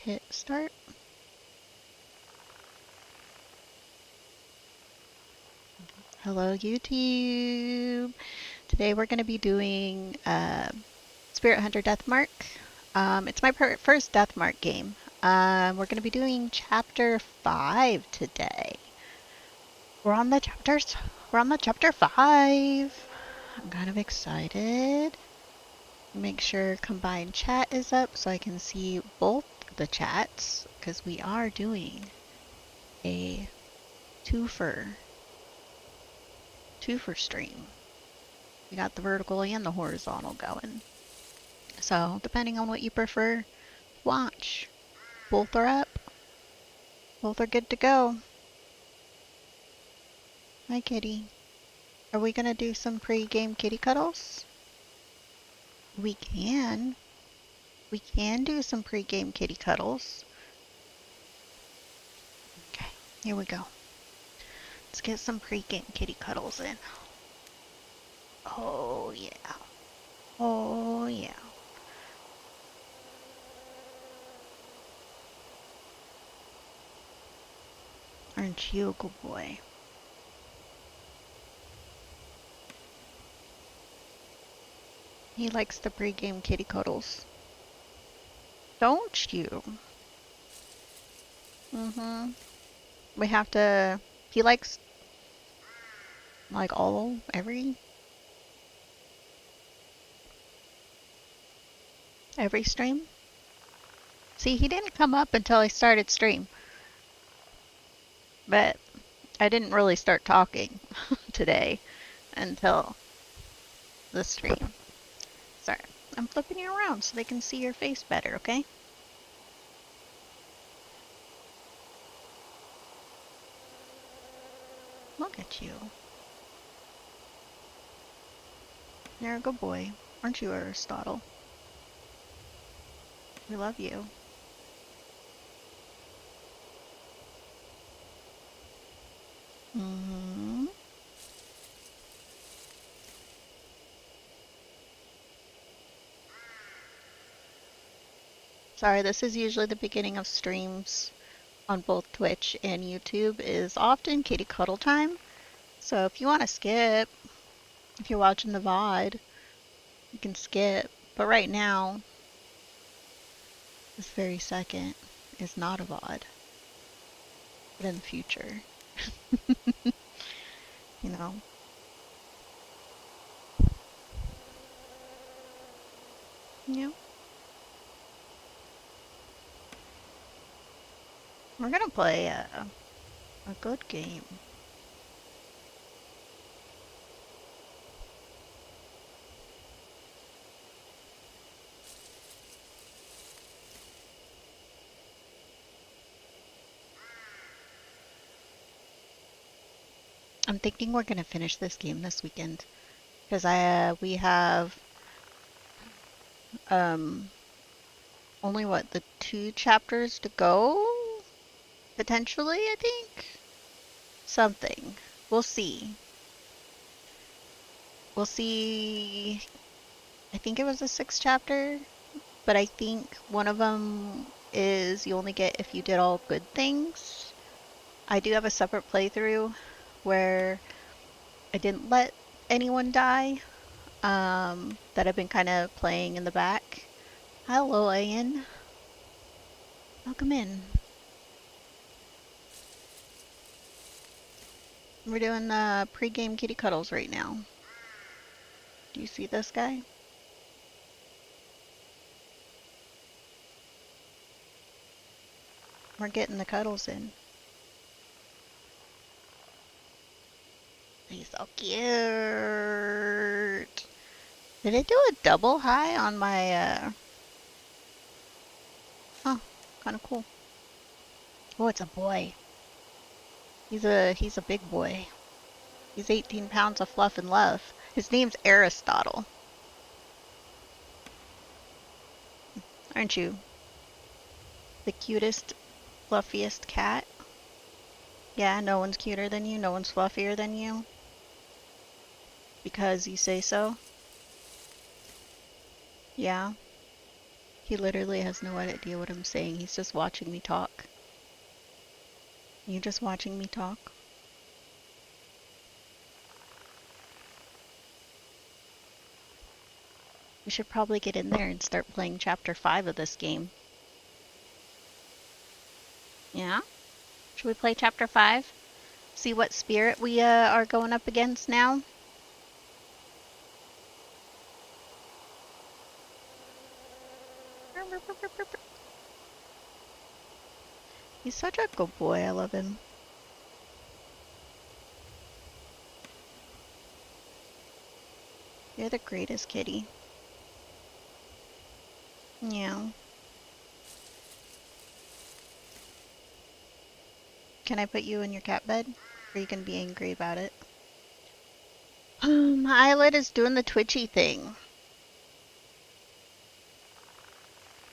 hit start. Hello YouTube! Today we're going to be doing Spirit Hunter Deathmark. It's my first Deathmark game. We're going to be doing chapter 5 today. We're on the chapter 5. I'm kind of excited. Make sure combined chat is up so I can see both the chats, because we are doing a twofer stream. We got the vertical and the horizontal going. So depending on what you prefer, watch. Both are up. Both are good to go. Hi kitty. Are we gonna do some pre-game kitty cuddles? We can. We can do some pre-game kitty cuddles. Okay, here we go. Let's get some pre-game kitty cuddles in. Oh yeah. Oh yeah. Aren't you a good boy? He likes the pre-game kitty cuddles. Don't you? We have to... He likes... like every stream? See, he didn't come up until I started stream. But I didn't really start talking today until the stream. Sorry, I'm flipping you around so they can see your face better, okay? Look at you. You're a good boy, aren't you, Aristotle? We love you. Sorry, this is usually the beginning of streams on both Twitch and YouTube, is often kitty cuddle time. So if you want to skip, if you're watching the VOD, you can skip. But right now, this very second, is not a VOD. But in the future, you know. Yeah. We're gonna play a good game. I'm thinking we're gonna finish this game this weekend, because we have only the 2 chapters to go, potentially, I think. Something. We'll see. We'll see. I think it was the 6th chapter, but I think one of them is you only get if you did all good things. I do have a separate playthrough where I didn't let anyone die, that I've been kind of playing in the back. Hello, Ian. Welcome in. We're doing pre-game kitty cuddles right now. Do you see this guy? We're getting the cuddles in. He's so cute. Did it do a double high on my, Oh, kind of cool. Oh, it's a boy. He's a big boy. He's 18 pounds of fluff and love. His name's Aristotle. Aren't you? The cutest, fluffiest cat? Yeah, no one's cuter than you, no one's fluffier than you. Because you say so? Yeah. He literally has no idea what I'm saying. He's just watching me talk. You just watching me talk? We should probably get in there and start playing chapter 5 of this game. Yeah? Should we play chapter 5? See what spirit we are going up against now? He's such a good boy. I love him. You're the greatest kitty. Yeah. Can I put you in your cat bed? Or you can be angry about it? My eyelid is doing the twitchy thing.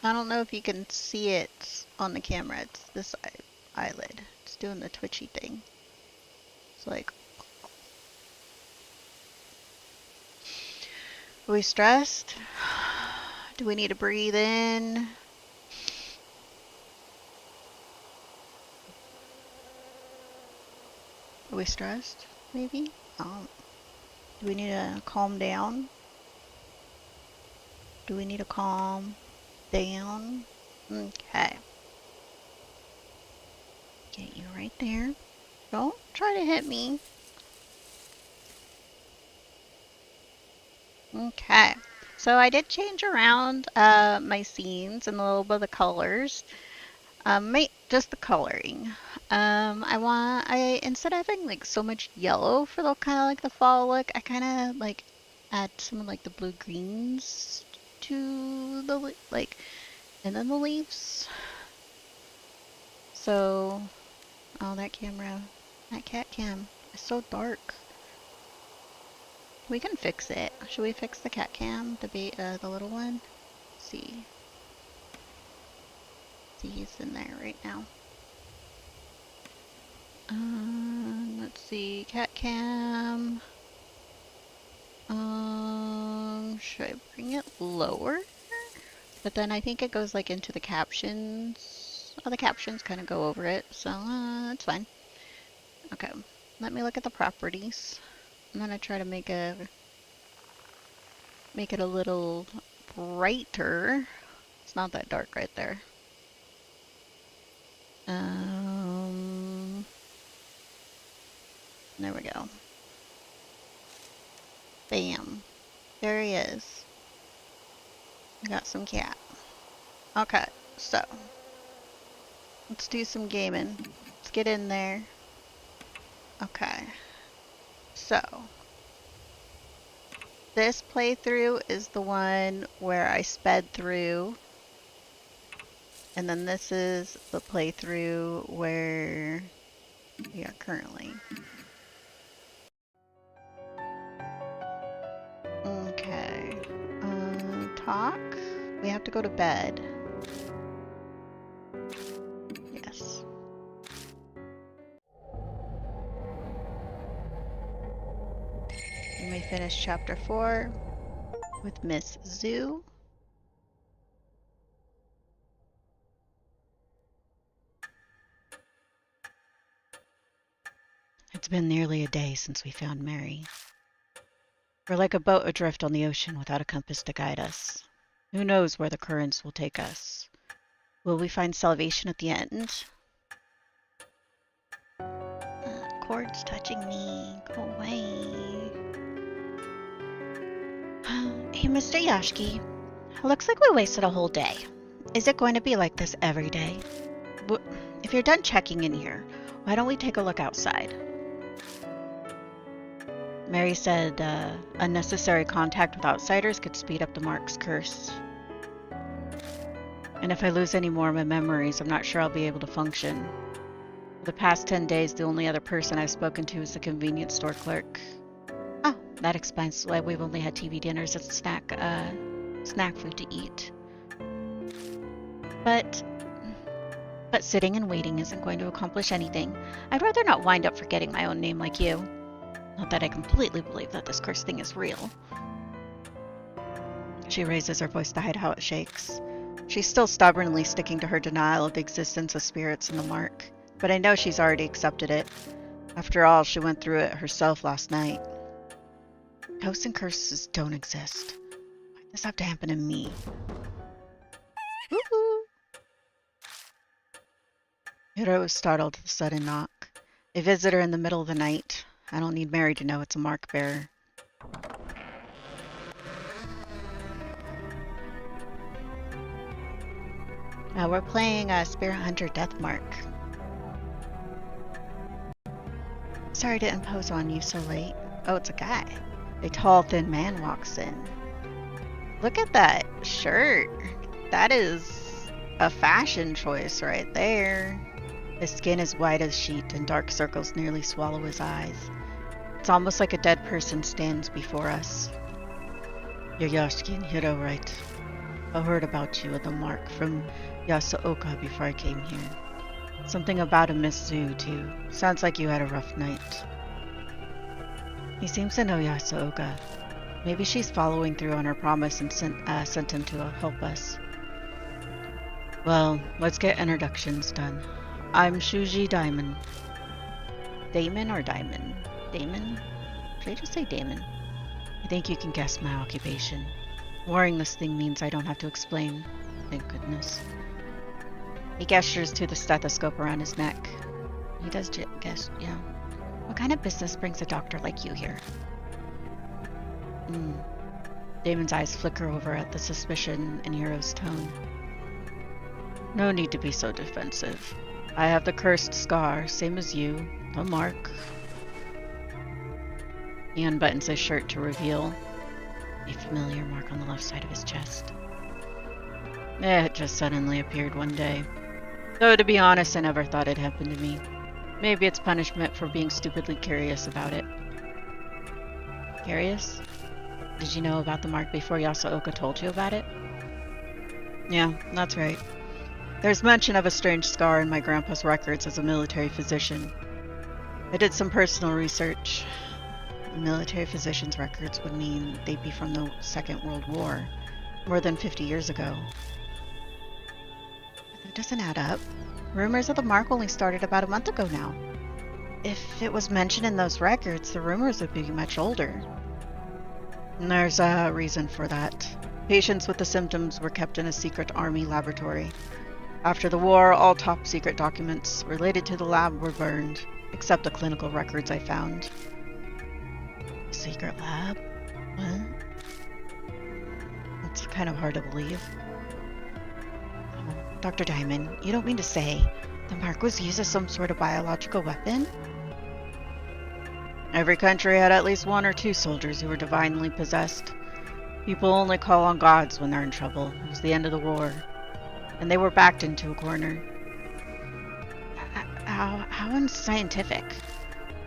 I don't know if you can see it on the camera. It's this eyelid. It's doing the twitchy thing. It's like... Are we stressed? Do we need to breathe in? Are we stressed? Maybe? Do we need to calm down? Do we need to calm down? Okay. Get you right there. Don't try to hit me. Okay. So I did change around my scenes and a little bit of the colors. Just the coloring. I instead of having like so much yellow for the kind of like the fall look, I kind of like add some of like the blue greens to the like, and then the leaves. So, oh, that cat cam is so dark. We can fix it. Should we fix the cat cam, the little one? Let's see. See, he's in there right now. Let's see, cat cam. Should I bring it lower? But then I think it goes like into the captions. Oh, the captions kind of go over it, so that's fine. Okay, let me look at the properties. I'm gonna try to make it a little brighter. It's not that dark right there. There we go. Bam. There he is. Got some cat. Okay, so let's do some gaming. Let's get in there. Okay. So this playthrough is the one where I sped through. And then this is the playthrough where we are currently. Okay. Talk. We have to go to bed. Yes. We may finish chapter 4 with Miss Zoo. It's been nearly a day since we found Mary. We're like a boat adrift on the ocean without a compass to guide us. Who knows where the currents will take us? Will we find salvation at the end? Cord's touching me. Go away. Hey, Mr. Yashki. Looks like we wasted a whole day. Is it going to be like this every day? If you're done checking in here, why don't we take a look outside? Mary said unnecessary contact with outsiders could speed up the Mark's curse. And if I lose any more of my memories, I'm not sure I'll be able to function. For the past 10 days, the only other person I've spoken to is the convenience store clerk. Oh, that explains why we've only had TV dinners and snack food to eat. But sitting and waiting isn't going to accomplish anything. I'd rather not wind up forgetting my own name like you. Not that I completely believe that this curse thing is real. She raises her voice to hide how it shakes. She's still stubbornly sticking to her denial of the existence of spirits in the mark, but I know she's already accepted it. After all, she went through it herself last night. Ghosts and curses don't exist. Why does this have to happen to me? Woohoo! Hiro was startled at the sudden knock. A visitor in the middle of the night. I don't need Mary to know it's a mark bearer. We're playing Spirit Hunter Deathmark. Sorry to impose on you so late. Oh, it's a guy. A tall, thin man walks in. Look at that shirt. That is a fashion choice right there. His skin is white as sheet and dark circles nearly swallow his eyes. It's almost like a dead person stands before us. You're Yashiki and Hiro, right? I heard about you at the mark from Yasuoka before I came here. Something about a Miss Zu, too. Sounds like you had a rough night. He seems to know Yasuoka. Maybe she's following through on her promise and sent him to help us. Well, let's get introductions done. I'm Shuji Diamond. Damon or Diamond? Damon? Should I just say Damon? I think you can guess my occupation. Wearing this thing means I don't have to explain. Thank goodness. He gestures to the stethoscope around his neck. He does guess, yeah. What kind of business brings a doctor like you here? Damon's eyes flicker over at the suspicion in Hiro's tone. No need to be so defensive. I have the cursed scar, same as you. The mark. He unbuttons his shirt to reveal a familiar mark on the left side of his chest. It just suddenly appeared one day. Though, to be honest, I never thought it happened to me. Maybe it's punishment for being stupidly curious about it. Curious? Did you know about the mark before Yasuoka told you about it? Yeah, that's right. There's mention of a strange scar in my grandpa's records as a military physician. I did some personal research. Military physician's records would mean they'd be from the Second World War, more than 50 years ago. That doesn't add up. Rumors of the mark only started about a month ago now. If it was mentioned in those records, the rumors would be much older. And there's a reason for that. Patients with the symptoms were kept in a secret army laboratory. After the war, all top-secret documents related to the lab were burned, except the clinical records I found. Secret lab? What? It's kind of hard to believe. Dr. Diamond, you don't mean to say the mark was used as some sort of biological weapon? Every country had at least one or two soldiers who were divinely possessed. People only call on gods when they're in trouble. It was the end of the war. And they were backed into a corner. How unscientific.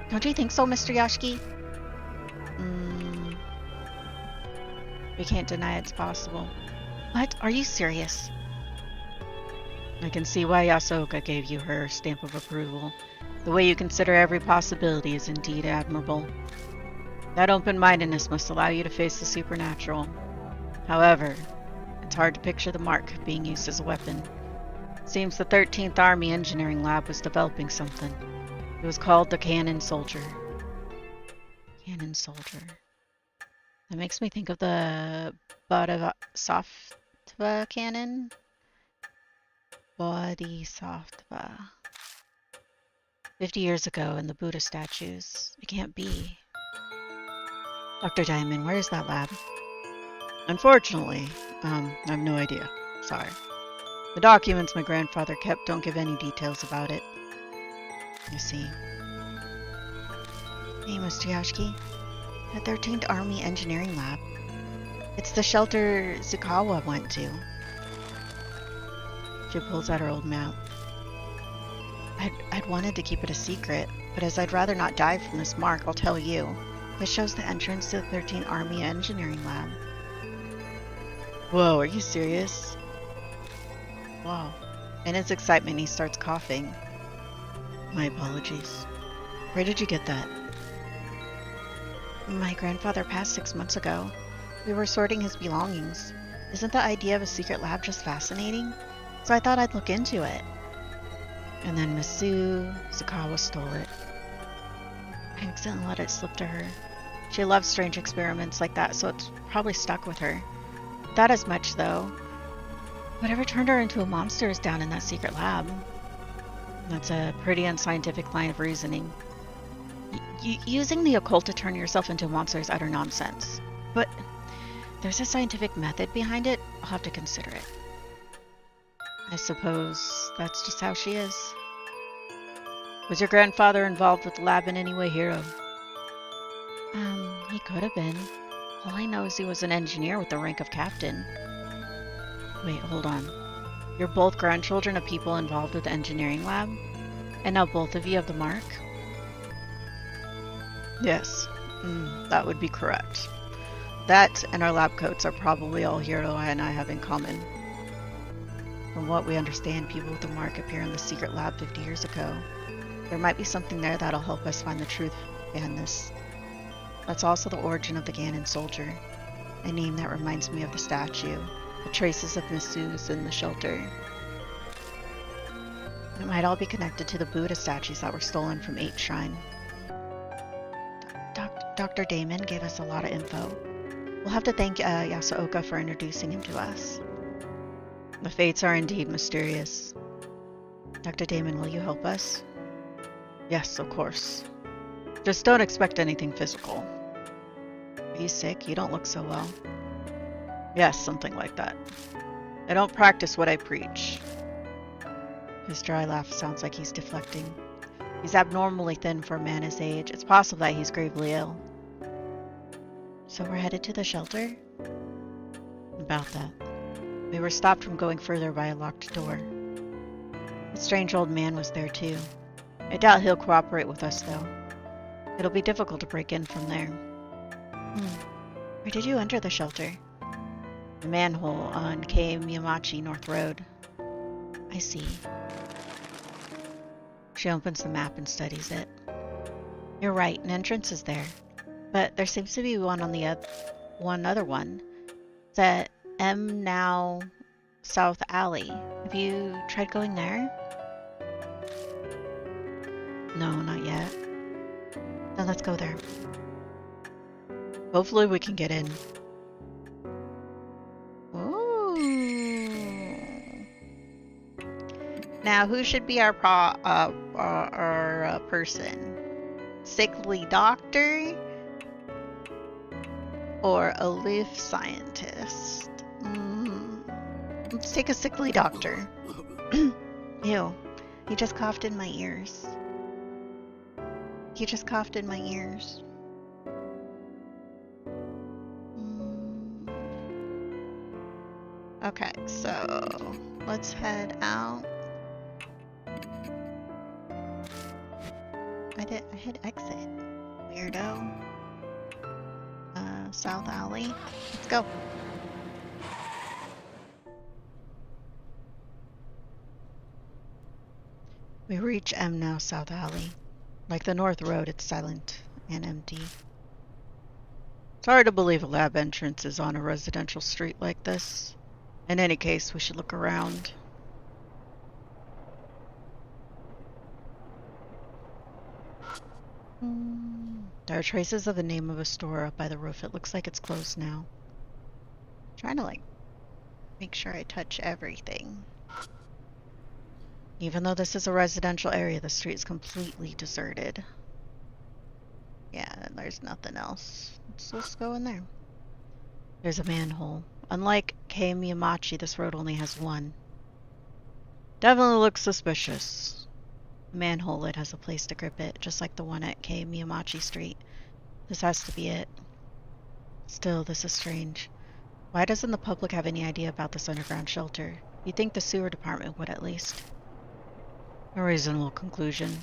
Don't you think so, Mr. Yashiki? We can't deny it's possible. What? Are you serious? I can see why Yasuoka gave you her stamp of approval. The way you consider every possibility is indeed admirable. That open-mindedness must allow you to face the supernatural. However, it's hard to picture the mark being used as a weapon. Seems the 13th Army Engineering Lab was developing something. It was called the Cannon Soldier. Cannon Soldier. That makes me think of the Bodhisattva cannon. Bodhisattva. 50 years ago in the Buddha statues. It can't be. Dr. Diamond, where is that lab? Unfortunately, I have no idea. Sorry. The documents my grandfather kept don't give any details about it. You see. Hey, Mr. Yashiki. The 13th Army Engineering Lab. It's the shelter Zukawa went to. She pulls out her old map. I'd wanted to keep it a secret, but as I'd rather not die from this mark, I'll tell you. This shows the entrance to the 13th Army Engineering Lab. Whoa, are you serious? Wow. In his excitement, he starts coughing. My apologies. Where did you get that? My grandfather passed 6 months ago. We were sorting his belongings. Isn't the idea of a secret lab just fascinating? So I thought I'd look into it. And then Miss Sakawa stole it. I accidentally let it slip to her. She loves strange experiments like that, so it's probably stuck with her. Not as much, though. Whatever turned her into a monster is down in that secret lab. That's a pretty unscientific line of reasoning. Using the occult to turn yourself into a monster is utter nonsense. But there's a scientific method behind it. I'll have to consider it. I suppose that's just how she is. Was your grandfather involved with the lab in any way, Hiro? He could have been. All I know is he was an engineer with the rank of captain. Wait, hold on. You're both grandchildren of people involved with the engineering lab? And now both of you have the mark? Yes, that would be correct. That and our lab coats are probably all Hiro and I have in common. From what we understand, people with the mark appeared in the secret lab 50 years ago. There might be something there that'll help us find the truth behind this. That's also the origin of the Ganon soldier, a name that reminds me of the statue, the traces of Misu's in the shelter. It might all be connected to the Buddha statues that were stolen from 8th Shrine. Dr. Damon gave us a lot of info. We'll have to thank Yasuoka for introducing him to us. The fates are indeed mysterious. Dr. Damon, will you help us? Yes, of course. Just don't expect anything physical. Are you sick? You don't look so well. Yes, something like that. I don't practice what I preach. His dry laugh sounds like he's deflecting. He's abnormally thin for a man his age. It's possible that he's gravely ill. So we're headed to the shelter? About that. We were stopped from going further by a locked door. The strange old man was there too. I doubt he'll cooperate with us though. It'll be difficult to break in from there. Where did you enter the shelter? The manhole on Kei Miyamachi North Road. I see. She opens the map and studies it. You're right, an entrance is there. But there seems to be one on the other one. It's at M Now South Alley. Have you tried going there? No, not yet. Then let's go there. Hopefully we can get in. Ooh. Now, who should be our person? Sickly doctor or aloof scientist? Let's take a sickly doctor. Ew, he just coughed in my ears. He just coughed in my ears. Okay, so let's head out. I hit exit. Weirdo. South Alley. Let's go. We reach M Now South Alley. Like the North Road, it's silent and empty. It's hard to believe a lab entrance is on a residential street like this. In any case, we should look around. There are traces of the name of a store up by the roof. It looks like it's closed now. I'm trying to make sure I touch everything. Even though this is a residential area, the street is completely deserted. Yeah, there's nothing else. Let's go in there. There's a manhole. Unlike Kei Miyamachi, this road only has one. Definitely looks suspicious. The manhole lid has a place to grip it, just like the one at Kei Miyamachi Street. This has to be it. Still, this is strange. Why doesn't the public have any idea about this underground shelter? You'd think the sewer department would at least. A reasonable conclusion.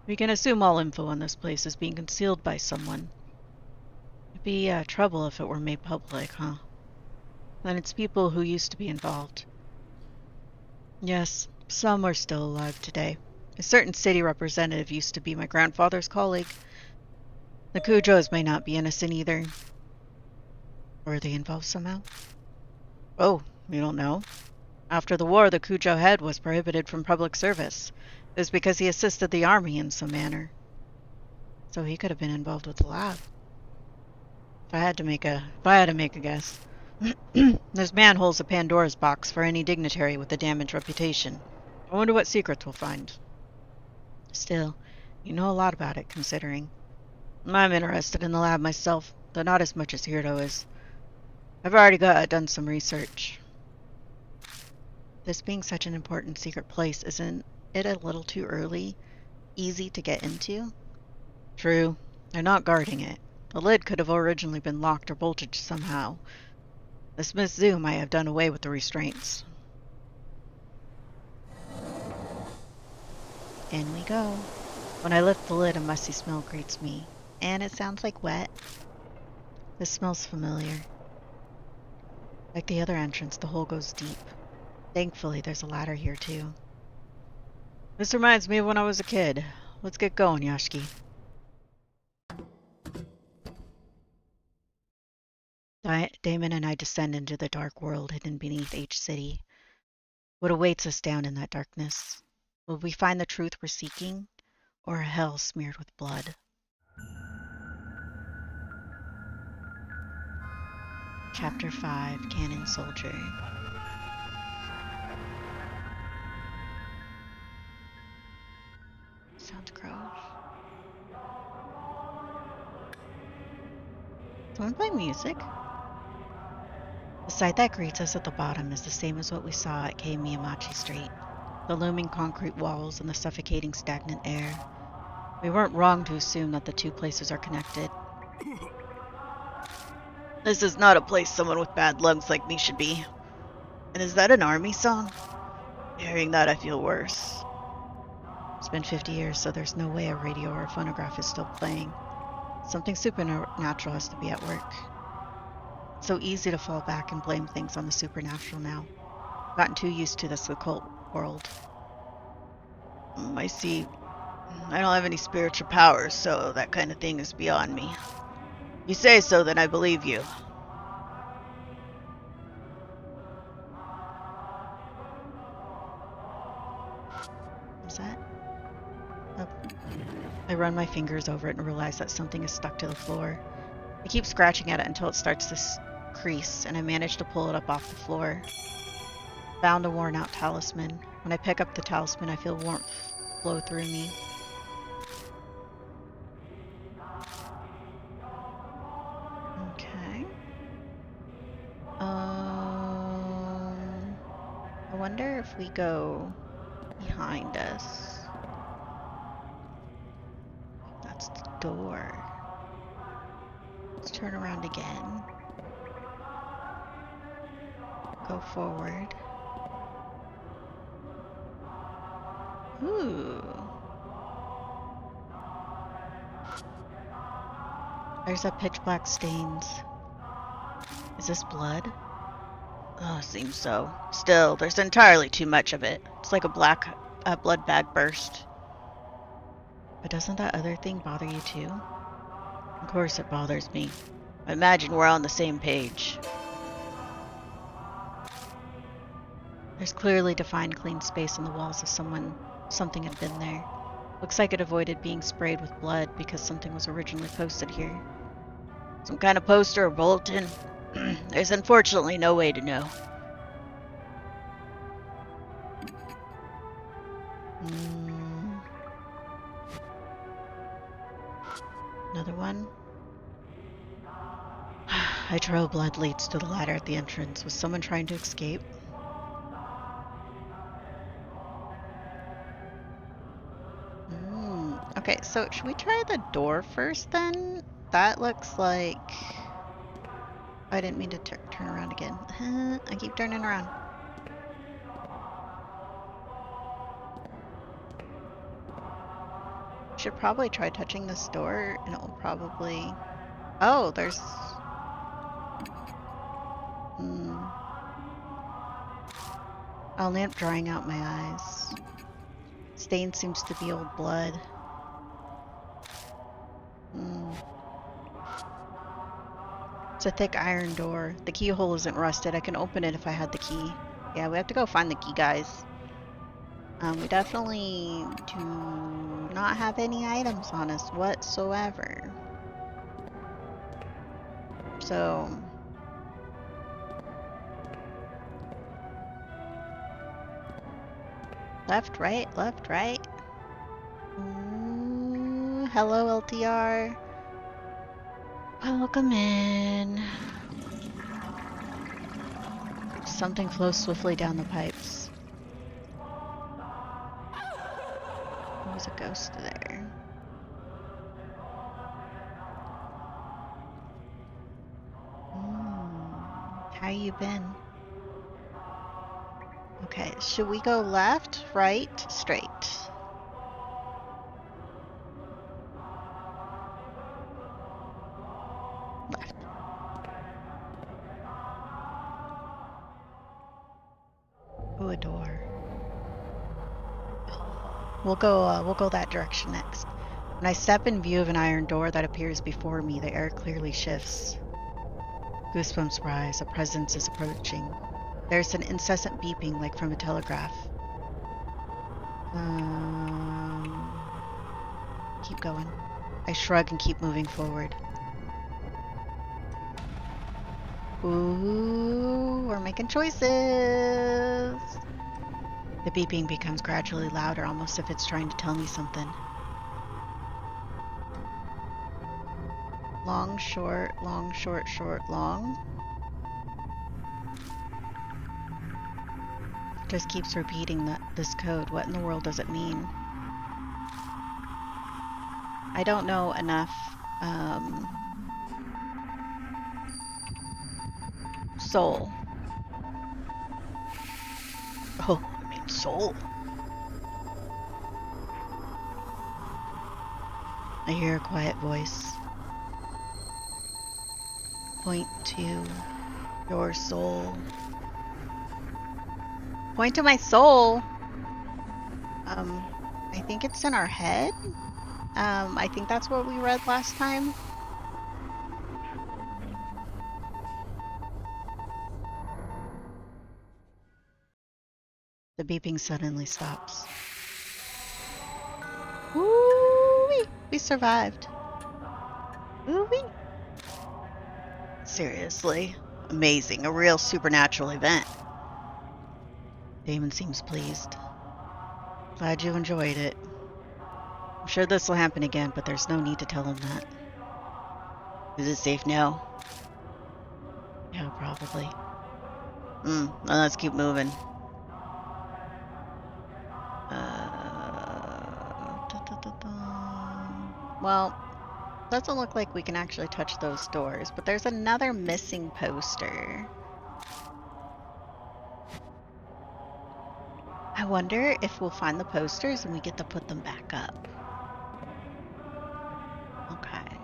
We can assume all info on this place is being concealed by someone. It'd be trouble if it were made public, huh? Then it's people who used to be involved. Yes, some are still alive today. A certain city representative used to be my grandfather's colleague. The Kujos may not be innocent either. Were they involved somehow? Oh, you don't know? After the war, the Cujo head was prohibited from public service. It was because he assisted the army in some manner. So he could have been involved with the lab. If I had to make a guess. This man holds a Pandora's box for any dignitary with a damaged reputation. I wonder what secrets we'll find. Still, you know a lot about it, considering. I'm interested in the lab myself, though not as much as Hirdo is. I've already done some research. This being such an important secret place, isn't it a little too easy to get into? True. They're not guarding it. The lid could have originally been locked or bolted somehow. The Smith Zoo might have done away with the restraints. In we go. When I lift the lid, a musty smell greets me. And it sounds like wet. This smells familiar. Like the other entrance, the hole goes deep. Thankfully, there's a ladder here, too. This reminds me of when I was a kid. Let's get going, Yashiki. Damon and I descend into the dark world hidden beneath H City. What awaits us down in that darkness? Will we find the truth we're seeking, or a hell smeared with blood? Chapter 5, Cannon Soldier. Sounds gross. Someone play music? The sight that greets us at the bottom is the same as what we saw at K Miyamachi Street. The looming concrete walls and the suffocating stagnant air. We weren't wrong to assume that the two places are connected. This is not a place someone with bad lungs like me should be. And is that an army song? Hearing that, I feel worse. It's been 50 years, so there's no way a radio or a phonograph is still playing. Something supernatural has to be at work. It's so easy to fall back and blame things on the supernatural now. I've gotten too used to this occult world. I see. I don't have any spiritual powers, so that kind of thing is beyond me. You say so, then I believe you. Is that? Oh. I run my fingers over it and realize that something is stuck to the floor. I keep scratching at it until it starts to crease, and I manage to pull it up off the floor. Found a worn-out talisman. When I pick up the talisman, I feel warmth flow through me. Okay. I wonder if we go behind us. That's the door. Let's turn around again. Go forward. Ooh. There's that pitch black stains. Is this blood? Oh, seems so. Still, there's entirely too much of it. It's like a blood bag burst. But doesn't that other thing bother you too? Of course it bothers me. I imagine we're on the same page. There's clearly defined clean space on the walls of something had been there. Looks like it avoided being sprayed with blood because something was originally posted here. Some kind of poster or bulletin? There's unfortunately no way to know. Another one? I trail blood leads to the ladder at the entrance. Was someone trying to escape? Okay, so should we try the door first then? That looks like... I didn't mean to turn around again. I keep turning around. Should probably try touching this door and it will probably... Oh, there's... I'll lamp drying out my eyes. Stain seems to be old blood. It's a thick iron door. The keyhole isn't rusted. I can open it if I had the key. Yeah, we have to go find the key, guys. We definitely do not have any items on us whatsoever. So... left, right, left, right. Ooh, hello, LTR. Welcome in. Something flows swiftly down the pipes. There's a ghost there. How you been? Okay, should we go left, right, straight? Left. Oh, a door. We'll go that direction next. When I step in view of an iron door that appears before me, the air clearly shifts. Goosebumps rise. A presence is approaching. There's an incessant beeping like from a telegraph. Keep going. I shrug and keep moving forward. Ooh, we're making choices. The beeping becomes gradually louder, almost if it's trying to tell me something. Long, short, long, short, short, long. Just keeps repeating this code. What in the world does it mean? I don't know enough soul. Oh, I mean soul. I hear a quiet voice. Point to your soul. Point to my soul? I think it's in our head. I think that's what we read last time. The beeping suddenly stops. Woo-wee! We survived. Woo-wee! Seriously. Amazing. A real supernatural event. Damon seems pleased. Glad you enjoyed it. I'm sure this will happen again, but there's no need to tell him that. Is it safe now? Yeah, probably. Well, let's keep moving. Well, doesn't look like we can actually touch those doors, but there's another missing poster. I wonder if we'll find the posters and we get to put them back up. Okay.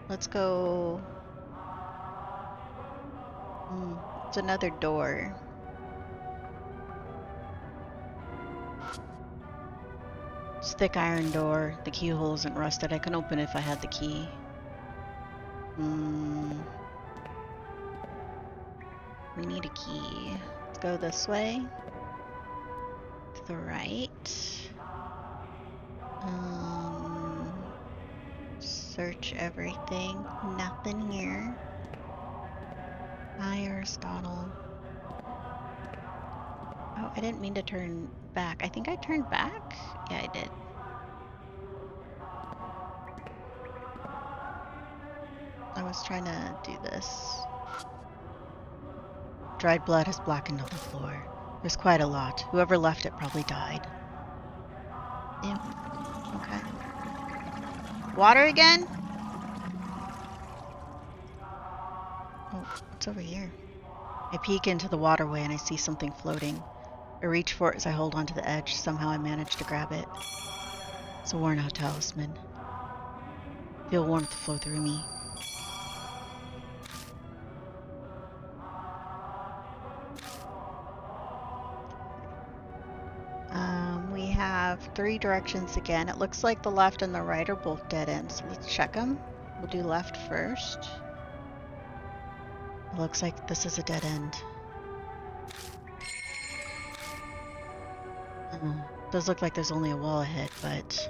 Let's go... it's another door. It's a thick iron door. The keyhole isn't rusted. I can open it if I had the key. We need a key. Let's go this way. To the right. Search everything. Nothing here. Hi, Aristotle. Oh, I didn't mean to turn back. I think I turned back? Yeah, I did. I was trying to do this. Dried blood has blackened on the floor. There's quite a lot. Whoever left it probably died. Ew. Okay. Water again? Oh, what's over here? I peek into the waterway and I see something floating. I reach for it as I hold onto the edge. Somehow I manage to grab it. It's a worn-out talisman. I feel warmth flow through me. We have 3 directions again. It looks like the left and the right are both dead ends. So let's check them. We'll do left first. Looks like this is a dead end. Does look like there's only a wall ahead, but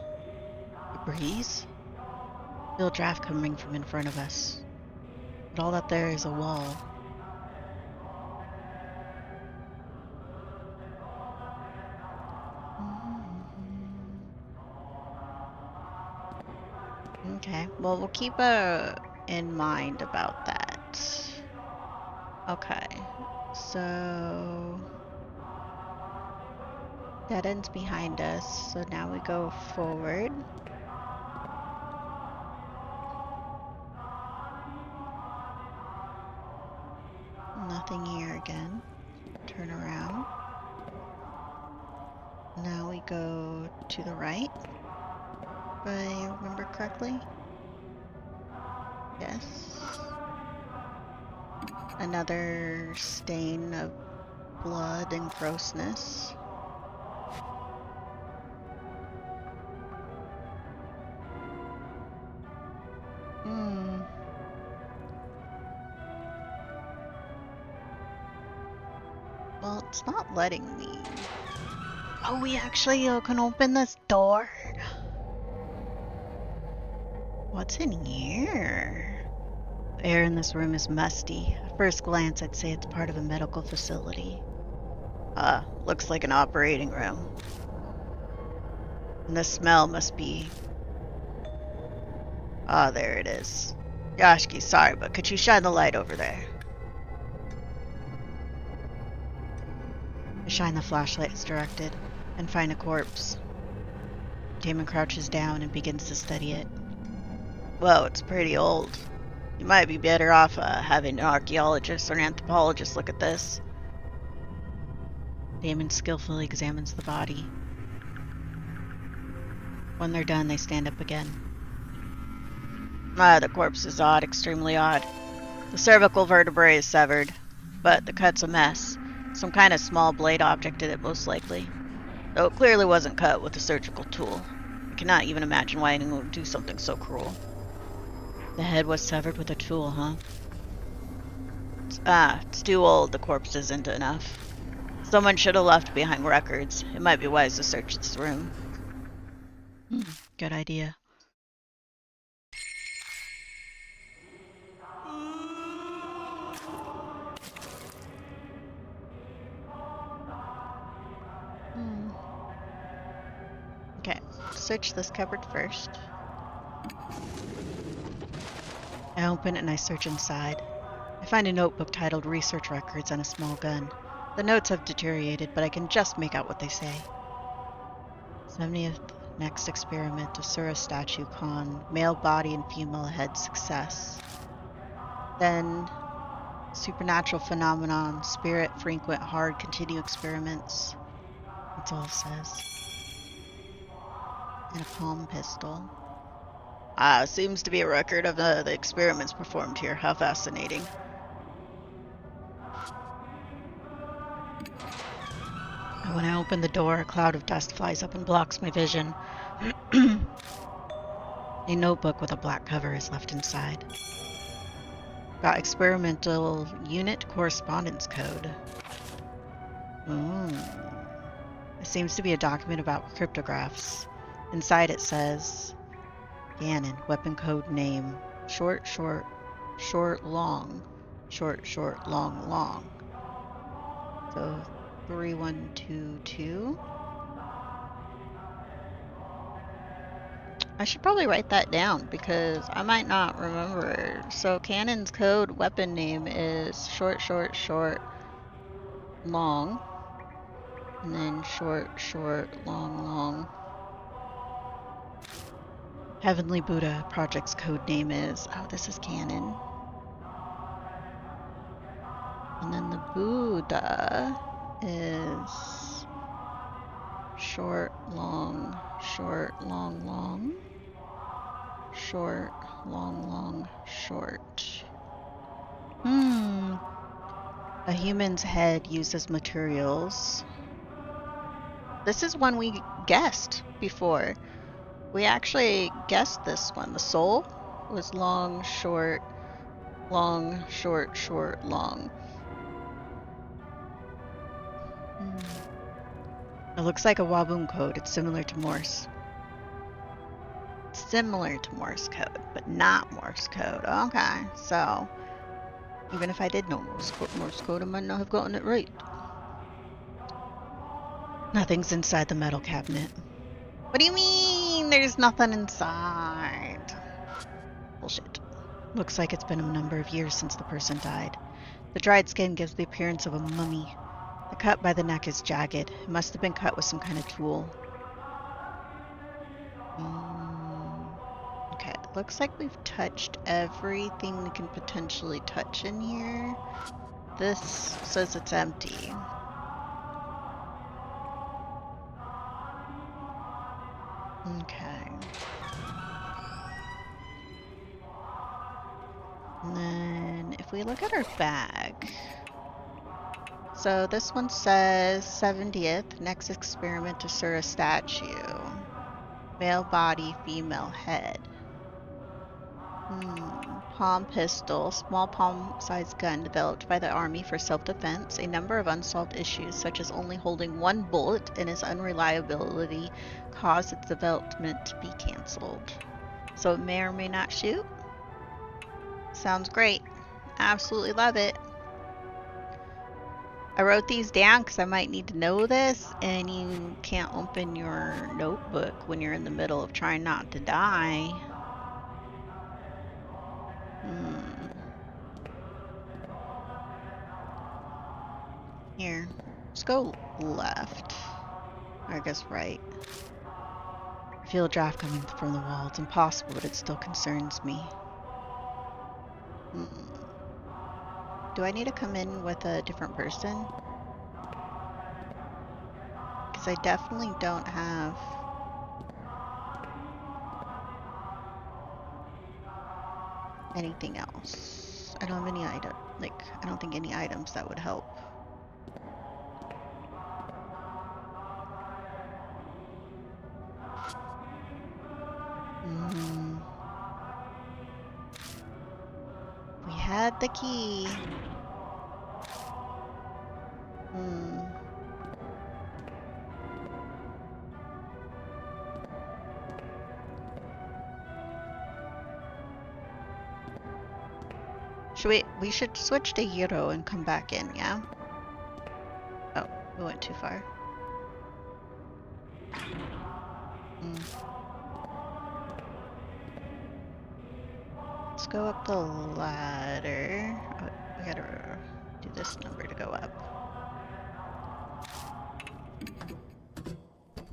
a breeze? Feel a draft coming from in front of us. But all that there is a wall. Okay, well, we'll keep in mind about that. Okay, so dead end's behind us, so now we go forward. Nothing here again. Turn around. Now we go to the right, if I remember correctly. Yes. Another stain of blood and grossness. Well, it's not letting me. Oh, we actually can open this door. What's in here? The air in this room is musty. At first glance, I'd say it's part of a medical facility. Looks like an operating room. And the smell must be... Ah, there it is. Yashki, sorry, but could you shine the light over there? I shine the flashlight as directed, and find a corpse. Damon crouches down and begins to study it. Whoa, it's pretty old. You might be better off having an archaeologist or an anthropologist look at this. Damon skillfully examines the body. When they're done, they stand up again. The corpse is odd, extremely odd. The cervical vertebrae is severed, but the cut's a mess. Some kind of small blade object did it, most likely. Though it clearly wasn't cut with a surgical tool. I cannot even imagine why anyone would do something so cruel. The head was severed with a tool, huh? It's too old. The corpse isn't enough. Someone should have left behind records. It might be wise to search this room. Good idea. Okay, search this cupboard first. I open it and I search inside. I find a notebook titled Research Records and a small gun. The notes have deteriorated, but I can just make out what they say. 70th next experiment, Asura statue con, male body and female head success. Then, supernatural phenomenon, spirit frequent hard continue experiments. That's all it says. And a palm pistol. Seems to be a record of the experiments performed here. How fascinating. And when I open the door, a cloud of dust flies up and blocks my vision. A notebook with a black cover is left inside. Got experimental unit correspondence code. It seems to be a document about cryptographs. Inside it says, Gannon, weapon code name, short, long, long. So, 3122. I should probably write that down because I might not remember. So Cannon's code weapon name is short, long. And then short, long. Heavenly Buddha Project's code name is... Oh, this is Cannon. And then the Buddha is... short, long. Short, long. A human's head used as materials. This is one we guessed before. We actually guessed this one. The soul was long, short, Long, short, short, long. It looks like a Waboom code. It's similar to Morse. Similar to Morse code, but not Morse code. Okay, so even if I did know Morse code, I might not have gotten it right. Nothing's inside the metal cabinet. What do you mean there's nothing inside? Bullshit. Looks like it's been a number of years since the person died. The dried skin gives the appearance of a mummy. The cut by the neck is jagged. It must have been cut with some kind of tool. Okay, looks like we've touched everything we can potentially touch in here. This says it's empty. Okay. And then if we look at our bag. So this one says 70th, next experiment to Sura statue. Male body, female head. Palm pistol, small palm-sized gun developed by the Army for self-defense. A number of unsolved issues, such as only holding one bullet and its unreliability, caused its development to be cancelled. So it may or may not shoot. Sounds great. Absolutely love it. I wrote these down because I might need to know this, and you can't open your notebook when you're in the middle of trying not to die. Here, let's go left. Or I guess right. I feel a draft coming from the wall. It's impossible, but it still concerns me. Do I need to come in with a different person? Because I definitely don't have... anything else. I don't have any item. Like, I don't think any items that would help. We had the key. We should switch to Hero and come back in, yeah? Oh, we went too far. Let's go up the ladder. Oh, we gotta do this number to go up.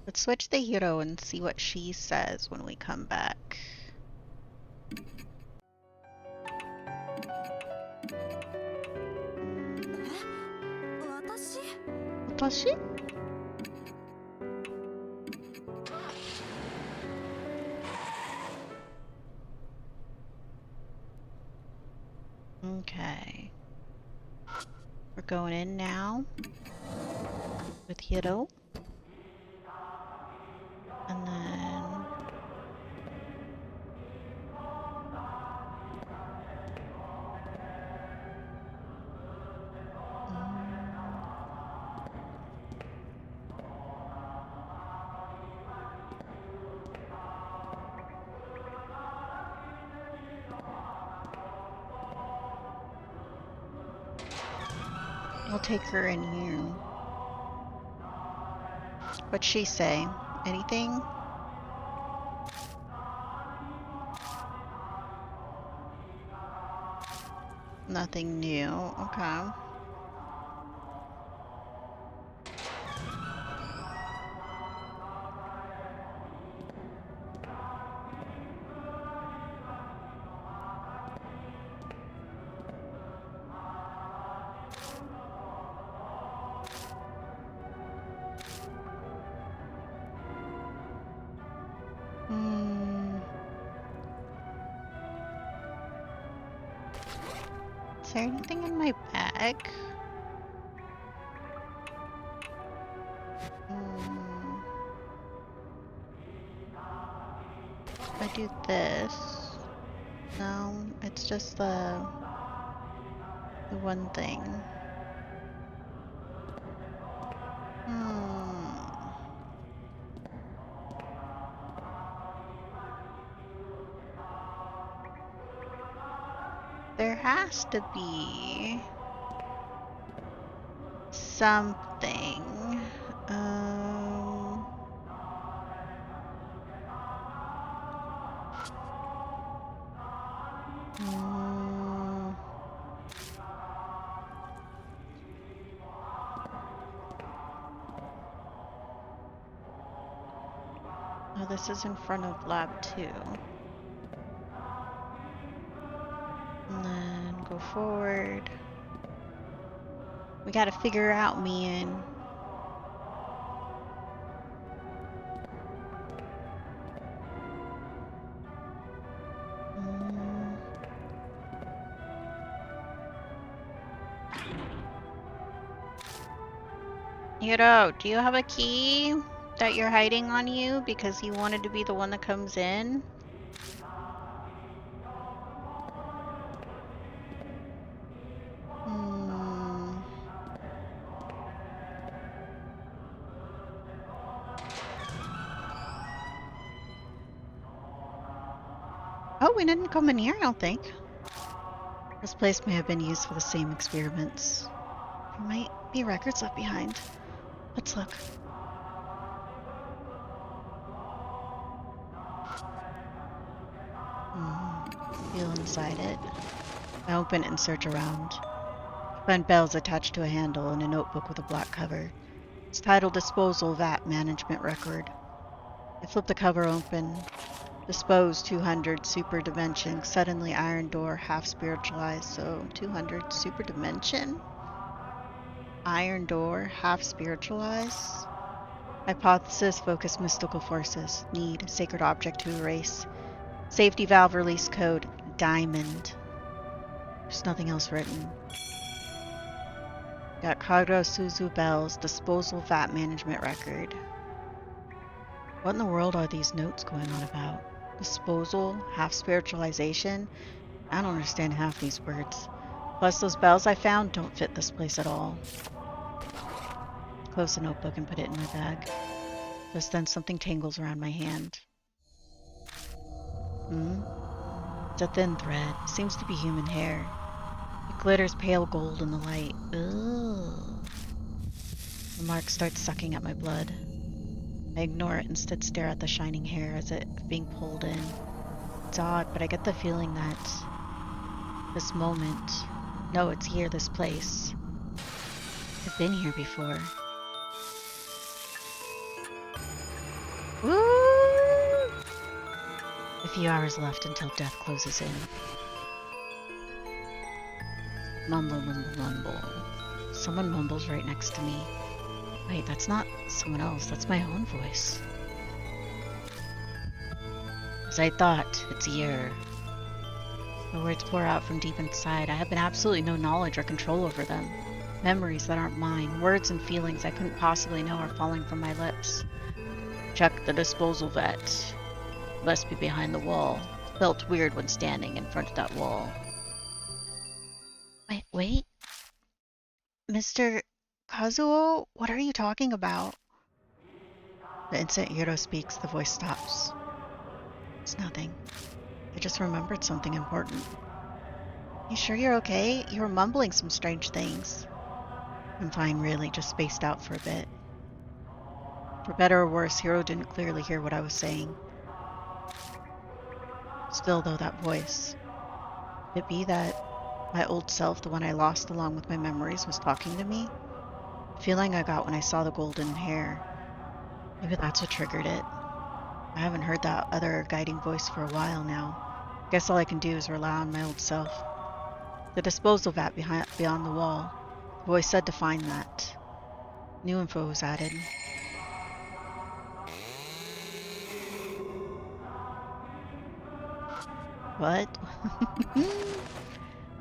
Let's switch the Hero and see what she says when we come back. Watashi? Okay. We're going in now with Hiro. And then... we'll take her in here. What'd she say? Anything? Nothing new. Okay. Is there anything in my bag? If I do this... No, it's just the the one thing. Hmm. There has to be something. Um. Hmm. Oh, this is in front of lab 2. And then go forward. We gotta figure out, man. Mm. Hiro, do you have a key that you're hiding on you because you wanted to be the one that comes in? Hmm. Oh, we didn't come in here, I don't think. This place may have been used for the same experiments. There might be records left behind. Let's look. Feel inside it. I open it and search around. I find bells attached to a handle and a notebook with a black cover. It's titled Disposal Vat Management Record. I flip the cover open. Dispose 200 super dimension. Suddenly iron door half spiritualized. So 200 super dimension? Iron door half spiritualized? Hypothesis focus mystical forces. Need sacred object to erase. Safety valve release code diamond. There's nothing else written. Got Kagro Suzu Bells disposal vat management record. What in the world are these notes going on about? Disposal, half spiritualization? I don't understand half these words. Plus those bells I found don't fit this place at all. Close the notebook and put it in my bag. Just then something tangles around my hand. It's a thin thread. Seems to be human hair. It glitters pale gold in the light. Ugh. The mark starts sucking at my blood. I ignore it and instead stare at the shining hair as it's being pulled in. It's odd, but I get the feeling that this moment, no, it's here, this place. I've been here before. Woo! A few hours left until death closes in. Mumble, mumble, mumble. Someone mumbles right next to me. Wait, that's not someone else, that's my own voice. As I thought, it's Yer. The words pour out from deep inside. I have been absolutely no knowledge or control over them. Memories that aren't mine, words and feelings I couldn't possibly know are falling from my lips. Check the disposal vat. Must be behind the wall. Felt weird when standing in front of that wall. Wait. Mr. Kazuo, what are you talking about? The instant Hiro speaks, the voice stops. It's nothing. I just remembered something important. You sure you're okay? You were mumbling some strange things. I'm fine, really, just spaced out for a bit. For better or worse, Hiro didn't clearly hear what I was saying. Still, though, that voice. Could it be that my old self, the one I lost along with my memories, was talking to me? The feeling I got when I saw the golden hair. Maybe that's what triggered it. I haven't heard that other guiding voice for a while now. Guess all I can do is rely on my old self. The disposal vat beyond the wall. The voice said to find that. New info was added. What?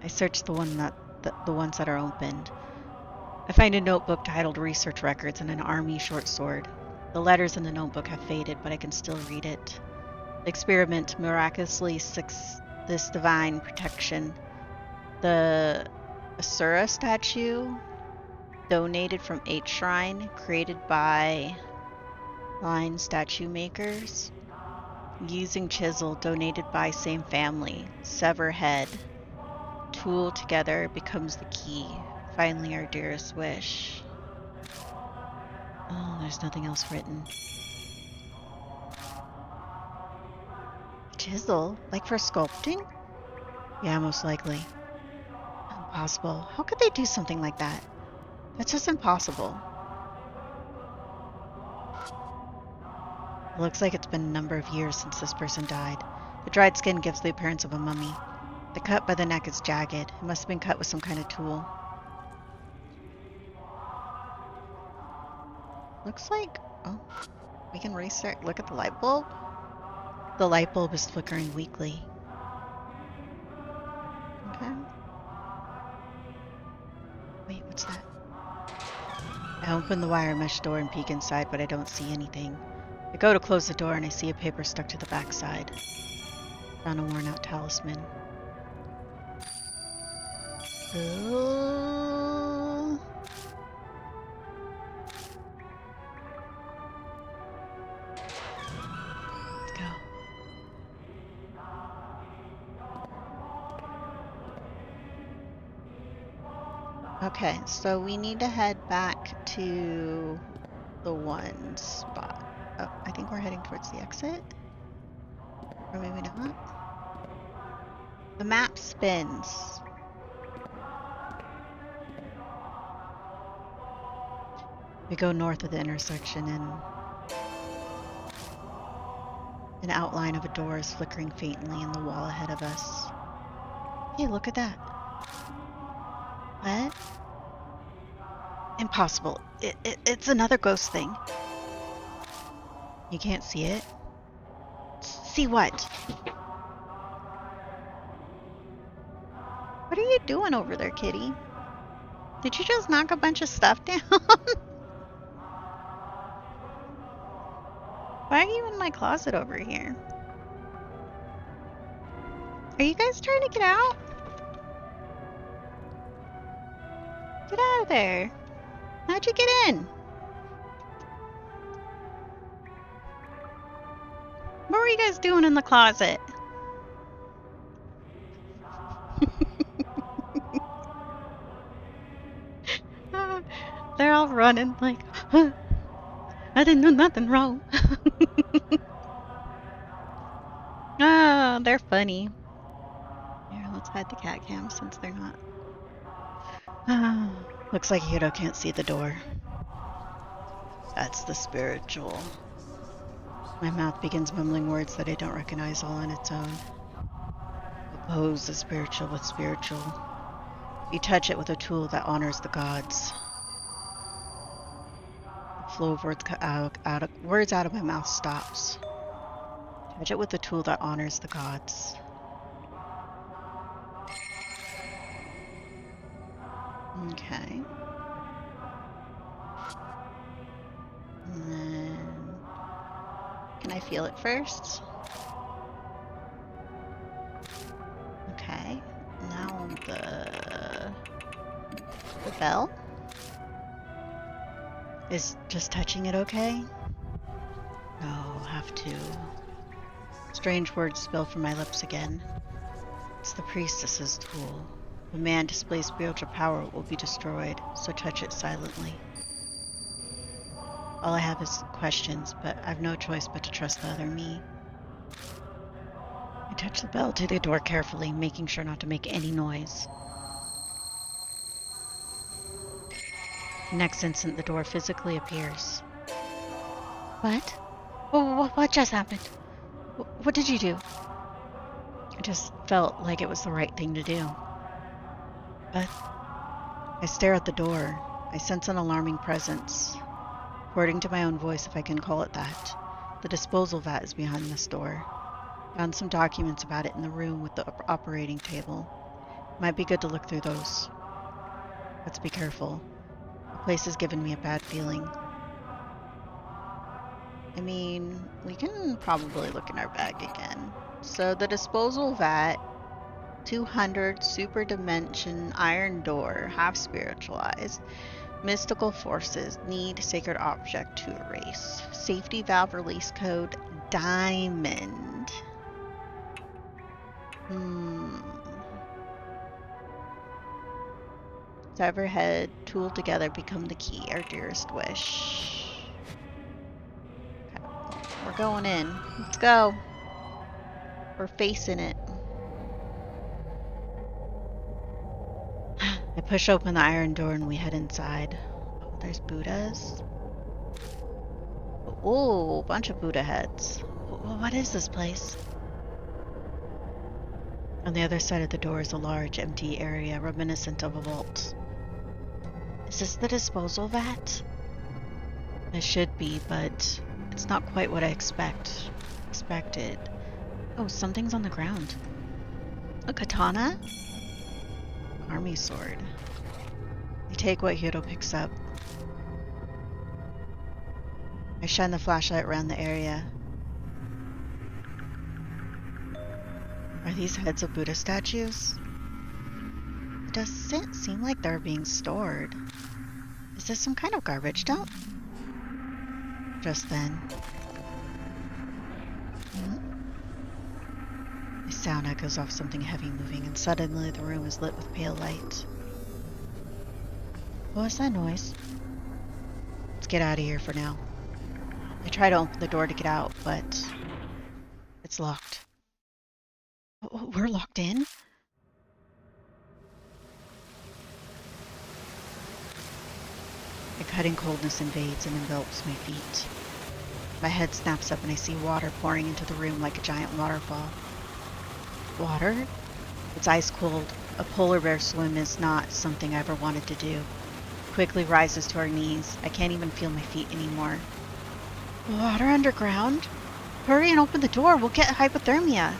I searched the ones that are opened. I find a notebook titled Research Records and an army short sword. The letters in the notebook have faded, but I can still read it. The experiment miraculously seeks this divine protection. The Asura statue donated from H Shrine, created by Line Statue Makers. Using chisel, donated by same family. Sever head. Tool together becomes the key. Finally, our dearest wish. Oh, there's nothing else written. Chisel? Like for sculpting? Yeah, most likely. Impossible. How could they do something like that? That's just impossible. It looks like it's been a number of years since this person died. The dried skin gives the appearance of a mummy. The cut by the neck is jagged. It must have been cut with some kind of tool. Looks like... Oh, we can restart. Look at the light bulb. The light bulb is flickering weakly. Okay. Wait, what's that? I open the wire mesh door and peek inside, but I don't see anything. I go to close the door and I see a paper stuck to the backside. Found a worn out talisman. Oh. Let's go. Okay, so we need to head back to the one spot. Oh, I think we're heading towards the exit. Or maybe not. The map spins. We go north of the intersection and an outline of a door is flickering faintly in the wall ahead of us. Hey, look at that. What? Impossible. It's another ghost thing. You can't see it? See what? What are you doing over there, kitty? Did you just knock a bunch of stuff down? Why are you in my closet over here? Are you guys trying to get out? Get out of there. How'd you get in? What were you guys doing in the closet? They're all running like, huh, I didn't do nothing wrong. Ah, they're funny. Here, let's hide the cat cam since they're not. Ah, looks like Hiro can't see the door. That's the spiritual. My mouth begins mumbling words that I don't recognize all on its own. Oppose the spiritual with spiritual. You touch it with a tool that honors the gods. The flow of words out of my mouth stops. Touch it with a tool that honors the gods. Okay. And then... Can I feel it first? Okay. Now the bell? Is just touching it okay? No, have to. Strange words spill from my lips again. It's the priestess's tool. If a man displays spiritual power, it will be destroyed, so touch it silently. All I have is questions, but I've no choice but to trust the other me. I touch the bell to the door carefully, making sure not to make any noise. The next instant, the door physically appears. What? What just happened? What did you do? I just felt like it was the right thing to do. But I stare at the door. I sense an alarming presence. According to my own voice, if I can call it that. The disposal vat is behind this door. Found some documents about it in the room with the operating table. Might be good to look through those. Let's be careful. The place has given me a bad feeling. I mean, we can probably look in our bag again. So the disposal vat 200 super dimension iron door, half spiritualized. Mystical forces need sacred object to erase. Safety valve release code diamond. Sever head, tool together, become the key. Our dearest wish. Okay. We're going in. Let's go. We're facing it. I push open the iron door and we head inside. Oh, there's Buddhas. Oh, a bunch of Buddha heads. What is this place? On the other side of the door is a large, empty area reminiscent of a vault. Is this the disposal vat? It should be, but it's not quite what I expected. Oh, something's on the ground. A katana? Army sword. I take what Hiro picks up. I shine the flashlight around the area. Are these heads of Buddha statues? It doesn't seem like they're being stored. Is this some kind of garbage dump? Just then. A sound echoes off something heavy moving, and suddenly the room is lit with pale light. What was that noise? Let's get out of here for now. I try to open the door to get out, but it's locked. We're locked in? A cutting coldness invades and envelops my feet. My head snaps up and I see water pouring into the room like a giant waterfall. Water? It's ice cold. A polar bear swim is not something I ever wanted to do. Quickly rises to our knees. I can't even feel my feet anymore. Water underground? Hurry and open the door. We'll get hypothermia.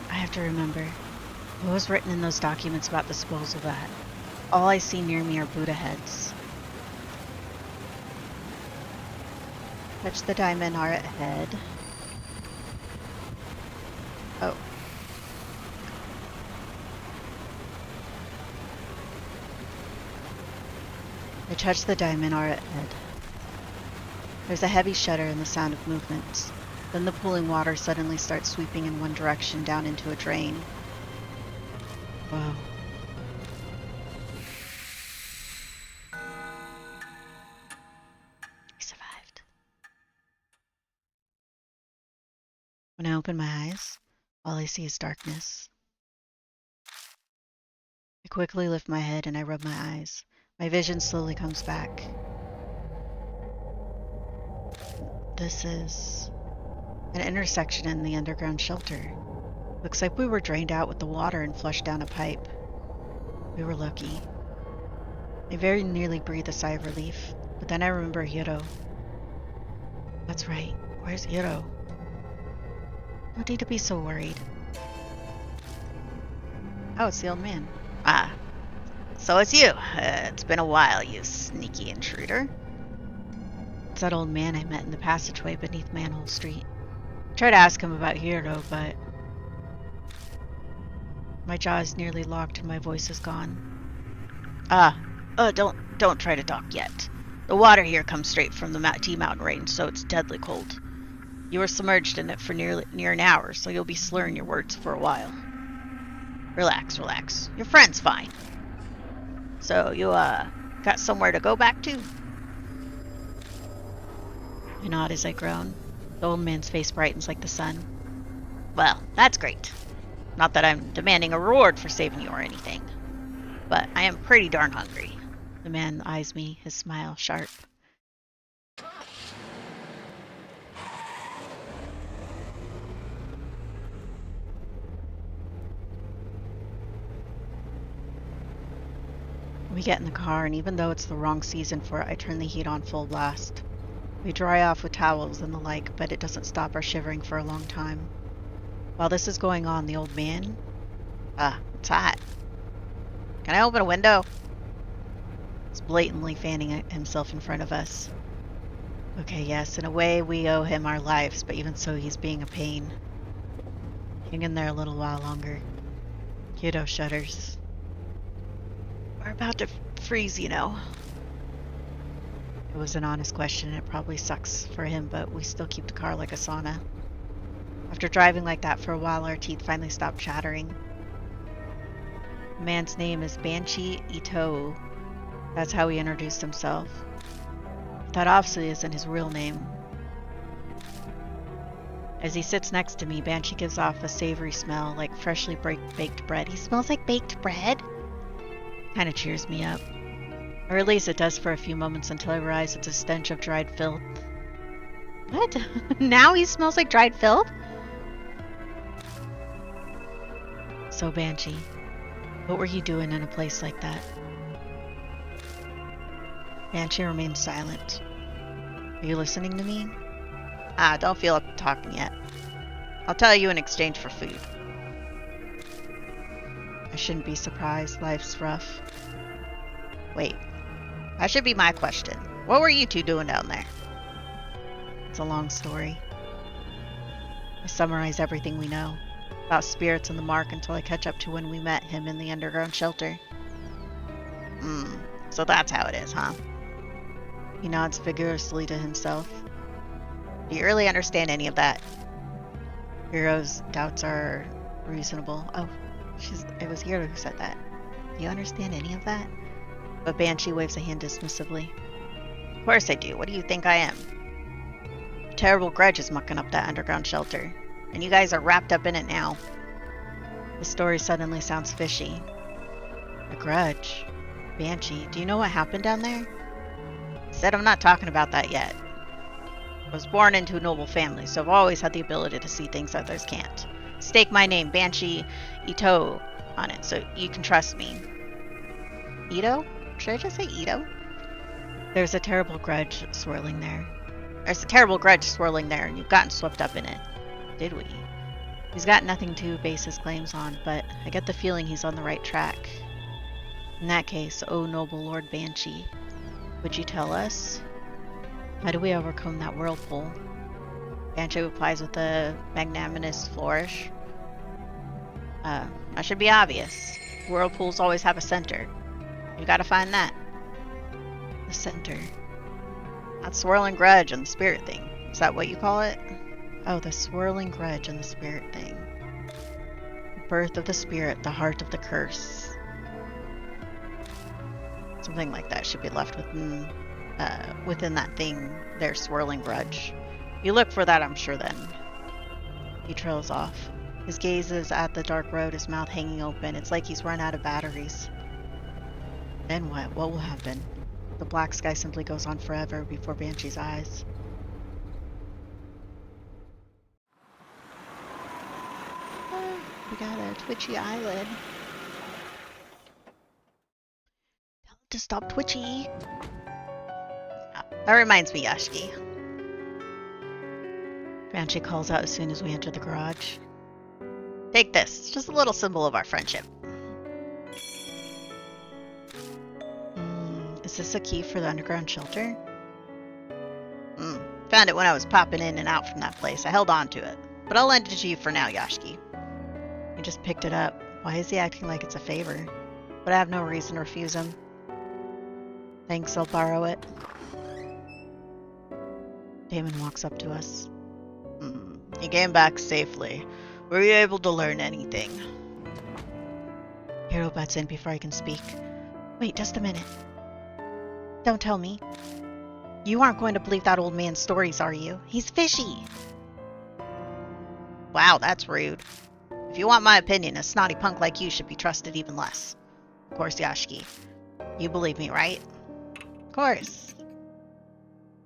I have to remember. What was written in those documents about the disposal of that? All I see near me are Buddha heads. Touch the diamond aura head. Oh. I touch the diamond aura head. There's a heavy shudder and the sound of movement. Then the pooling water suddenly starts sweeping in one direction down into a drain. Wow. I survived. When I open my eyes, all I see is darkness. I quickly lift my head and I rub my eyes. My vision slowly comes back. This is an intersection in the underground shelter. Looks like we were drained out with the water and flushed down a pipe. We were lucky. I very nearly breathed a sigh of relief, but then I remember Hiro. That's right. Where's Hiro? No need to be so worried. Oh, it's the old man. Ah, so it's you. It's been a while, you sneaky intruder. It's that old man I met in the passageway beneath Manhole Street. I tried to ask him about Hiro, but my jaw is nearly locked and my voice is gone. Don't try to talk yet. The water here comes straight from the Tea Mountain range, so it's deadly cold. You were submerged in it for near an hour, so you'll be slurring your words for a while. Relax. Your friend's fine. So you, got somewhere to go back to? I nod as I groan. The old man's face brightens like the sun. Well, that's great. Not that I'm demanding a reward for saving you or anything, but I am pretty darn hungry. The man eyes me, his smile sharp. We get in the car, and even though it's the wrong season for it, I turn the heat on full blast. We dry off with towels and the like, but it doesn't stop our shivering for a long time. While this is going on, the old man... it's hot. Can I open a window? He's blatantly fanning himself in front of us. Okay, yes, in a way we owe him our lives, but even so, he's being a pain. Hang in there a little while longer. Kiddo shudders. We're about to freeze, you know. It was an honest question, and it probably sucks for him, but we still keep the car like a sauna. After driving like that for a while, our teeth finally stopped chattering. The man's name is Banshee Ito. That's how he introduced himself. That obviously isn't his real name. As he sits next to me, Banshee gives off a savory smell like freshly baked bread. He smells like baked bread? Kind of cheers me up. Or at least it does for a few moments until I realize it's a stench of dried filth. What? Now he smells like dried filth? So, Banshee, what were you doing in a place like that? Banshee remains silent. Are you listening to me? Don't feel up to talking yet. I'll tell you in exchange for food. I shouldn't be surprised. Life's rough. Wait. That should be my question. What were you two doing down there? It's a long story. I summarize everything we know about spirits and the mark until I catch up to when we met him in the underground shelter. So that's how it is, huh? He nods vigorously to himself. Do you really understand any of that? Hero's doubts are reasonable. Oh, it was Hero who said that. Do you understand any of that? But Banshee waves a hand dismissively. Of course I do. What do you think I am? A terrible grudge is mucking up that underground shelter, and you guys are wrapped up in it now. The story suddenly sounds fishy. A grudge? Banshee, do you know what happened down there? I said I'm not talking about that yet. I was born into a noble family, so I've always had the ability to see things others can't. Stake my name, Banshee Ito, on it, so you can trust me. Ito? Should I just say Ito? There's a terrible grudge swirling there. And you've gotten swept up in it. Did we? He's got nothing to base his claims on, but I get the feeling he's on the right track. In that case, oh noble Lord Banshee, would you tell us? How do we overcome that whirlpool? Banshee replies with a magnanimous flourish. That should be obvious. Whirlpools always have a center. You gotta find that. The center. That swirling grudge and the spirit thing. Is that what you call it? Oh, the swirling grudge and the spirit thing. The birth of the spirit, the heart of the curse. Something like that should be left within that thing, their swirling grudge. You look for that, I'm sure, then. He trails off. His gaze is at the dark road, his mouth hanging open. It's like he's run out of batteries. Then what? What will happen? The black sky simply goes on forever before Banshee's eyes. Oh, we got a twitchy eyelid. Tell it to stop twitchy. Oh, that reminds me, Yashki. Banshee calls out as soon as we enter the garage. Take this. It's just a little symbol of our friendship. Is this a key for the underground shelter? Found it when I was popping in and out from that place. I held on to it. But I'll lend it to you for now, Yashki. He just picked it up. Why is he acting like it's a favor? But I have no reason to refuse him. Thanks, I'll borrow it. Damon walks up to us. You came back safely. Were you able to learn anything? Hero butts in before I can speak. Wait, just a minute. Don't tell me. You aren't going to believe that old man's stories, are you? He's fishy. Wow, that's rude. If you want my opinion, a snotty punk like you should be trusted even less. Of course, Yashki. You believe me, right? Of course.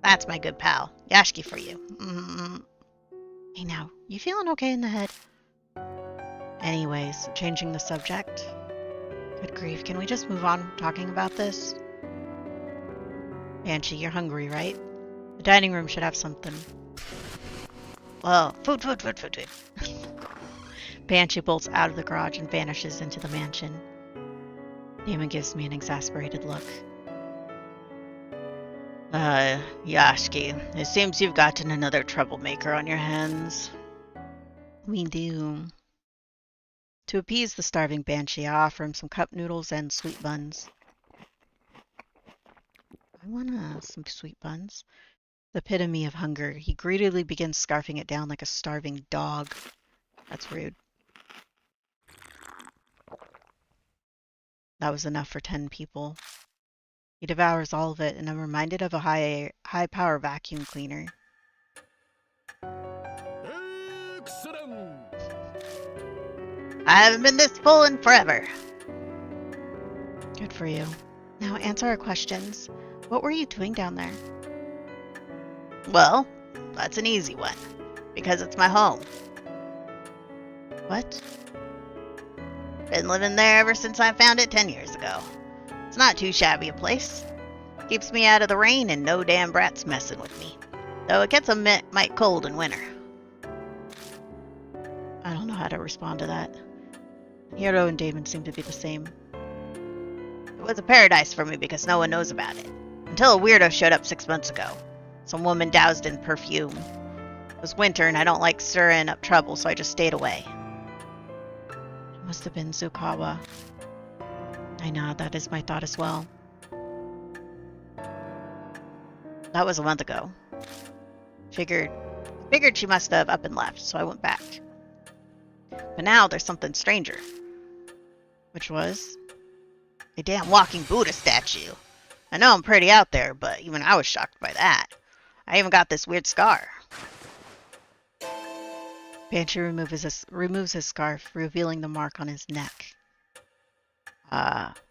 That's my good pal. Yashki for you. Hey now, you feeling okay in the head? Anyways, changing the subject. Good grief, can we just move on talking about this? Banshee, you're hungry, right? The dining room should have something. Well, food. Banshee bolts out of the garage and vanishes into the mansion. Damon gives me an exasperated look. Yashki, it seems you've gotten another troublemaker on your hands. We do. To appease the starving banshee, I offer him some cup noodles and sweet buns. I want some sweet buns. The epitome of hunger, he greedily begins scarfing it down like a starving dog. That's rude. That was enough for 10 people. He devours all of it, and I'm reminded of a high-power vacuum cleaner. Excellent. I haven't been this full in forever. Good for you. Now answer our questions. What were you doing down there? Well, that's an easy one, because it's my home. What? Been living there ever since I found it 10 years ago. It's not too shabby a place. Keeps me out of the rain and no damn brats messing with me. Though it gets a mite cold in winter. I don't know how to respond to that. Hero and Damon seem to be the same. It was a paradise for me because no one knows about it. Until a weirdo showed up 6 months ago. Some woman doused in perfume. It was winter and I don't like stirring up trouble, so I just stayed away. It must have been Zukawa. I know, that is my thought as well. That was a month ago. Figured she must have up and left, so I went back. But now there's something stranger. Which was? A damn walking Buddha statue. I know I'm pretty out there, but even I was shocked by that. I even got this weird scar. Banshee removes his scarf, revealing the mark on his neck.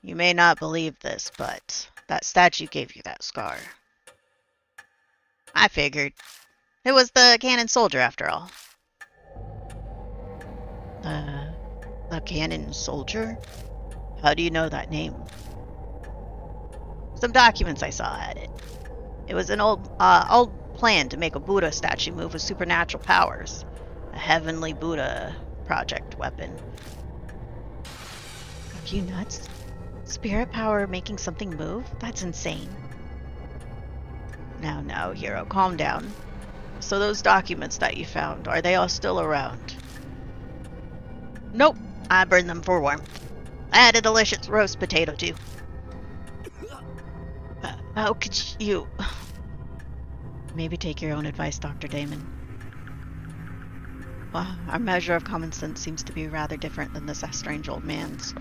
You may not believe this, but that statue gave you that scar. I figured. It was the cannon soldier, after all. The cannon soldier? How do you know that name? Some documents I saw had it. It was an old plan to make a Buddha statue move with supernatural powers. A heavenly Buddha project weapon. Are you nuts? Spirit power making something move? That's insane. Now, hero, calm down. So those documents that you found, are they all still around? Nope, I burned them for warmth. I had a delicious roast potato, too. How could you? Maybe take your own advice, Dr. Damon. Well, our measure of common sense seems to be rather different than this strange old man's.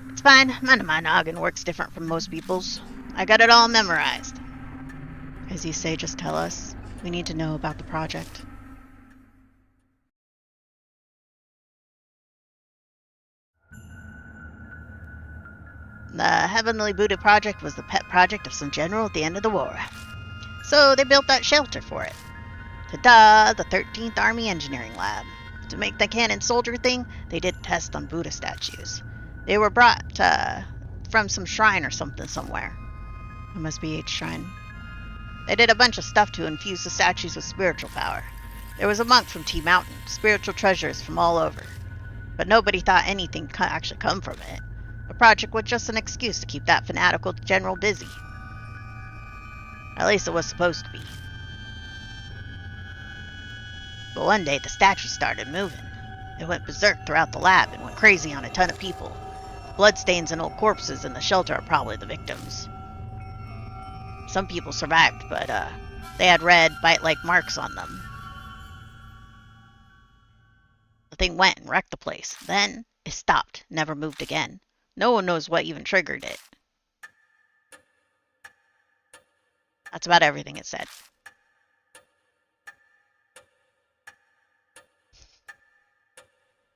It's fine. My noggin works different from most people's. I got it all memorized. As you say, just tell us. We need to know about the project. The Heavenly Buddha Project was the pet project of some general at the end of the war. So they built that shelter for it. Ta-da! The 13th Army Engineering Lab. To make the cannon soldier thing, they did tests on Buddha statues. They were brought from some shrine or something somewhere. It must be H Shrine. They did a bunch of stuff to infuse the statues with spiritual power. There was a monk from T Mountain, spiritual treasures from all over. But nobody thought anything could actually come from it. The project was just an excuse to keep that fanatical general busy. At least it was supposed to be. But one day the statue started moving. It went berserk throughout the lab and went crazy on a ton of people. The bloodstains and old corpses in the shelter are probably the victims. Some people survived, but they had red, bite-like marks on them. The thing went and wrecked the place. Then it stopped, never moved again. No one knows what even triggered it. That's about everything it said.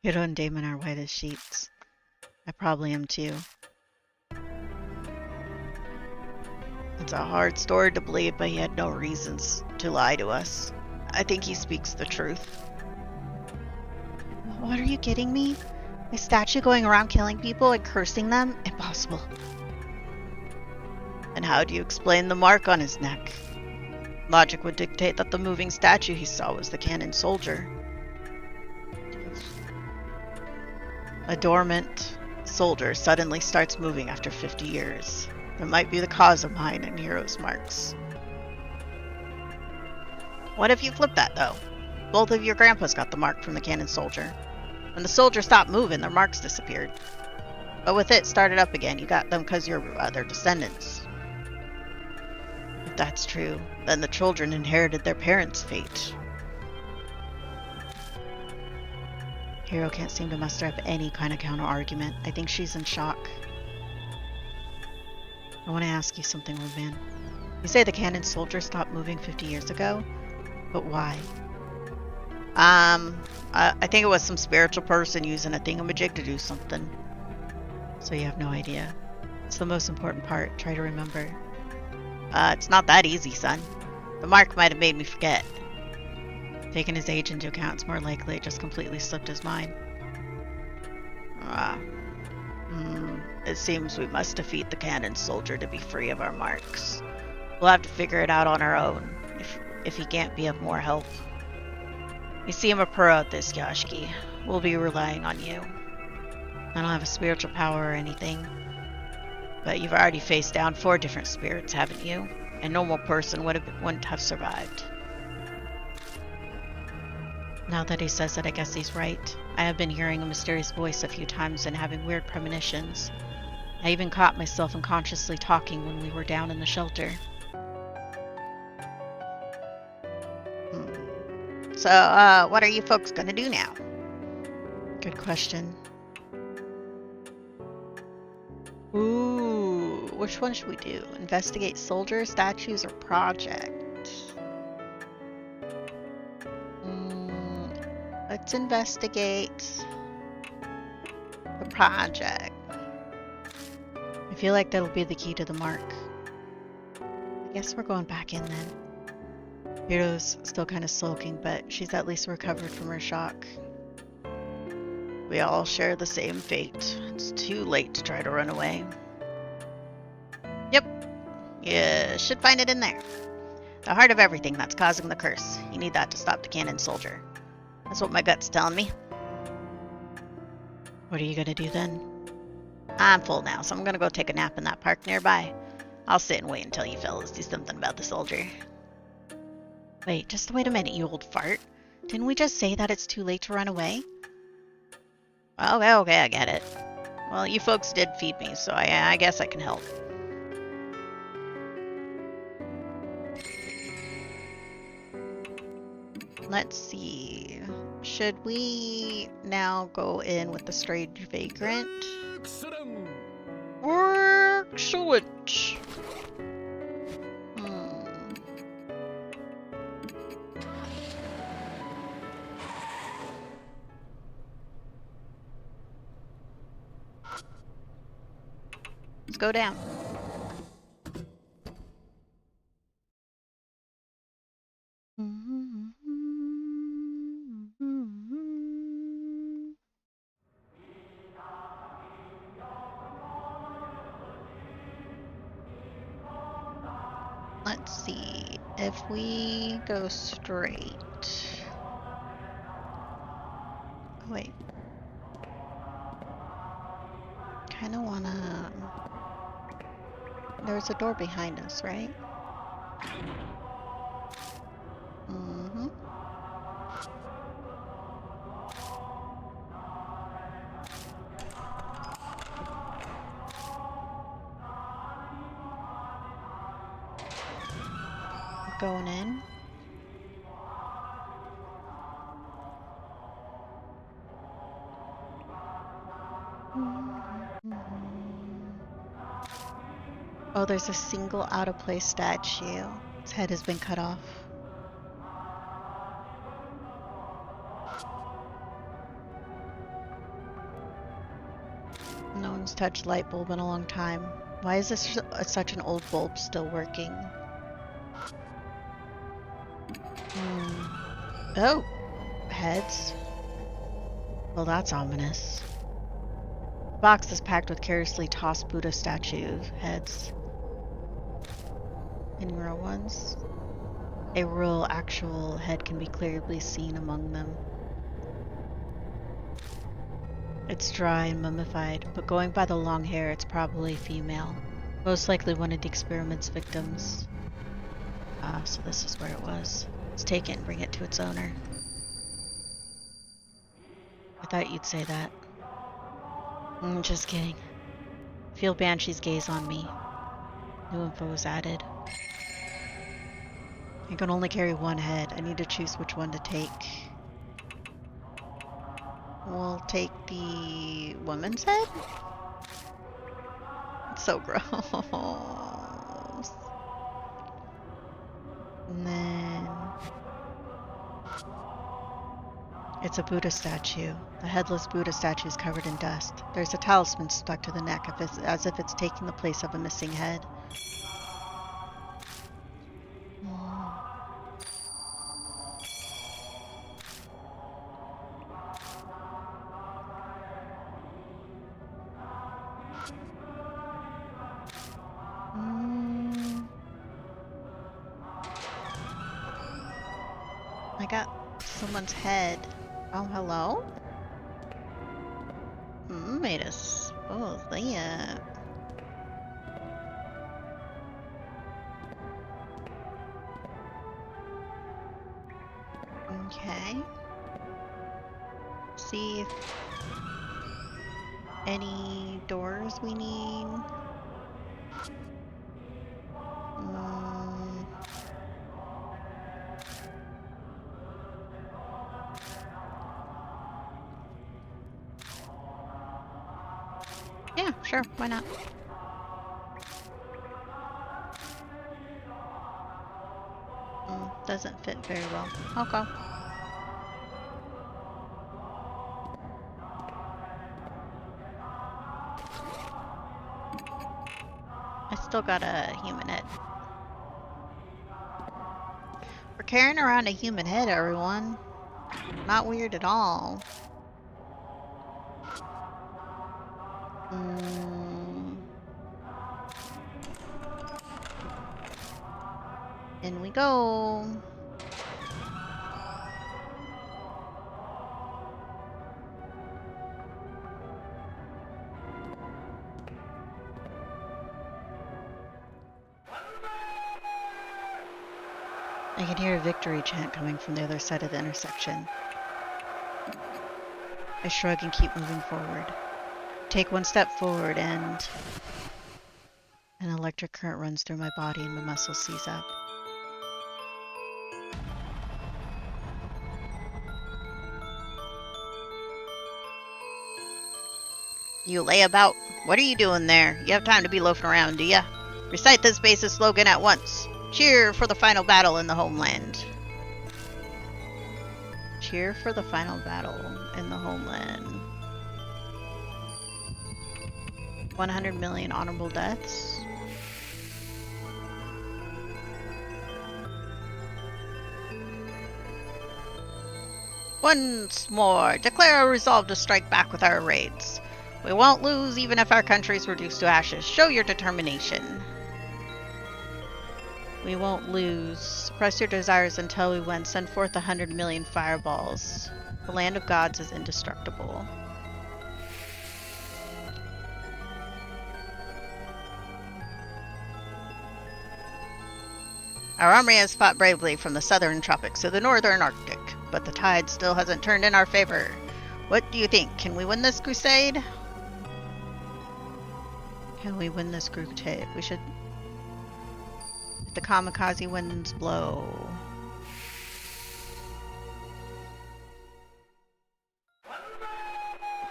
Hiro and Damon are white as sheets. I probably am too. It's a hard story to believe, but he had no reasons to lie to us. I think he speaks the truth. What are you kidding me? A statue going around killing people and cursing them? Impossible. And how do you explain the mark on his neck? Logic would dictate that the moving statue he saw was the cannon soldier. A dormant soldier suddenly starts moving after 50 years. It might be the cause of mine and Hero's marks. What if you flip that, though? Both of your grandpas got the mark from the cannon soldier. When the soldier stopped moving, their marks disappeared. But with it started up again, you got them because you're their descendants. If that's true, then the children inherited their parents' fate. Hero can't seem to muster up any kind of counter-argument. I think she's in shock. I want to ask you something, old man. You say the cannon soldier stopped moving 50 years ago? But why? I think it was some spiritual person using a thingamajig to do something. So you have no idea. It's the most important part. Try to remember. It's not that easy, son. The mark might have made me forget. Taking his age into account, it's more likely it just completely slipped his mind. It seems we must defeat the cannon soldier to be free of our marks. We'll have to figure it out on our own, if he can't be of more help. You seem a pro at this, Yashki. We'll be relying on you. I don't have a spiritual power or anything, but you've already faced down 4 different spirits, haven't you? A normal person wouldn't have survived. Now that he says it, I guess he's right. I have been hearing a mysterious voice a few times and having weird premonitions. I even caught myself unconsciously talking when we were down in the shelter. So, what are you folks gonna do now? Good question. Ooh, which one should we do? Investigate soldiers, statues, or project? Let's investigate the project. I feel like that'll be the key to the mark. I guess we're going back in then. Hero's still kind of sulking, but she's at least recovered from her shock. We all share the same fate. It's too late to try to run away. Yep, you should find it in there. The heart of everything that's causing the curse. You need that to stop the cannon soldier. That's what my gut's telling me. What are you gonna do then? I'm full now, so I'm gonna go take a nap in that park nearby. I'll sit and wait until you fellas do something about the soldier. Wait, just wait a minute, you old fart. Didn't we just say that it's too late to run away? Okay, I get it. Well, you folks did feed me, so I guess I can help. Let's see. Should we now go in with the strange vagrant? Excellent. Excellent. Let's go down. Let's see if we go straight. Oh, wait. Kind of wanna. There's a door behind us, right? Mm-hmm. Going in. Oh, there's a single out-of-place statue. Its head has been cut off. No one's touched light bulb in a long time. Why is this such an old bulb still working? Oh, heads. Well, that's ominous. The box is packed with carelessly tossed Buddha statue heads. Any real ones? A real, actual head can be clearly seen among them. It's dry and mummified, but going by the long hair, it's probably female. Most likely one of the experiment's victims. Ah, so this is where it was. Let's take it and bring it to its owner. I thought you'd say that. Just kidding. Feel Banshee's gaze on me. New info was added. I can only carry one head. I need to choose which one to take. We'll take the woman's head? It's so gross. And then... it's a Buddha statue. The headless Buddha statue is covered in dust. There's a talisman stuck to the neck as if it's taking the place of a missing head. I got someone's head. Oh, hello? Made us. Oh, yeah. Okay. See if any doors we need. Yeah, sure, why not? Doesn't fit very well. Okay. I still got a human head. We're carrying around a human head, everyone. Not weird at all. In we go. I can hear a victory chant coming from the other side of the intersection. I shrug and keep moving forward. Take one step forward and... an electric current runs through my body and my muscles seize up. You layabout. What are you doing there? You have time to be loafing around, do ya? Recite this basic slogan at once. Cheer for the final battle in the homeland. Cheer for the final battle in the homeland. 100 million honorable deaths. Once more, declare a resolve to strike back with our raids. We won't lose even if our country is reduced to ashes. Show your determination. We won't lose. Suppress your desires until we win. Send forth 100 million fireballs. The land of gods is indestructible. Our army has fought bravely from the southern tropics to the northern Arctic, but the tide still hasn't turned in our favor. What do you think? Can we win this crusade? Can we win this crusade? We should... If the kamikaze winds blow.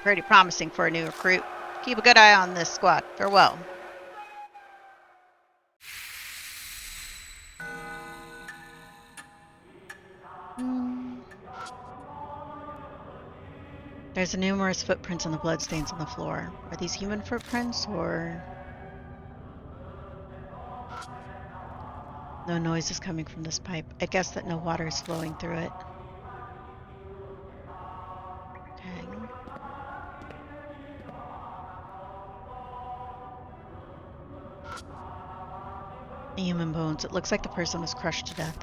Pretty promising for a new recruit. Keep a good eye on this squad. Farewell. There's numerous footprints on the bloodstains on the floor. Are these human footprints or... No noise is coming from this pipe. I guess that no water is flowing through it. Dang. Human bones. It looks like the person was crushed to death.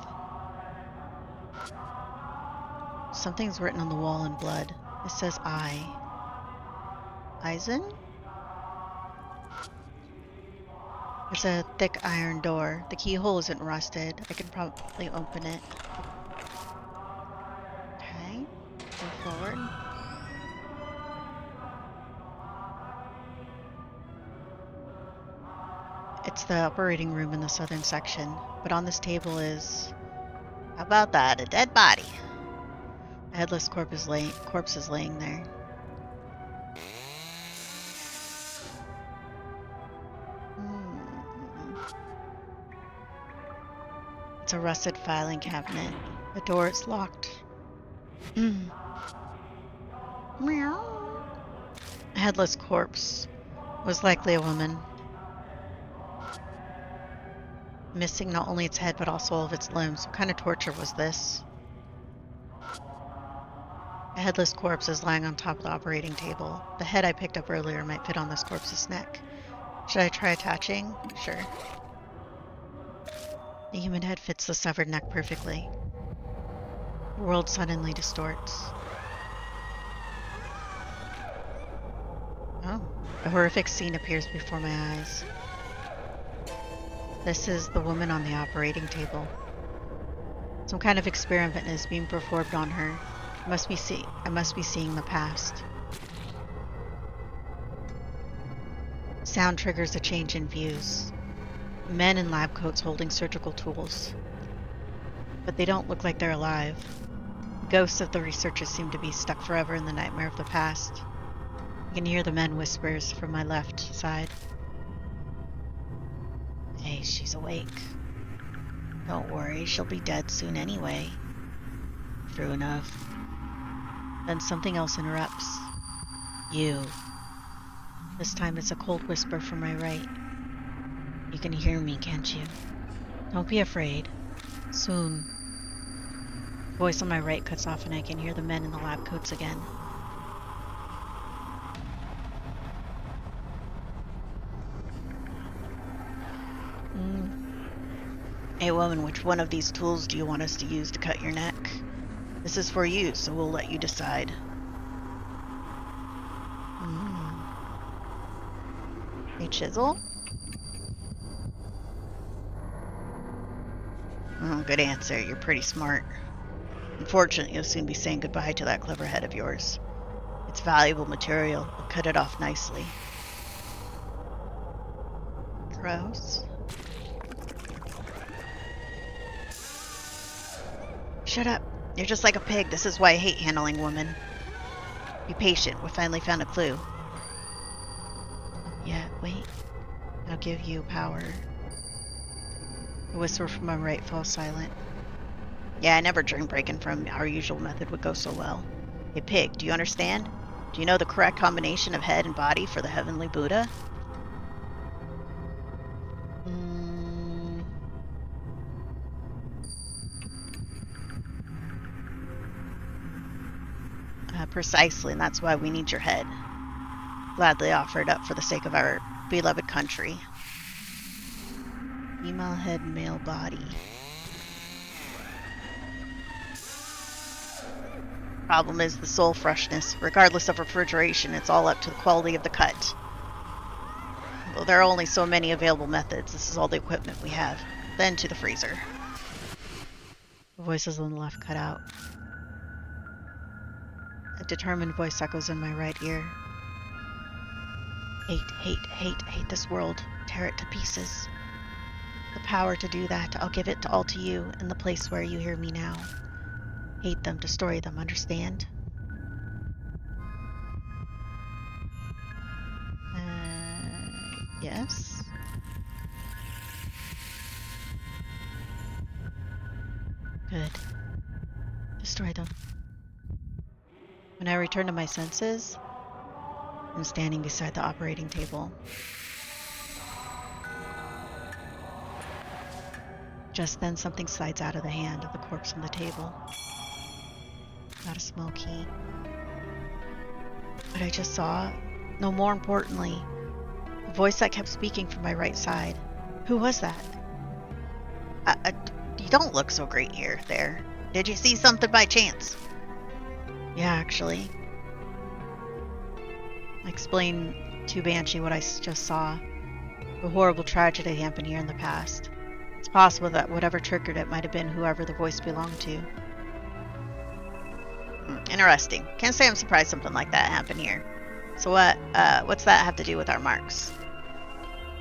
Something's written on the wall in blood. It says I. Eisen? There's a thick iron door. The keyhole isn't rusted. I can probably open it. Okay. Move forward. It's the operating room in the southern section, but on this table is... How about that? A dead body. A headless corpse is laying there. It's a rusted filing cabinet. The door is locked. Meow. A headless corpse was likely a woman. Missing not only its head but also all of its limbs. What kind of torture was this? A headless corpse is lying on top of the operating table. The head I picked up earlier might fit on this corpse's neck. Should I try attaching? Sure. The human head fits the severed neck perfectly. The world suddenly distorts. Oh, a horrific scene appears before my eyes. This is the woman on the operating table. Some kind of experiment is being performed on her. I must be seeing the past. Sound triggers a change in views. Men in lab coats holding surgical tools. But they don't look like they're alive. Ghosts of the researchers seem to be stuck forever in the nightmare of the past. I can hear the men whispers from my left side. Hey, she's awake. Don't worry, she'll be dead soon anyway. True enough. Then something else interrupts. You. This time it's a cold whisper from my right. You can hear me, can't you? Don't be afraid. Soon. The voice on my right cuts off and I can hear the men in the lab coats again. Hey woman, which one of these tools do you want us to use to cut your neck? This is for you, so we'll let you decide. A chisel? Oh, good answer. You're pretty smart. Unfortunately, you'll soon be saying goodbye to that clever head of yours. It's valuable material. We'll cut it off nicely. Gross. Shut up. You're just like a pig. This is why I hate handling women. Be patient. We finally found a clue. Yeah, wait. I'll give you power. The whisper from my right falls silent. Yeah, I never dreamed breaking from our usual method would go so well. Hey pig, do you understand? Do you know the correct combination of head and body for the heavenly Buddha? Precisely, and that's why we need your head. Gladly offered up for the sake of our beloved country. Female head, male body. Problem is the soul freshness. Regardless of refrigeration, it's all up to the quality of the cut. Well, there are only so many available methods. This is all the equipment we have. Then to the freezer. The voices on the left cut out. A determined voice echoes in my right ear. Hate this world. Tear it to pieces. The power to do that, I'll give it all to you in the place where you hear me now. Hate them, destroy them, understand? Yes? Good. Destroy them. When I return to my senses, I'm standing beside the operating table. Just then, something slides out of the hand of the corpse on the table. Not a small key. What I just saw, no, more importantly, a voice that kept speaking from my right side. Who was that? You don't look so great here, there. Did you see something by chance? Yeah, actually. I explained to Banshee what I just saw. A horrible tragedy happened here in the past. It's possible that whatever triggered it might have been whoever the voice belonged to. Interesting. Can't say I'm surprised something like that happened here. So what's that have to do with our marks?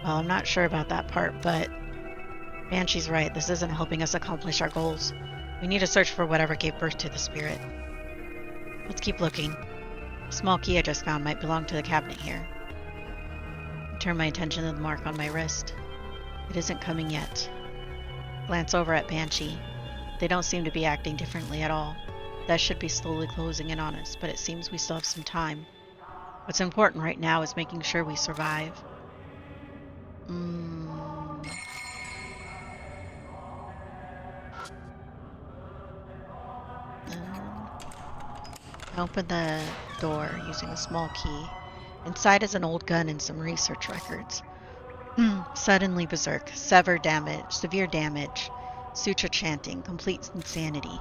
Well, I'm not sure about that part, but Banshee's right. This isn't helping us accomplish our goals. We need to search for whatever gave birth to the spirit. Let's keep looking. The small key I just found might belong to the cabinet here. I turn my attention to the mark on my wrist. It isn't coming yet. Glance over at Banshee. They don't seem to be acting differently at all. That should be slowly closing in on us, but it seems we still have some time. What's important right now is making sure we survive. I open the door using a small key. Inside is an old gun and some research records. Suddenly berserk, severe damage, suture chanting, complete insanity.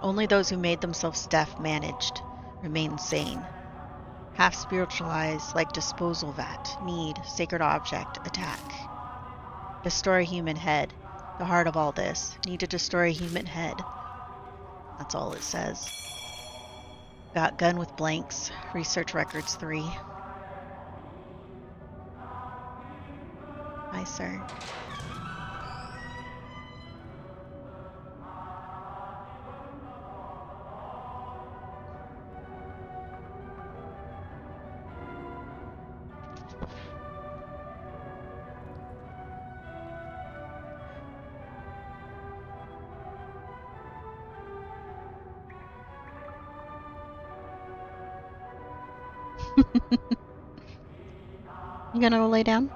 Only those who made themselves deaf managed, remain sane. Half spiritualized like disposal vat, need, sacred object, attack. Destroy human head. The heart of all this. Need to destroy human head. That's all it says. Got gun with blanks. Research records 3. Hi, sir. You gonna go lay down?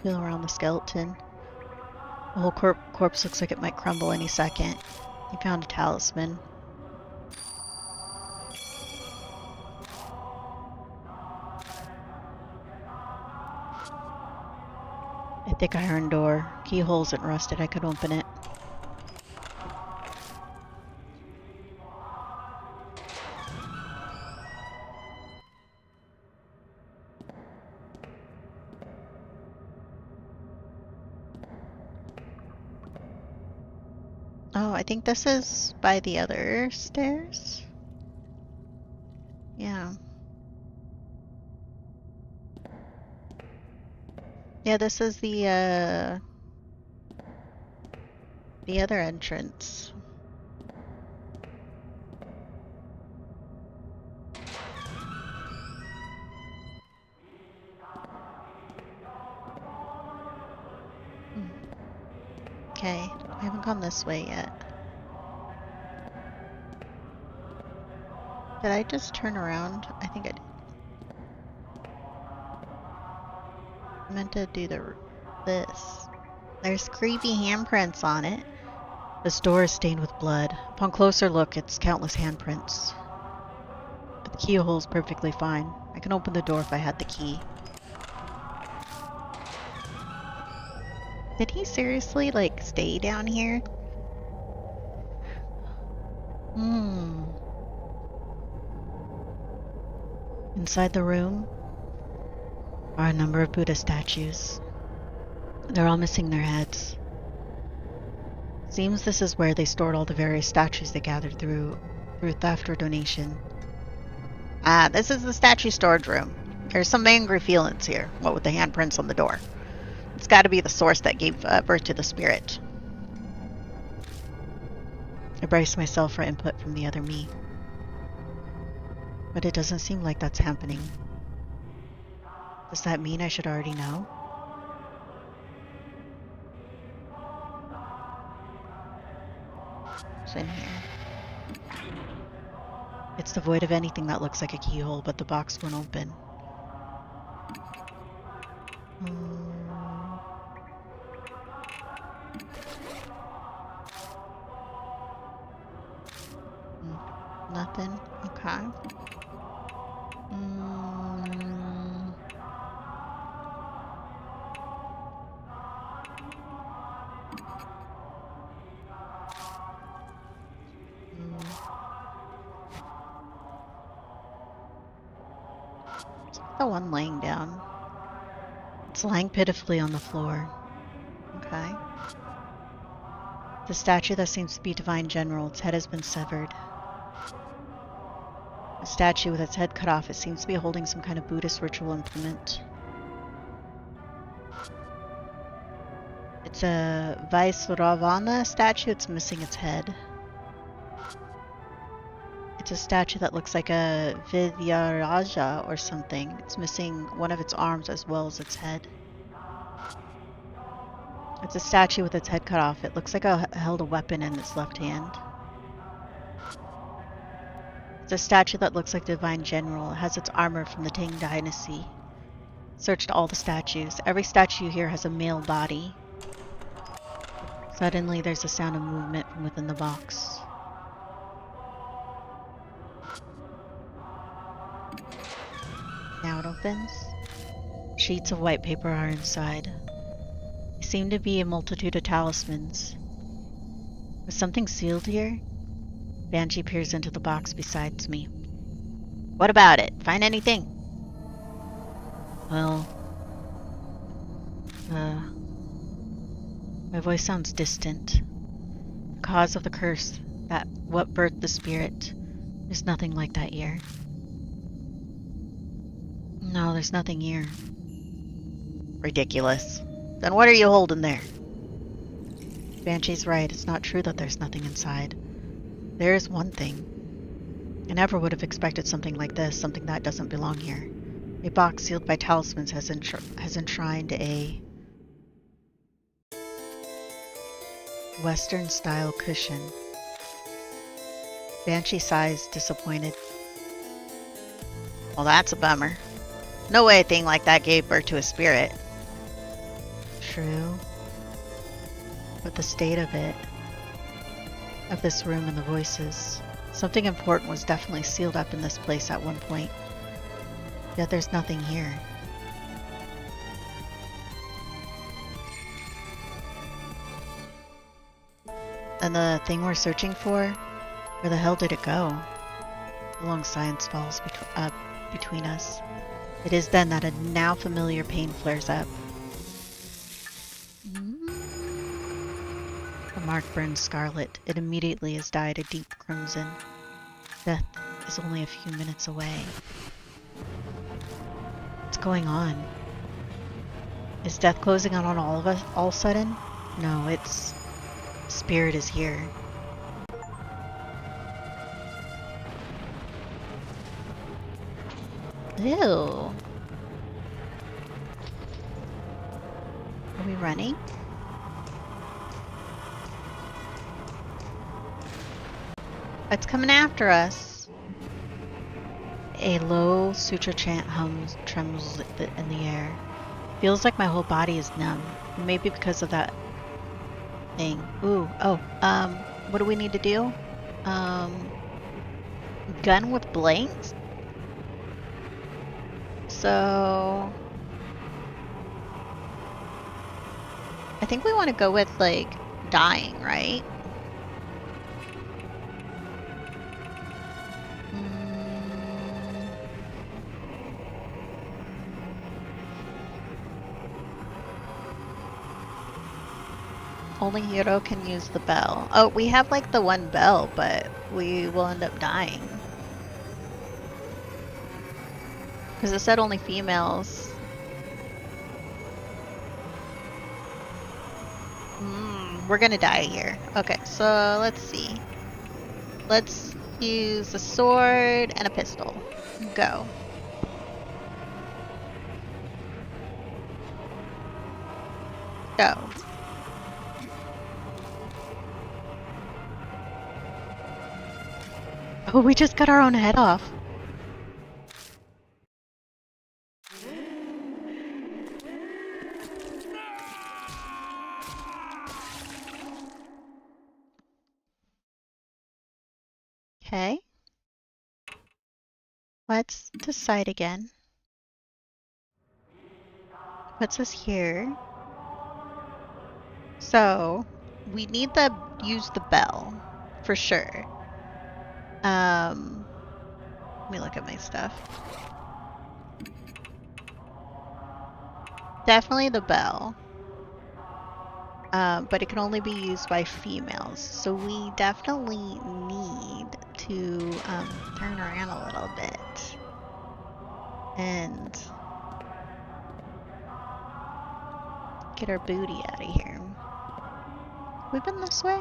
Feel around the skeleton. The whole corpse looks like it might crumble any second. He found a talisman. A thick iron door. Keyhole isn't rusted. I could open it. Oh, I think this is by the other stairs. Yeah. Yeah, this is the other entrance. Okay, I haven't gone this way yet. Did I just turn around? I think I did. I meant to do this. There's creepy handprints on it. This door is stained with blood. Upon closer look, it's countless handprints. But the keyhole is perfectly fine. I can open the door if I had the key. Did he seriously, like, stay down here? Inside the room are a number of Buddha statues. They're all missing their heads. Seems this is where they stored all the various statues they gathered through theft or donation. Ah, this is the statue storage room. There's some angry feelings here, what with the handprints on the door. It's got to be the source that gave birth to the spirit. I brace myself for input from the other me. But it doesn't seem like that's happening. Does that mean I should already know? It's in here. It's devoid of anything that looks like a keyhole, but the box won't open. Nothing. Okay. the one laying down? It's lying pitifully on the floor. Okay. The statue that seems to be Divine General, its head has been severed. A statue with its head cut off, it seems to be holding some kind of Buddhist ritual implement. It's a Vaisravana statue, it's missing its head. It's a statue that looks like a Vidyaraja or something. It's missing one of its arms as well as its head. It's a statue with its head cut off. It looks like it held a weapon in its left hand. It's a statue that looks like the Divine General. It has its armor from the Tang Dynasty. Searched all the statues. Every statue here has a male body. Suddenly there's a sound of movement from within the box. Now it opens. Sheets of white paper are inside. They seem to be a multitude of talismans. Was something sealed here? Banshee peers into the box beside me. What about it? Find anything? Well, my voice sounds distant. The cause of the curse, that what birthed the spirit, there's nothing like that here. No, there's nothing here. Ridiculous. Then what are you holding there? Banshee's right. It's not true that there's nothing inside. There is one thing. I never would have expected something like this, something that doesn't belong here. A box sealed by talismans has enshrined a Western-style cushion. Banshee sighs, disappointed. Well, that's a bummer. No way a thing like that gave birth to a spirit. True. But the state of it, of this room and the voices, something important was definitely sealed up in this place at one point. Yet there's nothing here. And the thing we're searching for, where the hell did it go? A long silence falls between us. It is then that a now familiar pain flares up. The mark burns scarlet. It immediately has dyed a deep crimson. Death is only a few minutes away. What's going on? Is death closing on all of us all of a sudden? No, it's... Spirit is here. Ew. Are we running? It's coming after us. A low sutra chant trembles in the air. Feels like my whole body is numb. Maybe because of that thing. Ooh, oh, what do we need to do? Gun with blanks? So... I think we want to go with, like, dying, right? Only Hiro can use the bell. Oh, we have like the one bell, but we will end up dying. Because it said only females. We're gonna die here. Okay, so let's see. Let's use a sword and a pistol. Go. Go. Oh, we just got our own head off. Okay. Let's decide again. What's this here? So, we need to use the bell, for sure. Let me look at my stuff. Definitely the bell. But it can only be used by females. So we definitely need to turn around a little bit and get our booty out of here. We've been this way?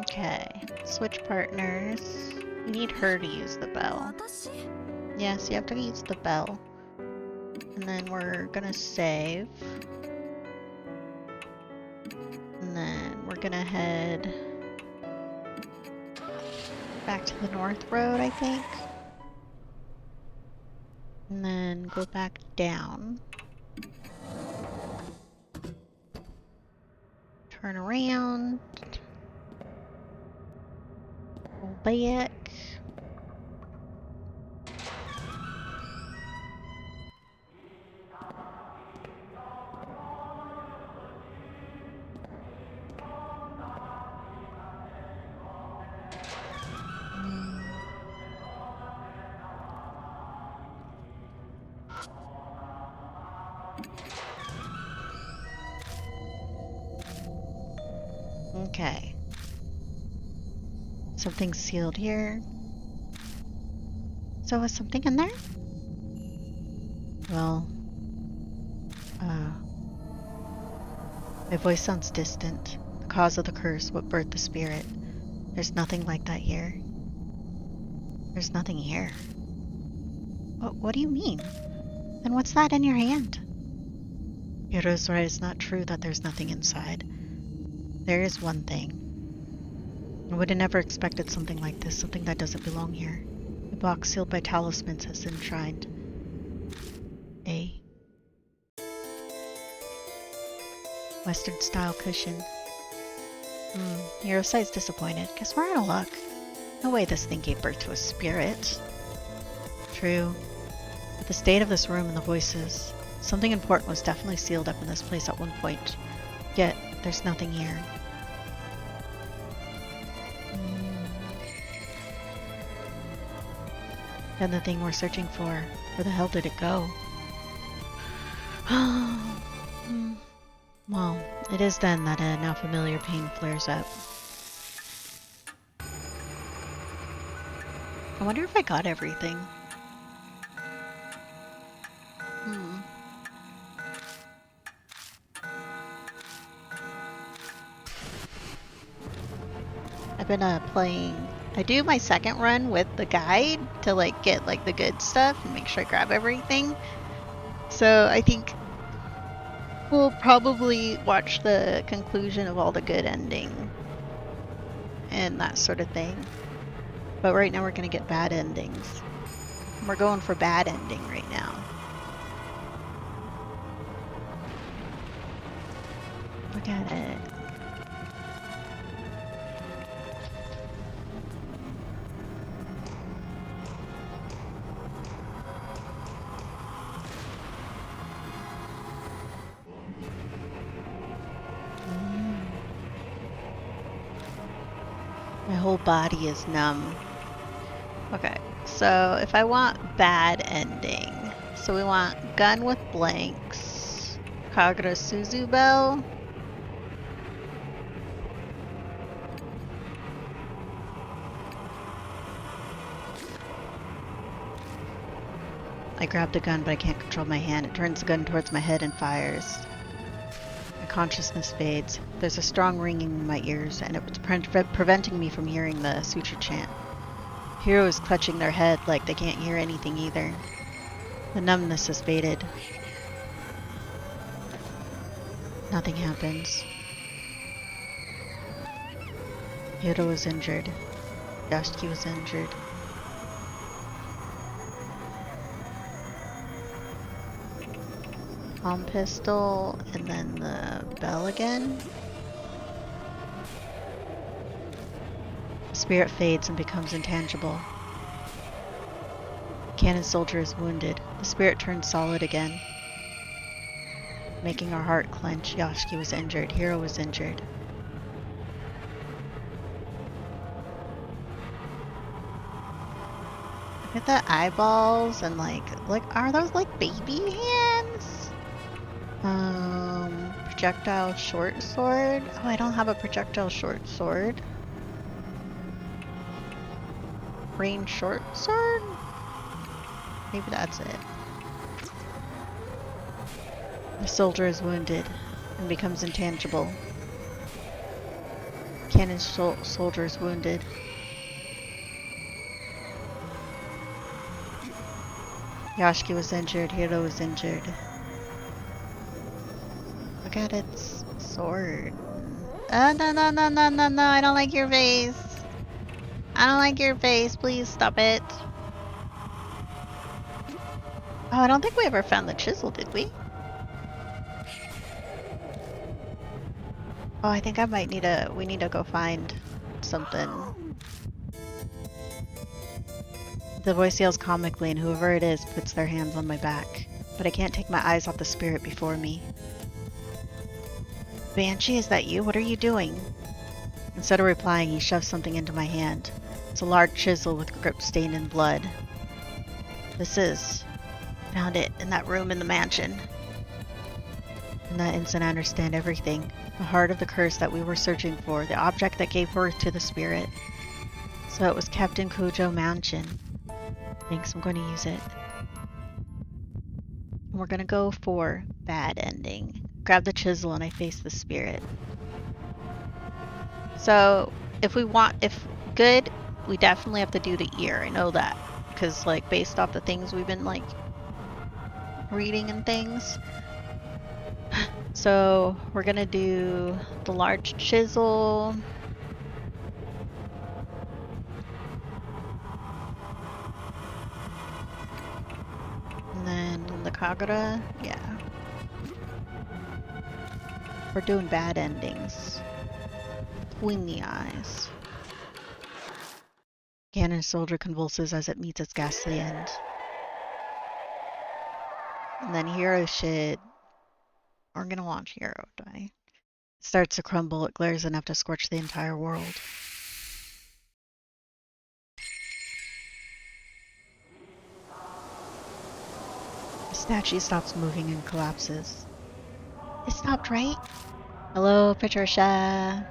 Okay, switch partners. We need her to use the bell. Yes, you have to use the bell. And then we're gonna save. And then we're gonna head back to the North Road, I think. And then go back down. Turn around. Go back. Okay. Something's sealed here. So was something in there? Well, my voice sounds distant. The cause of the curse, what birthed the spirit. There's nothing like that here. There's nothing here. What do you mean? Then what's that in your hand? Hero's right, it's not true that there's nothing inside. There is one thing. I would have never expected something like this, something that doesn't belong here. The box sealed by talismans has enshrined a Western style cushion. Hero side's disappointed. Guess we're out of luck. No way this thing gave birth to a spirit. True. But the state of this room and the voices. Something important was definitely sealed up in this place at one point. Yet, there's nothing here. And the thing we're searching for, where the hell did it go? Well, it is then that a now familiar pain flares up. I wonder if I got everything. I've been playing. I do my second run with the guide to like get like the good stuff and make sure I grab everything. So I think we'll probably watch the conclusion of all the good ending and that sort of thing. But right now we're gonna get bad endings. We're going for bad ending right now. Look at it. My whole body is numb. Okay, so if I want bad ending, so we want gun with blanks, Kagura Suzu Bell. I grab the gun, but I can't control my hand. It turns the gun towards my head and fires. My consciousness fades. There's a strong ringing in my ears, and it was preventing me from hearing the suture chant. Hero is clutching their head like they can't hear anything either. The numbness has faded. Nothing happens. Hiro is injured. Yashiki was injured. palm pistol, and then the bell again. The spirit fades and becomes intangible. Cannon soldier is wounded. The spirit turns solid again, making our heart clench. Yoshiki was injured. Hiro was injured. Look at the eyeballs and like are those like baby hands? Projectile short sword. Oh, I don't have a projectile short sword. Range short sword? Maybe that's it. The soldier is wounded and becomes intangible. Cannon soldier is wounded. Yoshiki was injured. Hiro was injured. Look at its sword. No, no, no, no, no, no. I don't like your face. I don't like your face. Please stop it. Oh, I don't think we ever found the chisel, did we? Oh, I think I might need we need to go find something. The voice yells comically, and whoever it is puts their hands on my back. But I can't take my eyes off the spirit before me. Banshee, is that you? What are you doing? Instead of replying, he shoves something into my hand. It's a large chisel with grip stained in blood. This is... Found it in that room in the mansion. In that instant, I understand everything. The heart of the curse that we were searching for. The object that gave birth to the spirit. So it was kept in Kujo Mansion. Thanks, I'm going to use it. And we're going to go for bad ending. Grab the chisel and I face the spirit. So, if good, we definitely have to do the ear. I know that. Because, like, based off the things we've been, like, reading and things. So, we're going to do the large chisel. And then the Kagura, yeah. We're doing bad endings. Between the eyes. Cannon soldier convulses as it meets its ghastly end. And then Hero should... We're gonna watch Hero die. It starts to crumble, it glares enough to scorch the entire world. The statue stops moving and collapses. It stopped, right? Hello, Patricia.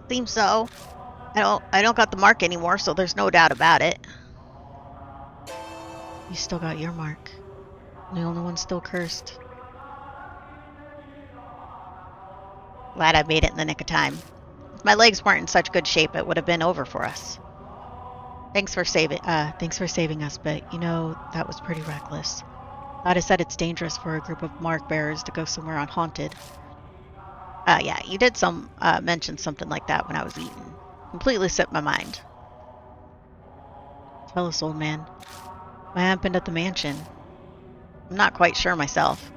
Seems so. I don't got the mark anymore, so there's no doubt about it. You still got your mark. I'm the only one still cursed. Glad I made it in the nick of time. If my legs weren't in such good shape, it would have been over for us. Thanks for saving us, but you know, that was pretty reckless. Thought I said it's dangerous for a group of mark bearers to go somewhere unhaunted. Yeah, you did mention something like that when I was eating. Completely slipped my mind. Tell us, old man. What happened at the mansion? I'm not quite sure myself,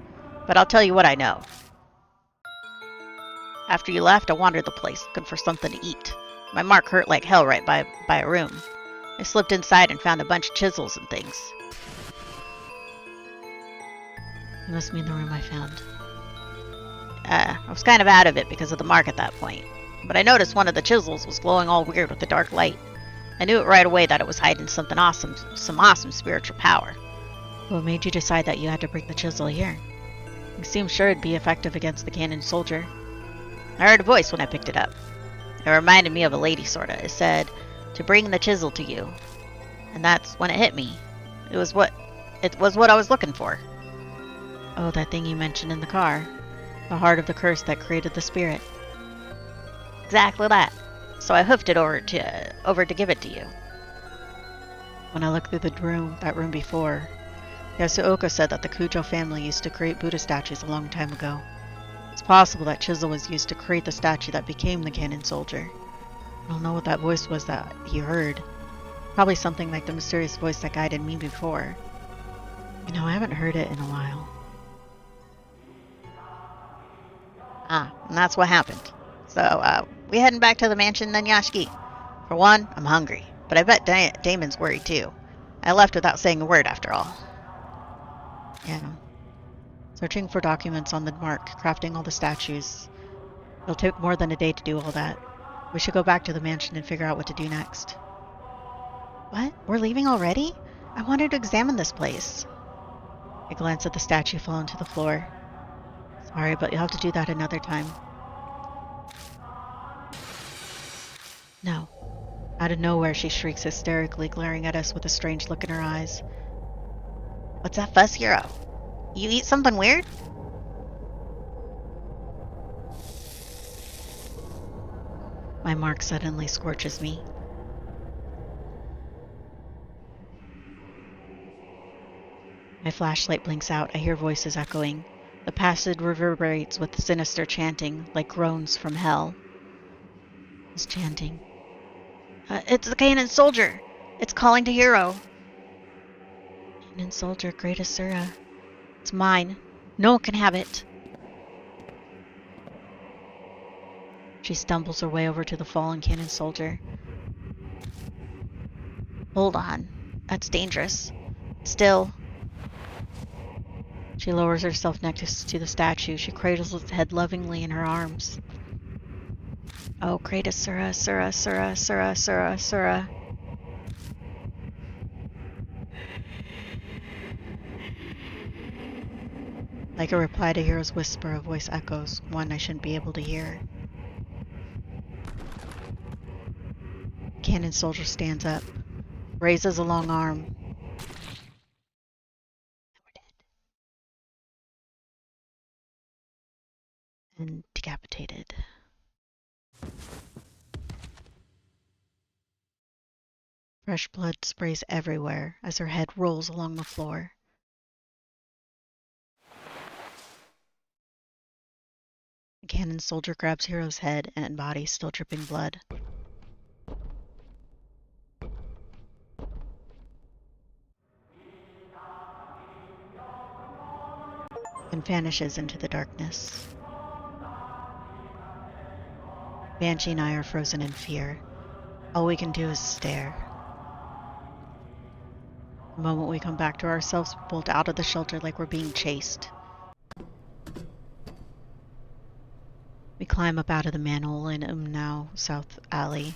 but I'll tell you what I know. After you left, I wandered the place, looking for something to eat. My mark hurt like hell right by a room. I slipped inside and found a bunch of chisels and things. You must mean the room I found. I was kind of out of it because of the mark at that point. But I noticed one of the chisels was glowing all weird with the dark light. I knew it right away that it was hiding something awesome, some awesome spiritual power. What made you decide that you had to bring the chisel here? You seemed sure it'd be effective against the cannon soldier. I heard a voice when I picked it up. It reminded me of a lady, sorta. It said, to bring the chisel to you. And that's when it hit me. It was what I was looking for. Oh, that thing you mentioned in the car. The heart of the curse that created the spirit. Exactly that. So I hoofed it over to give it to you. When I looked through that room before, Yasuoka said that the Kujo family used to create Buddha statues a long time ago. It's possible that chisel was used to create the statue that became the cannon soldier. I don't know what that voice was that he heard. Probably something like the mysterious voice that guided me before. You know, I haven't heard it in a while. And that's what happened. So, we heading back to the mansion then, Yashiki? For one, I'm hungry, but I bet Damon's worried too. I left without saying a word after all. Yeah. Searching for documents on the mark, crafting all the statues. It'll take more than a day to do all that. We should go back to the mansion and figure out what to do next. What? We're leaving already? I wanted to examine this place. I glanced at the statue fallen to the floor. Sorry, but you'll have to do that another time. No. Out of nowhere, she shrieks hysterically, glaring at us with a strange look in her eyes. What's that fuss, Hero? You eat something weird? My mark suddenly scorches me. My flashlight blinks out. I hear voices echoing. The passage reverberates with sinister chanting, like groans from hell. Who's chanting? It's the Canaan soldier. It's calling to Hero. Canaan soldier, great Asura. It's mine. No one can have it. She stumbles her way over to the fallen cannon soldier. Hold on. That's dangerous. Still. She lowers herself next to the statue. She cradles its head lovingly in her arms. Oh, great Asura, Asura, Asura, Asura, Asura, Asura. Like a reply to Hero's whisper, a voice echoes, one I shouldn't be able to hear. Cannon soldier stands up, raises a long arm. We're dead. And decapitated. Fresh blood sprays everywhere as her head rolls along the floor. The cannon soldier grabs Hero's head and body, still dripping blood. And vanishes into the darkness. Banshee and I are frozen in fear. All we can do is stare. The moment we come back to ourselves, we bolt out of the shelter like we're being chased. We climb up out of the manhole in Umnau South Alley.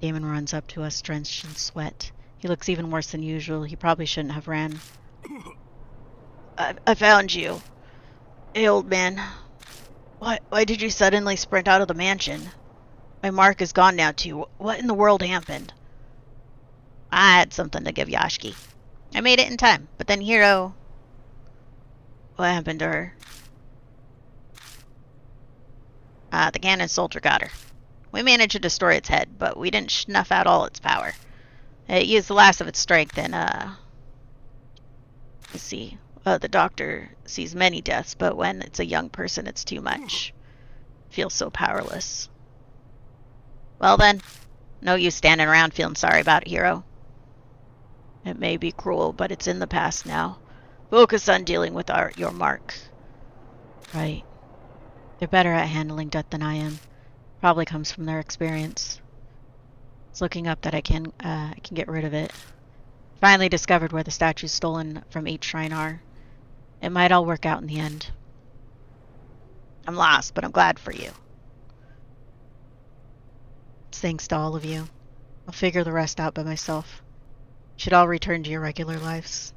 Damon runs up to us, drenched in sweat. He looks even worse than usual. He probably shouldn't have ran. I found you. Hey, old man. Why did you suddenly sprint out of the mansion? My mark is gone now, too. What in the world happened? I had something to give Yashiki. I made it in time, but then Hero... What happened to her? The cannon soldier got her. We managed to destroy its head, but we didn't snuff out all its power. It used the last of its strength and, let's see. The doctor sees many deaths, but when it's a young person, it's too much. Feels so powerless. Well then, no use standing around feeling sorry about it, Hero. It may be cruel, but it's in the past now. Focus on dealing with your mark. Right. They're better at handling death than I am. Probably comes from their experience. It's looking up that I can get rid of it. Finally discovered where the statues stolen from each shrine are. It might all work out in the end. I'm lost, but I'm glad for you. It's thanks to all of you. I'll figure the rest out by myself. Should all return to your regular lives.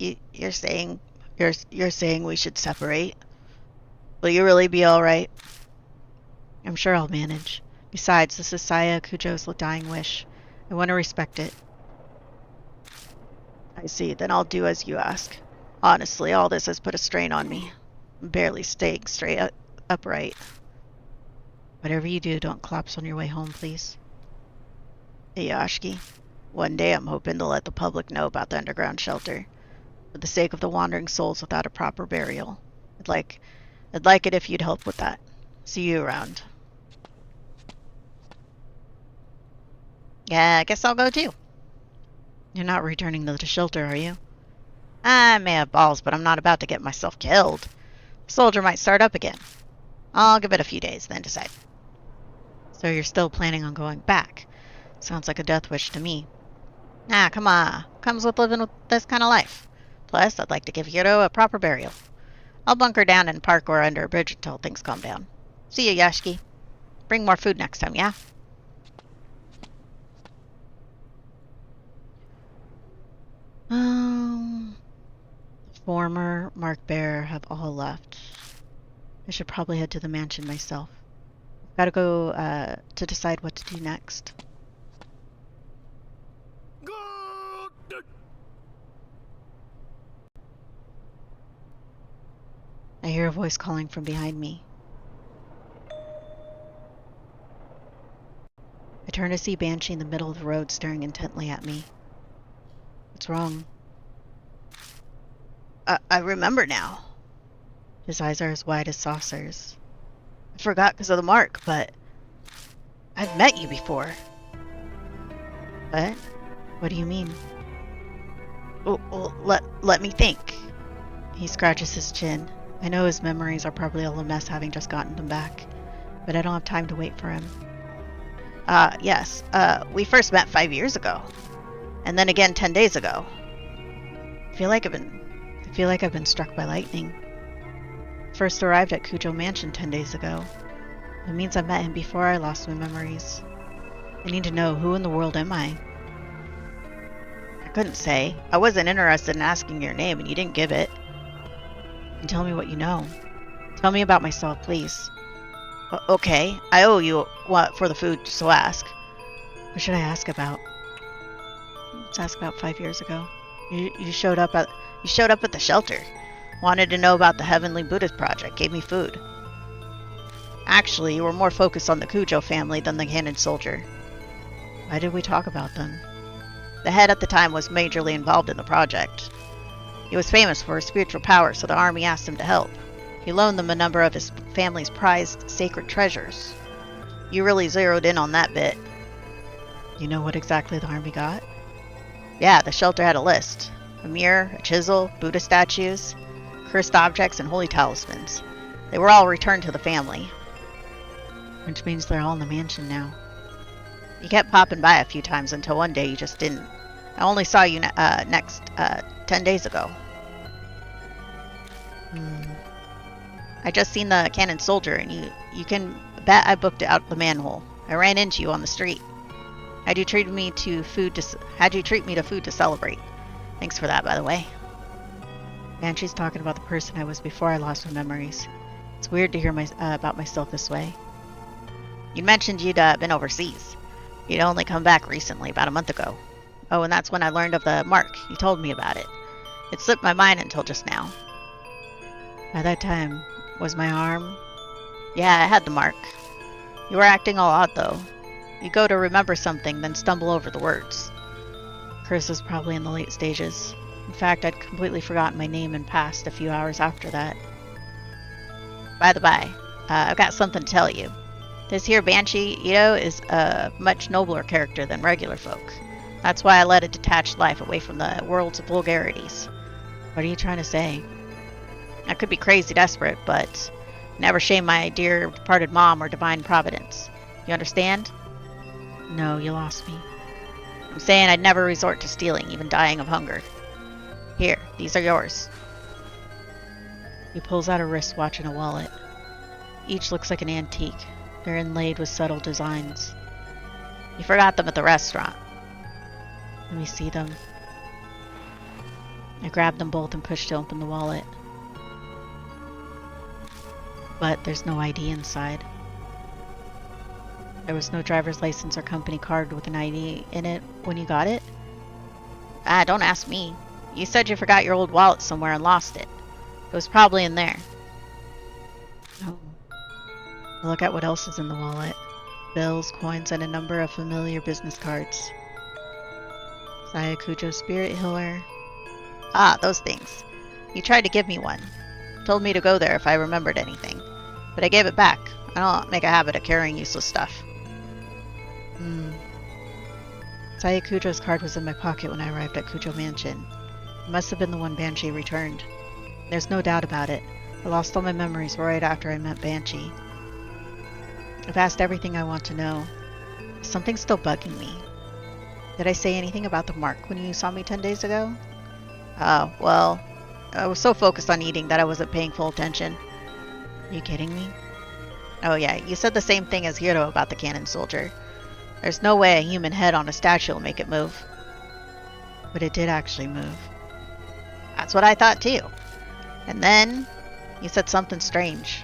You're saying we should separate? Will you really be all right? I'm sure I'll manage. Besides, this is Saya Kujo's dying wish. I want to respect it. I see. Then I'll do as you ask. Honestly, all this has put a strain on me. I'm barely staying upright. Whatever you do, don't collapse on your way home, please. Hey, Yashiki. One day I'm hoping to let the public know about the underground shelter. For the sake of the wandering souls without a proper burial. I'd like it if you'd help with that. See you around. Yeah, I guess I'll go too. You're not returning to the shelter, are you? I may have balls, but I'm not about to get myself killed. The soldier might start up again. I'll give it a few days, then decide. So you're still planning on going back? Sounds like a death wish to me. Ah, come on. Comes with living with this kind of life. Plus, I'd like to give Hiro a proper burial. I'll bunker down in park or under a bridge until things calm down. See you, Yashiki. Bring more food next time, yeah? The former Mark Bear have all left. I should probably head to the mansion myself. Gotta go to decide what to do next. I hear a voice calling from behind me. I turn to see Banshee in the middle of the road staring intently at me. What's wrong? I remember now. His eyes are as wide as saucers. I forgot because of the mark, but I've met you before. What? What do you mean? Well, let me think. He scratches his chin. I know his memories are probably all a mess having just gotten them back, but I don't have time to wait for him. Yes. We first met 5 years ago. And then again 10 days ago. I feel like I've been struck by lightning. First arrived at Kujo Mansion 10 days ago. It means I met him before I lost my memories. I need to know, who in the world am I? I couldn't say. I wasn't interested in asking your name and you didn't give it. And tell me what you know. Tell me about myself, please. Okay, I owe you what for the food, so ask. What should I ask about? Let's ask about 5 years ago. You showed up at the shelter. Wanted to know about the Heavenly Buddhist Project. Gave me food. Actually, you were more focused on the Kujo family than the cannon soldier. Why did we talk about them? The head at the time was majorly involved in the project. He was famous for his spiritual power, so the army asked him to help. He loaned them a number of his family's prized sacred treasures. You really zeroed in on that bit. You know what exactly the army got? Yeah, the shelter had a list. A mirror, a chisel, Buddha statues, cursed objects, and holy talismans. They were all returned to the family. Which means they're all in the mansion now. You kept popping by a few times until one day you just didn't. I only saw you 10 days ago. I just seen the cannon soldier, and you can bet I booked it out the manhole. I ran into you on the street. Had you treat me to food to celebrate? Thanks for that, by the way. Banshee's talking about the person I was before I lost my memories. It's weird to hear about myself this way. You mentioned you'd been overseas. You'd only come back recently, about a month ago. Oh, and that's when I learned of the mark. You told me about it. It slipped my mind until just now. By that time, was my arm? Yeah, I had the mark. You were acting all odd, though. You go to remember something, then stumble over the words. Curse was probably in the late stages. In fact, I'd completely forgotten my name and passed a few hours after that. By the by, I've got something to tell you. This here Banshee, is a much nobler character than regular folk. That's why I led a detached life away from the world's vulgarities. What are you trying to say? I could be crazy desperate, but never shame my dear departed mom or divine providence. You understand? No, you lost me. I'm saying I'd never resort to stealing, even dying of hunger. Here, these are yours. He pulls out a wristwatch and a wallet. Each looks like an antique. They're inlaid with subtle designs. You forgot them at the restaurant. Let me see them. I grabbed them both and pushed to open the wallet. But there's no ID inside. There was no driver's license or company card with an ID in it when you got it? Don't ask me. You said you forgot your old wallet somewhere and lost it. It was probably in there. Oh. Look at what else is in the wallet. Bills, coins, and a number of familiar business cards. Sayakujo Spirit Healer. Ah, those things. You tried to give me one. Told me to go there if I remembered anything. But I gave it back. I don't make a habit of carrying useless stuff. Sayakujo's card was in my pocket when I arrived at Kujo Mansion. It must have been the one Banshee returned. There's no doubt about it. I lost all my memories right after I met Banshee. I've asked everything I want to know. Something's still bugging me. Did I say anything about the mark when you saw me 10 days ago? Oh, well, I was so focused on eating that I wasn't paying full attention. Are you kidding me? Oh yeah, you said the same thing as Hiro about the cannon soldier. There's no way a human head on a statue will make it move. But it did actually move. That's what I thought too. And then, you said something strange.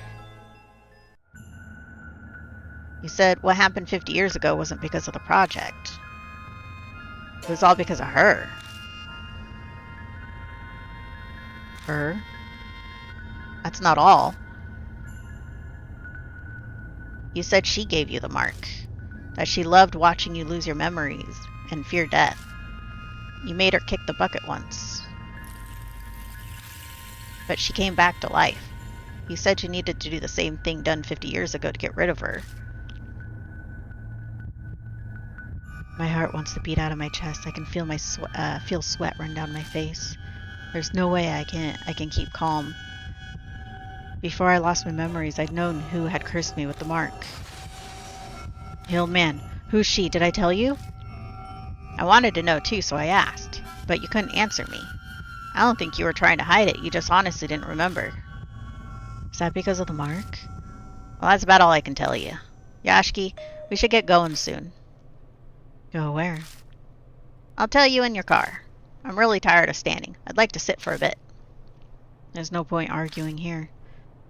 You said what happened 50 years ago wasn't because of the project. It was all because of her. Her? That's not all. You said she gave you the mark. That she loved watching you lose your memories and fear death. You made her kick the bucket once. But she came back to life. You said you needed to do the same thing done 50 years ago to get rid of her. My heart wants to beat out of my chest. I can feel feel sweat run down my face. There's no way I can keep calm. Before I lost my memories, I'd known who had cursed me with the mark. Hey, old man, who's she? Did I tell you? I wanted to know too, so I asked. But you couldn't answer me. I don't think you were trying to hide it. You just honestly didn't remember. Is that because of the mark? Well, that's about all I can tell you. Yashiki, we should get going soon. Go where? I'll tell you in your car. I'm really tired of standing. I'd like to sit for a bit. There's no point arguing here.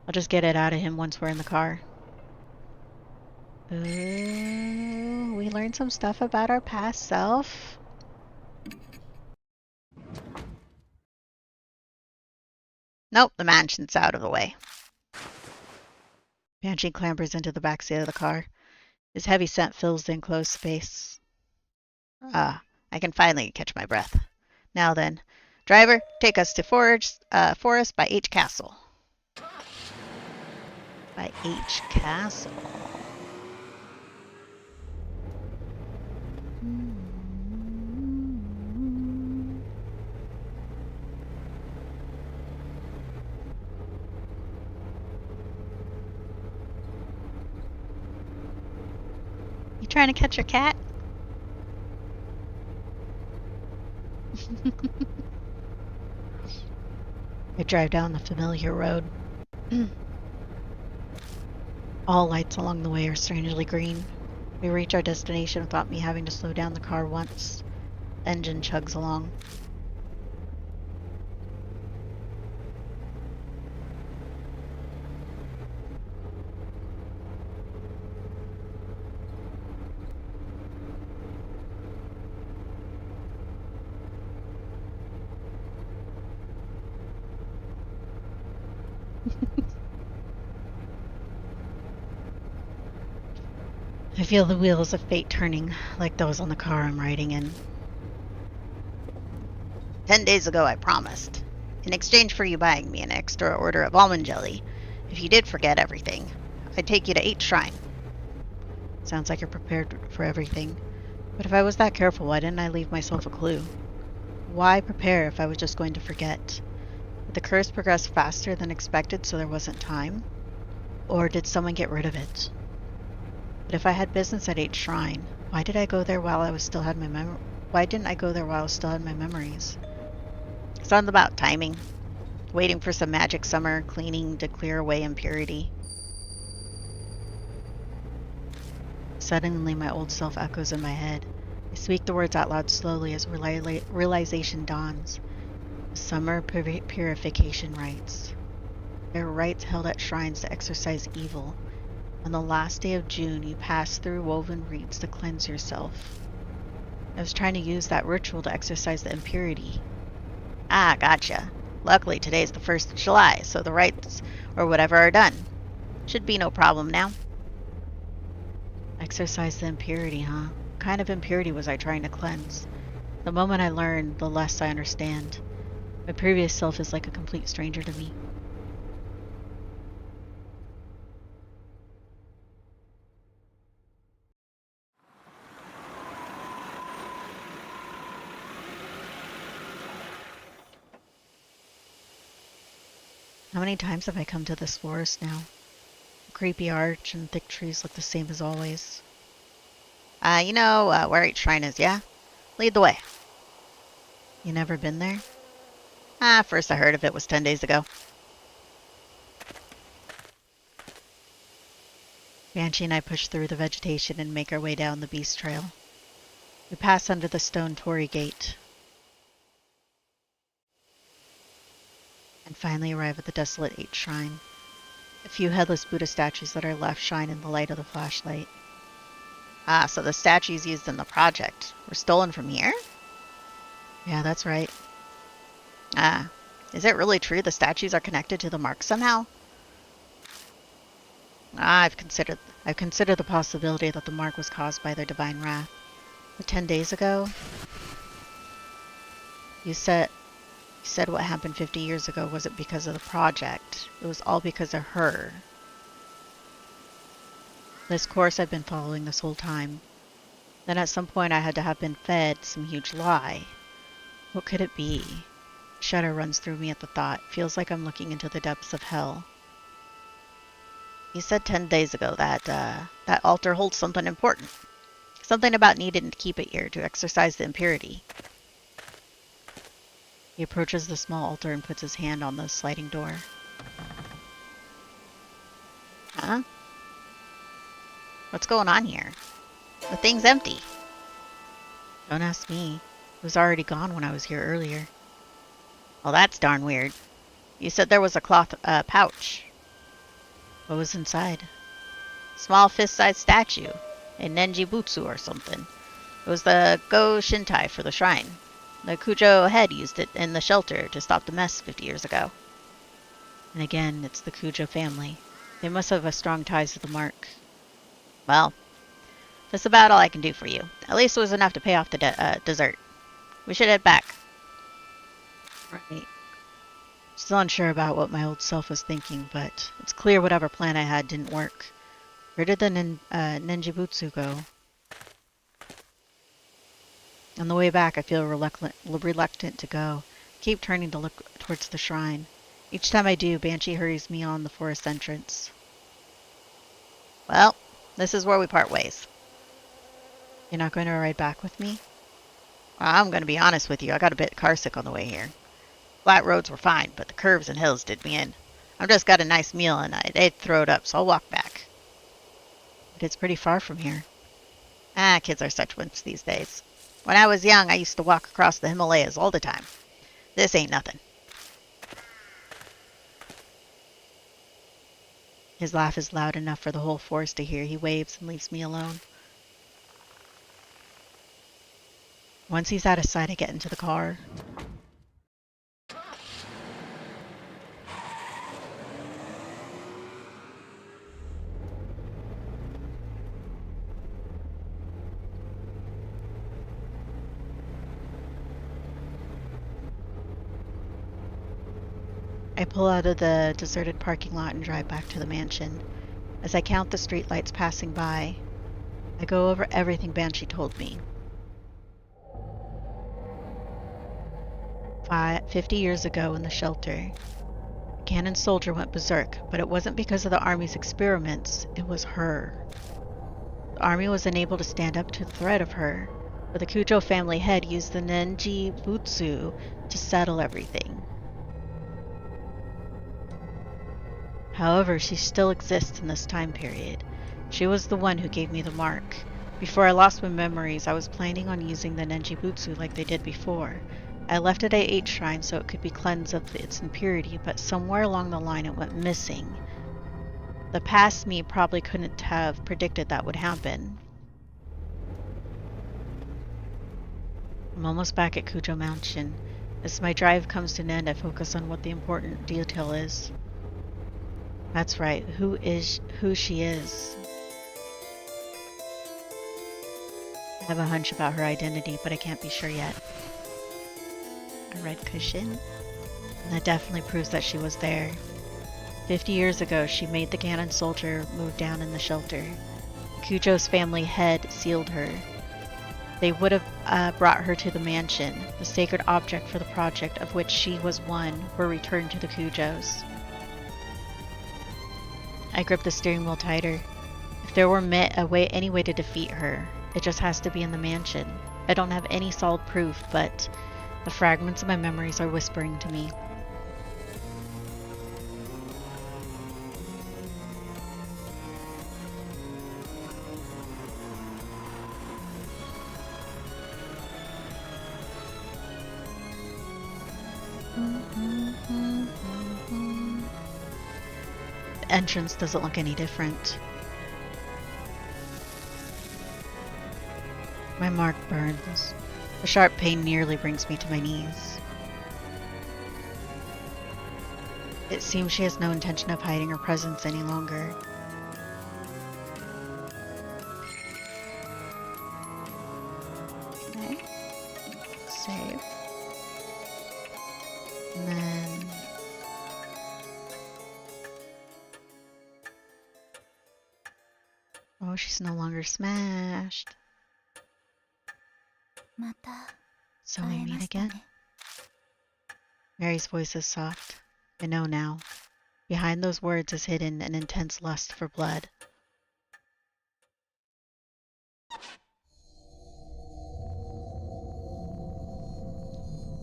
I'll just get it out of him once we're in the car. Ooh, we learned some stuff about our past self. Nope, the mansion's out of the way. Banshee clambers into the back seat of the car. His heavy scent fills the enclosed space. Ah, I can finally catch my breath. Now then, driver, take us to Forest by H Castle. By H Castle. You trying to catch your cat? I drive down the familiar road. All lights along the way are strangely green. We reach our destination without me having to slow down the car once. The engine chugs along. I feel the wheels of fate turning, like those on the car I'm riding in. 10 days ago I promised. In exchange for you buying me an extra order of almond jelly, if you did forget everything, I'd take you to 8 Shrine. Sounds like you're prepared for everything. But if I was that careful, why didn't I leave myself a clue? Why prepare if I was just going to forget? Did the curse progress faster than expected so there wasn't time? Or did someone get rid of it? But if I had business at 8 Shrine, why did I go there while I was still had my Why didn't I go there while I still had my memories? Something about timing. Waiting for some magic summer cleaning to clear away impurity. Suddenly my old self echoes in my head. I speak the words out loud slowly as realization dawns. Summer purification rites. They're rites held at shrines to exorcise evil. On the last day of June, you pass through woven reeds to cleanse yourself. I was trying to use that ritual to exorcise the impurity. Ah, gotcha. Luckily, today's the 1st of July, so the rites, or whatever, are done. Should be no problem now. Exorcise the impurity, huh? What kind of impurity was I trying to cleanse? The moment I learn, the less I understand. My previous self is like a complete stranger to me. How many times have I come to this forest now? The creepy arch and thick trees look the same as always. You know where each shrine is, yeah? Lead the way. You never been there? First I heard of it was 10 days ago. Banshee and I push through the vegetation and make our way down the beast trail. We pass under the stone torii gate and finally arrive at the desolate 8th shrine. A few headless Buddha statues that are left shine in the light of the flashlight. So the statues used in the project were stolen from here? Yeah, that's right. Is it really true the statues are connected to the mark somehow? I've considered the possibility that the mark was caused by their divine wrath. But 10 days ago, you said what happened 50 years ago wasn't because of the project. It was all because of her. This course I've been following this whole time. Then at some point I had to have been fed some huge lie. What could it be? A shudder runs through me at the thought. Feels like I'm looking into the depths of hell. You said 10 days ago that that altar holds something important. Something about needing to keep it here to exorcise the impurity. He approaches the small altar and puts his hand on the sliding door. Huh? What's going on here? The thing's empty. Don't ask me. It was already gone when I was here earlier. Well, that's darn weird. You said there was a cloth pouch. What was inside? Small fist-sized statue. A Nenji Butsu or something. It was the Go Shintai for the shrine. The Kujo head used it in the shelter to stop the mess 50 years ago. And again, it's the Kujo family. They must have a strong ties to the mark. Well, that's about all I can do for you. At least it was enough to pay off the dessert. We should head back. Right. Still unsure about what my old self was thinking, but it's clear whatever plan I had didn't work. Where did the Nenjibutsu go? On the way back, I feel reluctant to go. I keep turning to look towards the shrine. Each time I do, Banshee hurries me on the forest entrance. Well, this is where we part ways. You're not going to ride back with me? Well, I'm going to be honest with you. I got a bit carsick on the way here. Flat roads were fine, but the curves and hills did me in. I've just got a nice meal and I'd throw it up, so I'll walk back. But it's pretty far from here. Kids are such wimps these days. When I was young, I used to walk across the Himalayas all the time. This ain't nothing. His laugh is loud enough for the whole forest to hear. He waves and leaves me alone. Once he's out of sight, I get into the car. I pull out of the deserted parking lot and drive back to the mansion. As I count the streetlights passing by, I go over everything Banshee told me. 50 years ago in the shelter, a cannon soldier went berserk, but it wasn't because of the army's experiments, it was her. The army was unable to stand up to the threat of her, but the Kujo family head used the Nenji Butsu to settle everything. However, she still exists in this time period. She was the one who gave me the mark. Before I lost my memories, I was planning on using the Nenjibutsu like they did before. I left it at 8 shrine so it could be cleansed of its impurity, but somewhere along the line it went missing. The past me probably couldn't have predicted that would happen. I'm almost back at Kujo Mansion. As my drive comes to an end, I focus on what the important detail is. That's right, who she is. I have a hunch about her identity, but I can't be sure yet. A red cushion? And that definitely proves that she was there. 50 years ago, she made the cannon soldier move down in the shelter. Kujo's family head sealed her. They would have brought her to the mansion. The sacred object for the project, of which she was one, were returned to the Kujos. I grip the steering wheel tighter. If there were any way to defeat her, it just has to be in the mansion. I don't have any solid proof, but the fragments of my memories are whispering to me. The entrance doesn't look any different. My mark burns. The sharp pain nearly brings me to my knees. It seems she has no intention of hiding her presence any longer. Okay. Save. And then... Oh, she's no longer smashed. So we meet again? Mary's voice is soft. I know now. Behind those words is hidden an intense lust for blood.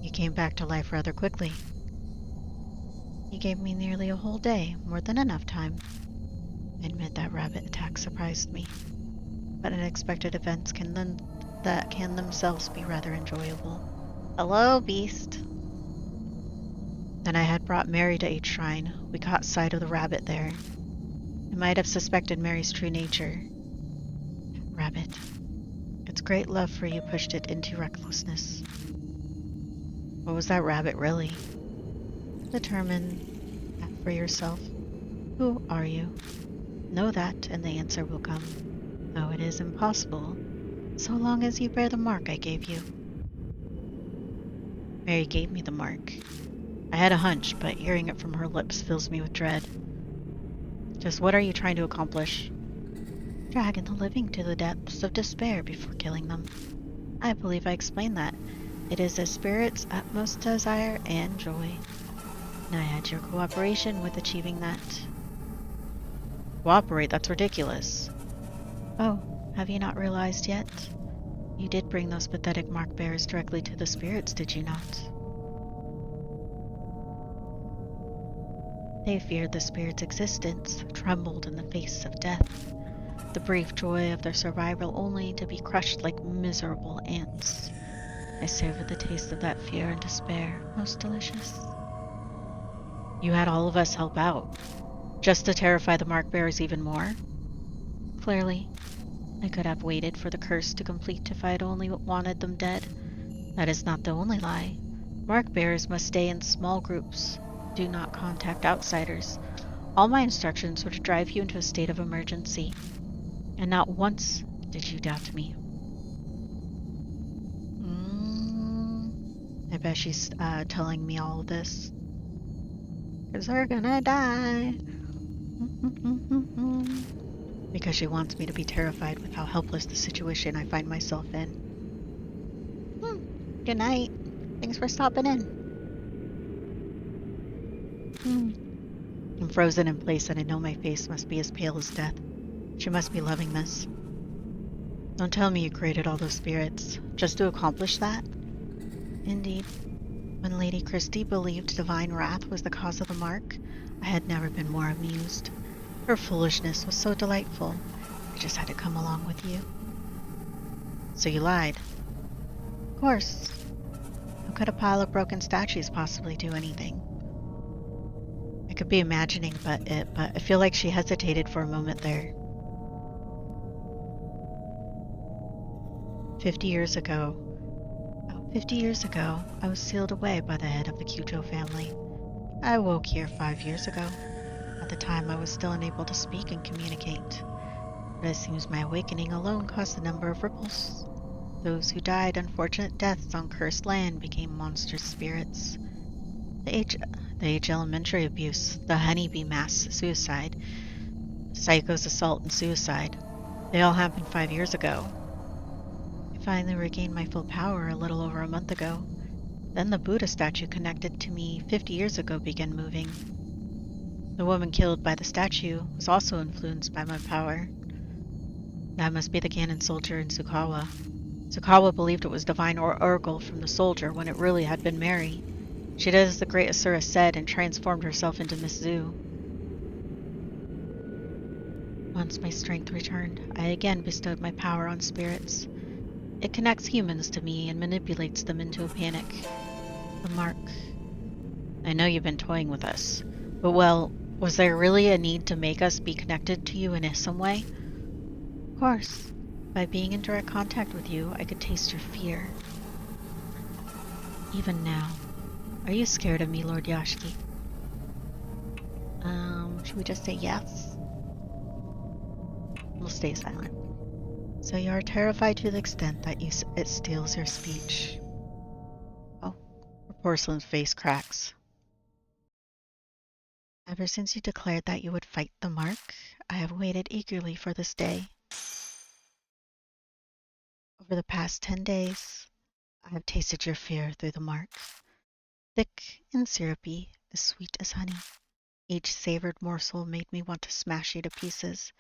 You came back to life rather quickly. You gave me nearly a whole day, more than enough time. I admit that rabbit attack surprised me, but unexpected events can themselves be rather enjoyable. Hello, beast. Then I had brought Mary to H Shrine. We caught sight of the rabbit there. I might have suspected Mary's true nature. Rabbit. Its great love for you pushed it into recklessness. What was that rabbit really? Determine that for yourself. Who are you? Know that, and the answer will come. Though it is impossible, so long as you bear the mark I gave you. Mary gave me the mark. I had a hunch, but hearing it from her lips fills me with dread. Just what are you trying to accomplish? Dragging the living to the depths of despair before killing them. I believe I explained that. It is a spirit's utmost desire and joy. And I had your cooperation with achieving that. Cooperate? That's ridiculous. Oh, have you not realized yet? You did bring those pathetic mark bearers directly to the spirits, did you not? They feared the spirit's existence, trembled in the face of death. The brief joy of their survival only to be crushed like miserable ants. I savored the taste of that fear and despair, most delicious. You had all of us help out, just to terrify the mark bearers even more? Clearly. I could have waited for the curse to complete if I had only wanted them dead. That is not the only lie. Mark bearers must stay in small groups. Do not contact outsiders. All my instructions were to drive you into a state of emergency. And not once did you doubt me. I bet she's telling me all of this. 'Cause they're gonna die. Because she wants me to be terrified with how helpless the situation I find myself in. Good night. Thanks for stopping in. I'm frozen in place and I know my face must be as pale as death. She must be loving this. Don't tell me you created all those spirits, just to accomplish that? Indeed. When Lady Christie believed divine wrath was the cause of the mark, I had never been more amused. Her foolishness was so delightful. I just had to come along with you. So you lied? Of course. How could a pile of broken statues possibly do anything? I could be imagining but I feel like she hesitated for a moment there. 50 years ago, I was sealed away by the head of the Kyuto family. I awoke here 5 years ago. At the time, I was still unable to speak and communicate. But it seems my awakening alone caused a number of ripples. Those who died unfortunate deaths on cursed land became monstrous spirits. The H elementary abuse, the honeybee mass suicide, Psycho's assault and suicide. They all happened 5 years ago. I finally regained my full power a little over a month ago. Then the Buddha statue connected to me 50 years ago began moving. The woman killed by the statue was also influenced by my power. That must be the cannon soldier in Tsukawa. Tsukawa believed it was divine oracle from the soldier when it really had been Mary. She did as the great Asura said and transformed herself into Miss Zu. Once my strength returned, I again bestowed my power on spirits. It connects humans to me and manipulates them into a panic. The mark. I know you've been toying with us, but well, was there really a need to make us be connected to you in some way? Of course. By being in direct contact with you, I could taste your fear. Even now. Are you scared of me, Lord Yashiki? Should we just say yes? We'll stay silent. So you are terrified to the extent that it steals your speech. Oh, her porcelain face cracks. Ever since you declared that you would fight the mark, I have waited eagerly for this day. Over the past 10 days, I have tasted your fear through the mark. Thick and syrupy, as sweet as honey. Each savored morsel made me want to smash you to pieces,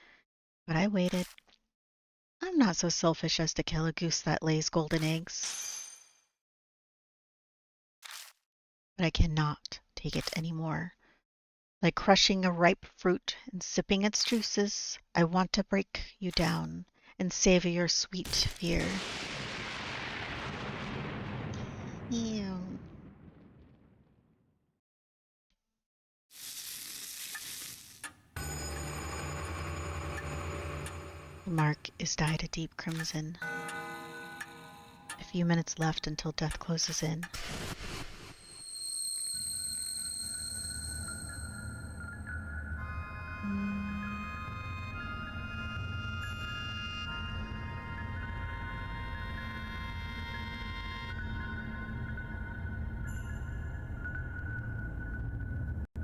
but I waited. I'm not so selfish as to kill a goose that lays golden eggs. But I cannot take it anymore. Like crushing a ripe fruit and sipping its juices, I want to break you down and savor your sweet fear. Ew. The mark is dyed a deep crimson. A few minutes left until death closes in.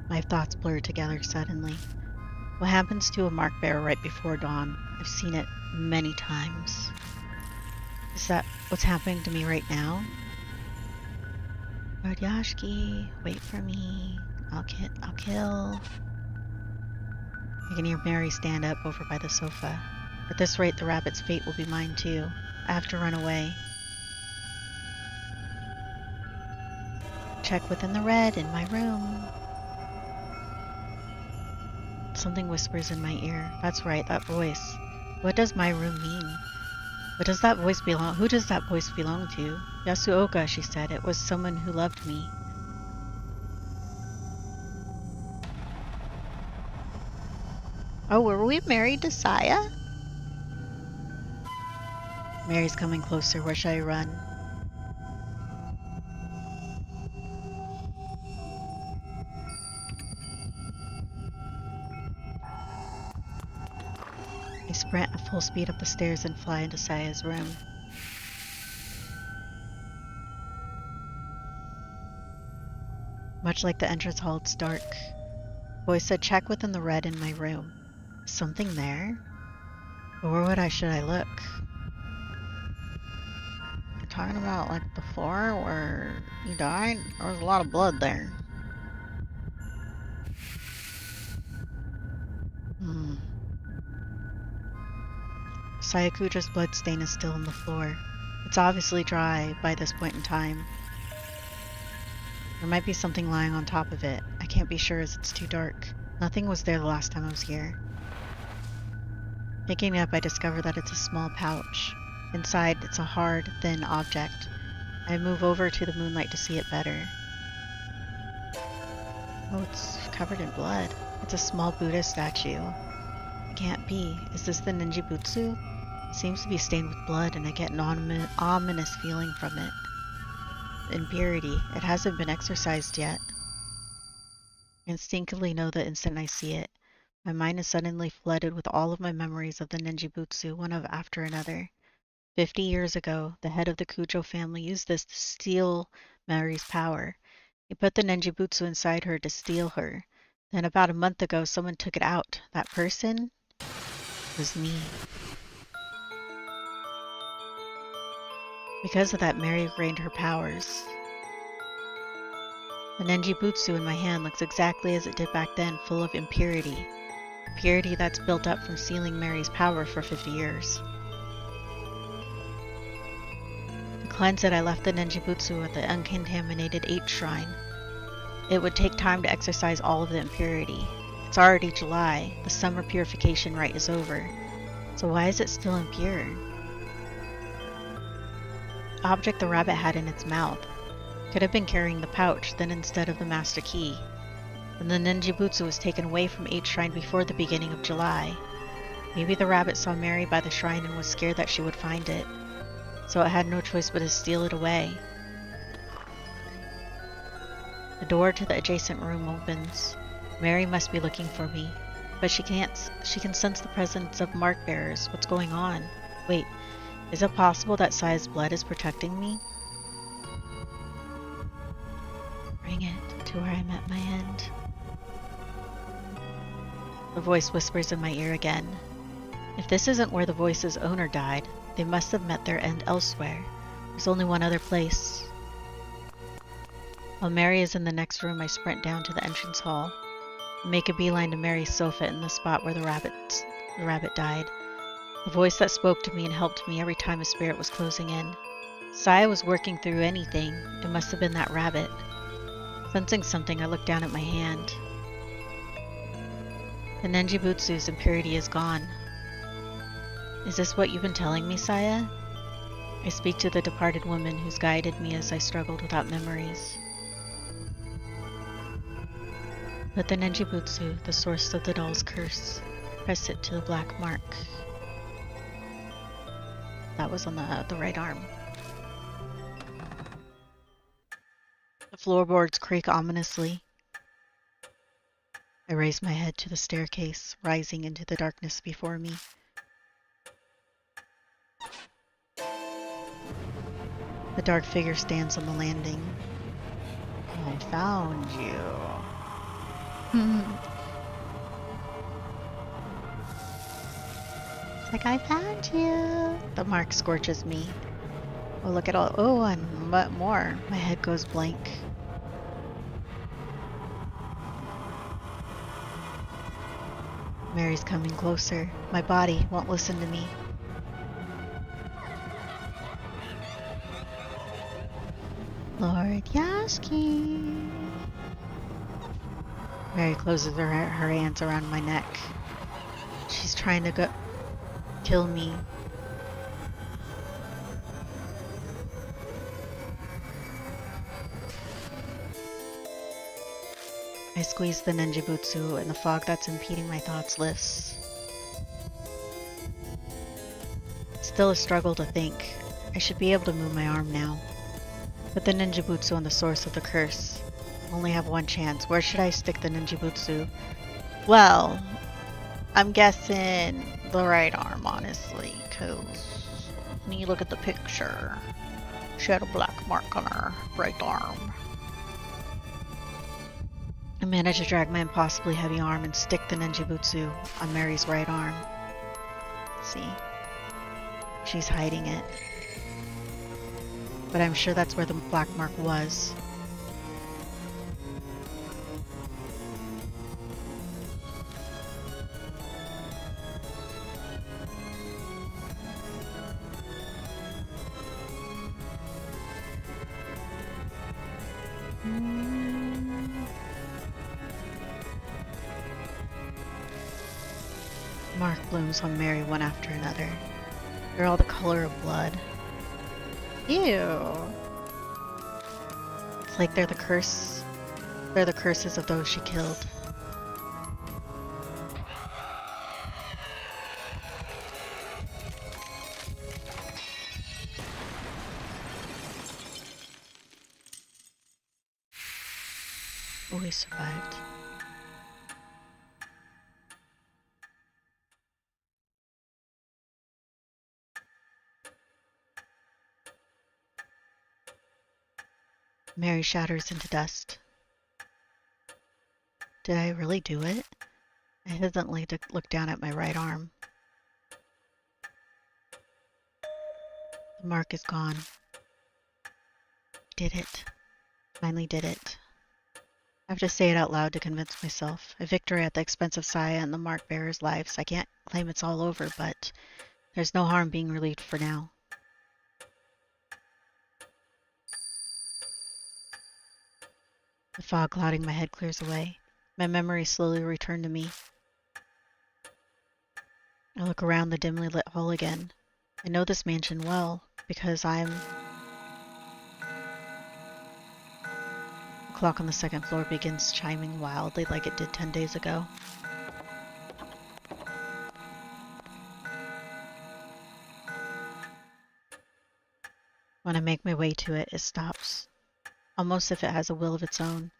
My thoughts blur together suddenly. What happens to a mark bearer right before dawn? I've seen it many times. Is that what's happening to me right now? Lord Yashiki, wait for me. I'll kill. I can hear Mary stand up over by the sofa. At this rate, the rabbit's fate will be mine too. I have to run away. Check within the red in my room. Something whispers in my ear. That's right, that voice. What does my room mean? What does that voice belong? Who does that voice belong to? Yasuoka, she said. It was someone who loved me. Oh, were we married to Saya? Mary's coming closer. Where should I run? I sprint at full speed up the stairs and fly into Saya's room. Much like the entrance hall, it's dark. The voice said, check within the red in my room. Is something there? But where should I look? You're talking about like the floor where you died? There was a lot of blood there. Sayakuja's bloodstain is still on the floor. It's obviously dry by this point in time. There might be something lying on top of it. I can't be sure as it's too dark. Nothing was there the last time I was here. Picking it up, I discover that it's a small pouch. Inside, it's a hard, thin object. I move over to the moonlight to see it better. Oh, it's covered in blood. It's a small Buddha statue. It can't be. Is this the Ninjibutsu? It seems to be stained with blood, and I get an ominous feeling from it. Impurity. It hasn't been exorcised yet. I instinctively know the instant I see it. My mind is suddenly flooded with all of my memories of the Ninjibutsu, one after another. 50 years ago, the head of the Kujo family used this to steal Mary's power. He put the Ninjibutsu inside her to steal her. Then about a month ago, someone took it out. That person was me. Because of that, Mary gained her powers. The Nenjibutsu in my hand looks exactly as it did back then, full of impurity. Impurity that's built up from sealing Mary's power for 50 years. To cleanse it, I left the Nenjibutsu at the uncontaminated 8th shrine. It would take time to exorcise all of the impurity. It's already July. The summer purification rite is over. So why is it still impure? The object the rabbit had in its mouth could have been carrying the pouch, then instead of the master key. And the Nenjibutsu was taken away from 8th shrine before the beginning of July. Maybe the rabbit saw Mary by the shrine and was scared that she would find it, so it had no choice but to steal it away. The door to the adjacent room opens. Mary must be looking for me, but she can't. She can sense the presence of mark bearers. What's going on? Wait, is it possible that Saya's blood is protecting me? Bring it to where I met my end. The voice whispers in my ear again. If this isn't where the voice's owner died, they must have met their end elsewhere. There's only one other place. While Mary is in the next room, I sprint down to the entrance hall and make a beeline to Mary's sofa in the spot where the rabbit died. The voice that spoke to me and helped me every time a spirit was closing in. Saya was working through anything. It must have been that rabbit. Sensing something, I looked down at my hand. The Nenjibutsu's impurity is gone. Is this what you've been telling me, Saya? I speak to the departed woman who's guided me as I struggled without memories. Let the Nenjibutsu, the source of the doll's curse, press it to the black mark. That was on the right arm. The floorboards creak ominously. I raise my head to the staircase, rising into the darkness before me. The dark figure stands on the landing. I found you. It's like, I found you. The mark scorches me. Oh, look at all. Oh, and more. My head goes blank. Mary's coming closer. My body won't listen to me. Lord Yashki. Mary closes her hands around my neck. She's trying to kill me. I squeeze the Nenjibutsu and the fog that's impeding my thoughts lifts. It's still a struggle to think. I should be able to move my arm now. Put the Nenjibutsu on the source of the curse. I only have one chance. Where should I stick the Nenjibutsu? Well, I'm guessing the right arm, honestly, because when you look at the picture, she had a black mark on her right arm. I manage to drag my impossibly heavy arm and stick the Nenjibutsu on Mary's right arm. Let's see. She's hiding it. But I'm sure that's where the black mark was. Mark blooms on Mary one after another. They're all the color of blood. Ew. It's like they're the curse. They're the curses of those she killed. Oh, we survived. Mary shatters into dust. Did I really do it? I hesitantly look down at my right arm. The mark is gone. Did it. Finally did it. I have to say it out loud to convince myself. A victory at the expense of Saya and the mark bearers' lives. I can't claim it's all over, but there's no harm being relieved for now. The fog clouding my head clears away. My memories slowly return to me. I look around the dimly lit hall again. I know this mansion well, because the clock on the second floor begins chiming wildly like it did 10 days ago. When I make my way to it, it stops, almost as if it has a will of its own.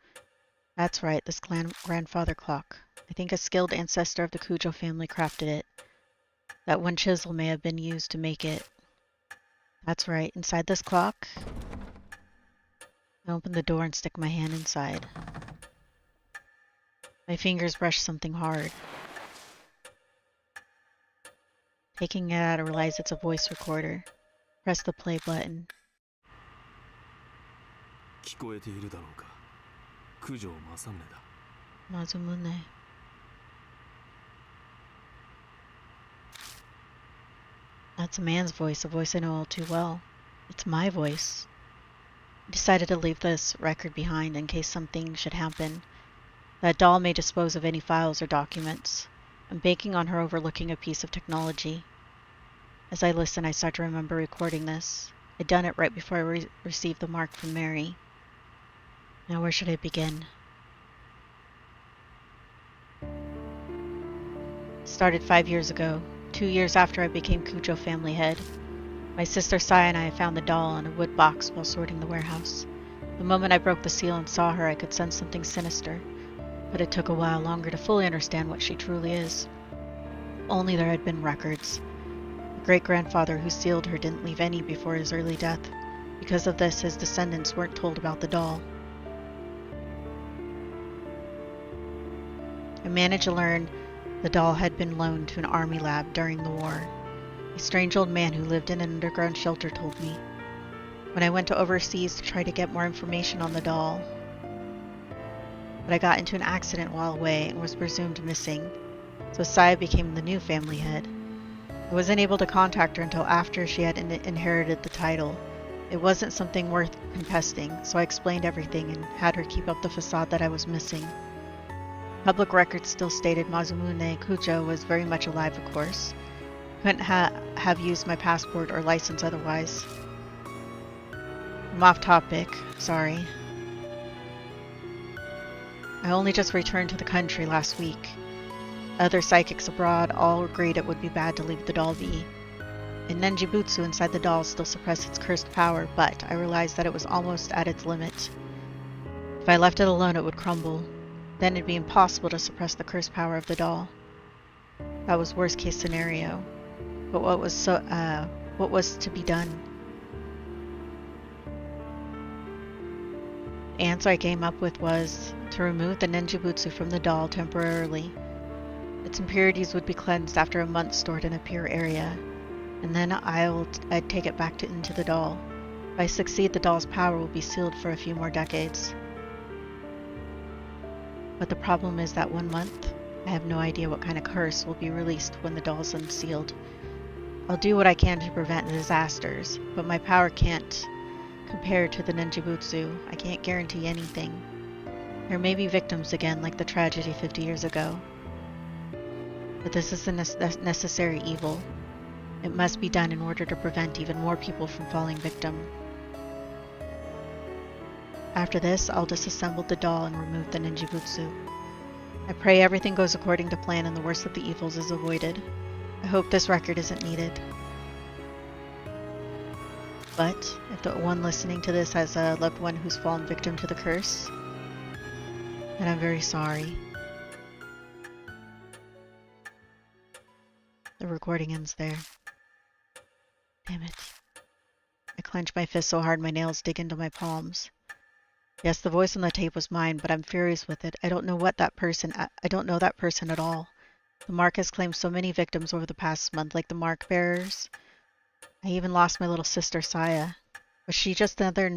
That's right, this grandfather clock. I think a skilled ancestor of the Cujo family crafted it. That one chisel may have been used to make it. That's right, inside this clock, I open the door and stick my hand inside. My fingers brush something hard. Taking it out, I realize it's a voice recorder. Press the play button. 聞こえているだろうか。九条正宗だ。Mazumune. That's a man's voice, a voice I know all too well. It's my voice. I decided to leave this record behind in case something should happen. That doll may dispose of any files or documents. I'm banking on her overlooking a piece of technology. As I listen, I start to remember recording this. I'd done it right before I received the mark from Mary. Now where should I begin? It started 5 years ago, 2 years after I became Cujo family head. My sister Sai and I found the doll in a wood box while sorting the warehouse. The moment I broke the seal and saw her, I could sense something sinister, but it took a while longer to fully understand what she truly is. Only there had been records. The great-grandfather who sealed her didn't leave any before his early death. Because of this, his descendants weren't told about the doll. I managed to learn the doll had been loaned to an army lab during the war. A strange old man who lived in an underground shelter told me. When I went to overseas to try to get more information on the doll, but I got into an accident while away and was presumed missing, so Saya became the new family head. I wasn't able to contact her until after she had inherited the title. It wasn't something worth contesting, so I explained everything and had her keep up the facade that I was missing. Public records still stated Mazumune Kujo was very much alive, of course. Couldn't have used my passport or license otherwise. I'm off topic, sorry. I only just returned to the country last week. Other psychics abroad all agreed it would be bad to leave the doll be. In Nenjibutsu inside the doll still suppressed its cursed power, but I realized that it was almost at its limit. If I left it alone, it would crumble. Then it'd be impossible to suppress the cursed power of the doll. That was worst case scenario. But what was to be done? The answer I came up with was to remove the Nenjibutsu from the doll temporarily. Its impurities would be cleansed after a month stored in a pure area, and then I'd take it back into the doll. If I succeed, the doll's power will be sealed for a few more decades. But the problem is that 1 month, I have no idea what kind of curse will be released when the doll's unsealed. I'll do what I can to prevent disasters, but my power can't compare to the Nenjibutsu. I can't guarantee anything. There may be victims again, like the tragedy 50 years ago. But this is a necessary evil. It must be done in order to prevent even more people from falling victim. After this, I'll disassemble the doll and remove the Nenjibutsu. I pray everything goes according to plan and the worst of the evils is avoided. I hope this record isn't needed. But if the one listening to this has a loved one who's fallen victim to the curse, then I'm very sorry. The recording ends there. Damn it. I clench my fist so hard my nails dig into my palms. Yes, the voice on the tape was mine, but I'm furious with it. I don't know that person at all. The mark has claimed so many victims over the past month, like the mark bearers. I even lost my little sister, Saya. Was she just another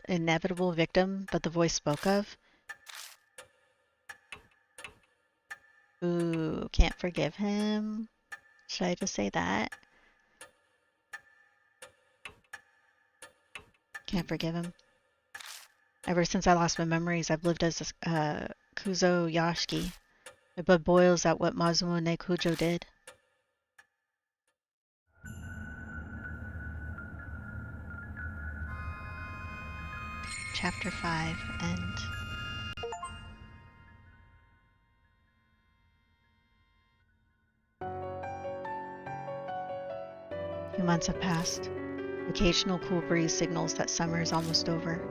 inevitable victim that the voice spoke of? Ooh, can't forgive him. Should I just say that? Can't forgive him. Ever since I lost my memories, I've lived as a Kuzo Yashiki. My blood boils at what Mazumune Kujo did. Chapter 5, End. A few months have passed. Occasional cool breeze signals that summer is almost over.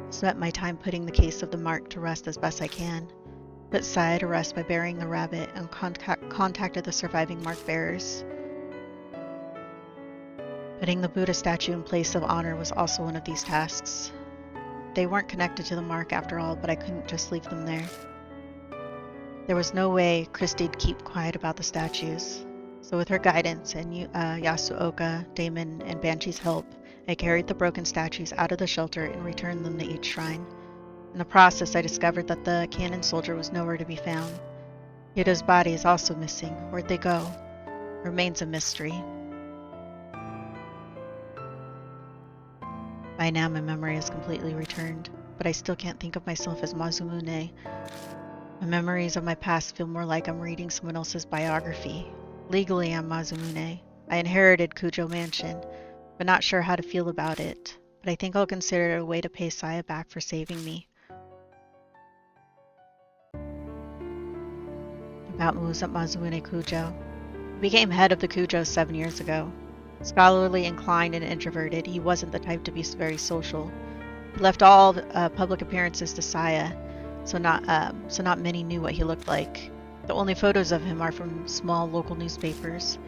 I spent my time putting the case of the mark to rest as best I can. Put Saya to rest by burying the rabbit and contacted the surviving mark bearers. Putting the Buddha statue in place of honor was also one of these tasks. They weren't connected to the mark after all, but I couldn't just leave them there. There was no way Christie'd keep quiet about the statues. So with her guidance and Yasuoka, Damon, and Banshee's help, I carried the broken statues out of the shelter and returned them to each shrine. In the process, I discovered that the cannon soldier was nowhere to be found. Yudo's body is also missing. Where'd they go? Remains a mystery. By now, my memory has completely returned, but I still can't think of myself as Mazumune. My memories of my past feel more like I'm reading someone else's biography. Legally, I'm Mazumune. I inherited Kujo Mansion, but not sure how to feel about it. But I think I'll consider it a way to pay Saya back for saving me. About Mazumune Kujo. He became head of the Kujo 7 years ago. Scholarly inclined and introverted, he wasn't the type to be very social. He left all public appearances to Saya, so not many knew what he looked like. The only photos of him are from small local newspapers.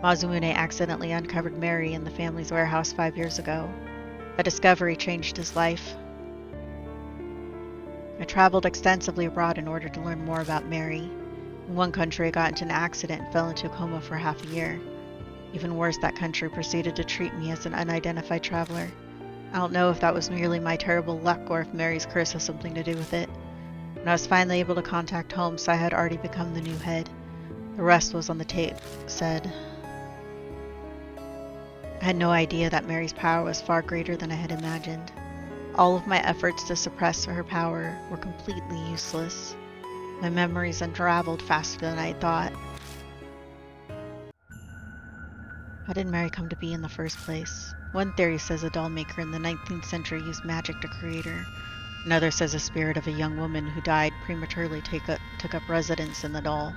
Mazumune accidentally uncovered Mary in the family's warehouse 5 years ago. A discovery changed his life. I traveled extensively abroad in order to learn more about Mary. In one country, I got into an accident and fell into a coma for half a year. Even worse, that country proceeded to treat me as an unidentified traveler. I don't know if that was merely my terrible luck or if Mary's curse has something to do with it. When I was finally able to contact home, Sai had already become the new head. The rest was on the tape said. I had no idea that Mary's power was far greater than I had imagined. All of my efforts to suppress her power were completely useless. My memories unraveled faster than I thought. How did Mary come to be in the first place? One theory says a doll maker in the 19th century used magic to create her. Another says a spirit of a young woman who died prematurely took up residence in the doll.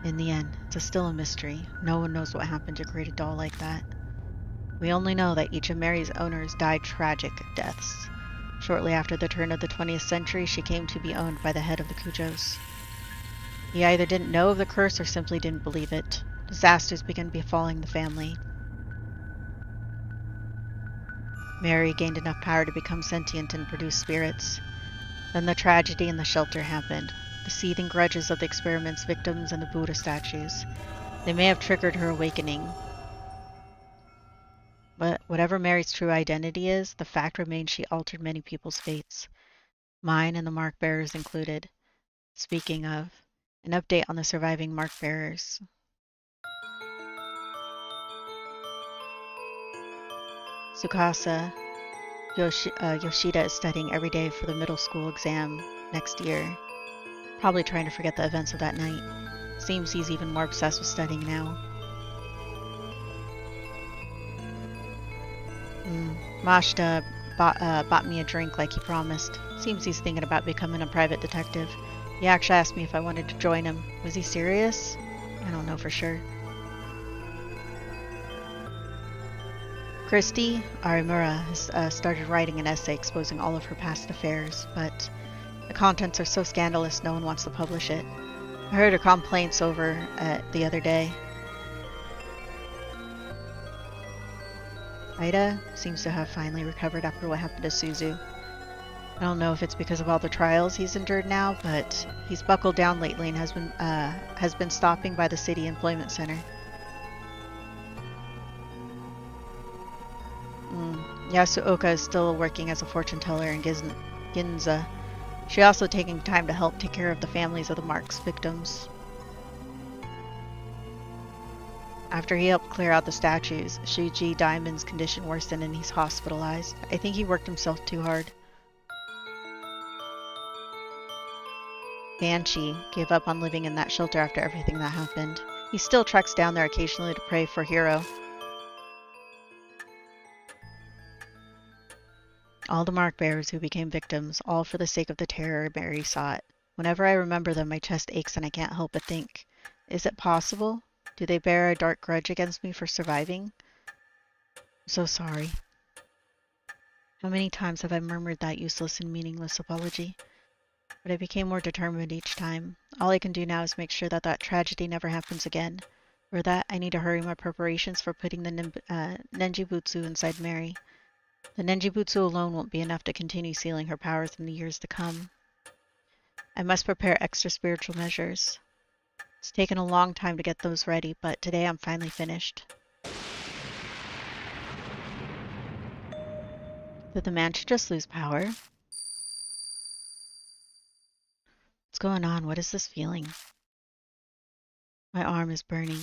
In the end, it's still a mystery. No one knows what happened to create a doll like that. We only know that each of Mary's owners died tragic deaths. Shortly after the turn of the 20th century, she came to be owned by the head of the Kujos. He either didn't know of the curse or simply didn't believe it. Disasters began befalling the family. Mary gained enough power to become sentient and produce spirits. Then the tragedy in the shelter happened. The seething grudges of the experiment's victims and the Buddha statues. They may have triggered her awakening. But whatever Mary's true identity is, the fact remains she altered many people's fates. Mine and the mark bearers included. Speaking of, an update on the surviving mark bearers. Tsukasa Yoshida is studying every day for the middle school exam next year. Probably trying to forget the events of that night. Seems he's even more obsessed with studying now. Mashita bought me a drink like he promised. Seems he's thinking about becoming a private detective. He actually asked me if I wanted to join him. Was he serious? I don't know for sure. Christy Arimura has started writing an essay exposing all of her past affairs, but the contents are so scandalous no one wants to publish it. I heard her complaints over the other day. Ida seems to have finally recovered after what happened to Suzu. I don't know if it's because of all the trials he's endured now, but he's buckled down lately and has been stopping by the city employment center. Yasuoka is still working as a fortune teller in Ginza. She's also taking time to help take care of the families of the mark's victims. After he helped clear out the statues, Shuji Diamond's condition worsened and he's hospitalized. I think he worked himself too hard. Banshee gave up on living in that shelter after everything that happened. He still treks down there occasionally to pray for Hiro. All the mark bearers who became victims, all for the sake of the terror Mary sought. Whenever I remember them, my chest aches and I can't help but think, is it possible? Do they bear a dark grudge against me for surviving? I'm so sorry. How many times have I murmured that useless and meaningless apology? But I became more determined each time. All I can do now is make sure that that tragedy never happens again. For that, I need to hurry my preparations for putting the Nenjibutsu inside Mary. The Nenjibutsu alone won't be enough to continue sealing her powers in the years to come. I must prepare extra spiritual measures. It's taken a long time to get those ready, but today I'm finally finished. Did the mansion just lose power? What's going on? What is this feeling? My arm is burning.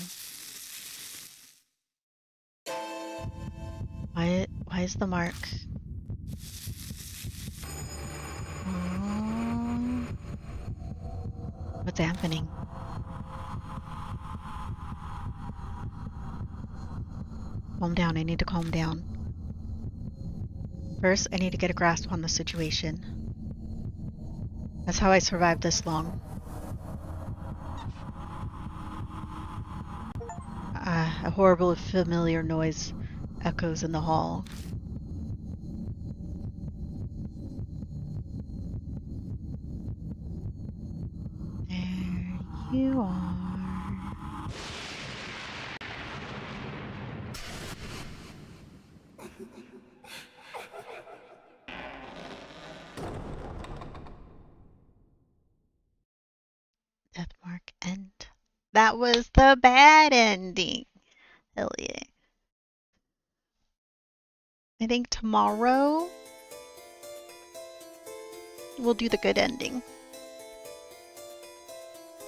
Why is the mark? Oh. What's happening? Calm down. I need to calm down. First, I need to get a grasp on the situation. That's how I survived this long. A horrible familiar noise echoes in the hall. There you are. Deathmark end. That was the bad ending. Hell yeah. I think tomorrow we'll do the good ending.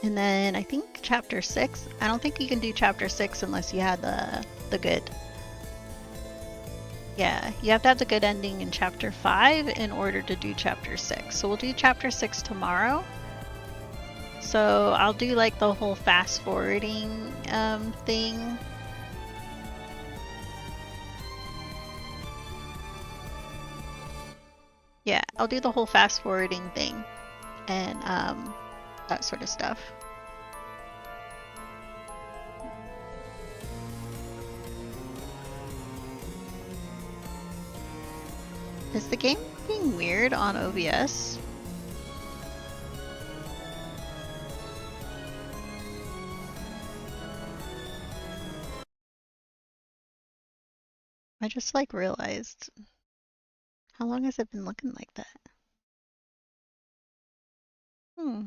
And then I think chapter 6. I don't think you can do chapter 6 unless you had the good. Yeah, you have to have the good ending in chapter 5 in order to do chapter 6. So we'll do chapter 6 tomorrow. So I'll do like the whole fast forwarding thing. Yeah, I'll do the whole fast forwarding thing and that sort of stuff. Is the game being weird on OBS? I just like realized. How long has it been looking like that? Oh,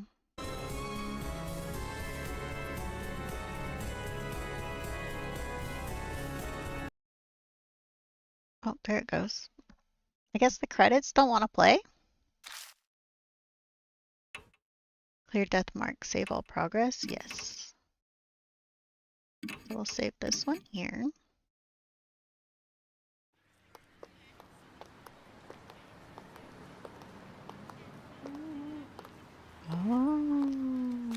there it goes. I guess the credits don't want to play. Clear death mark, save all progress. Yes. So we'll save this one here. Oh.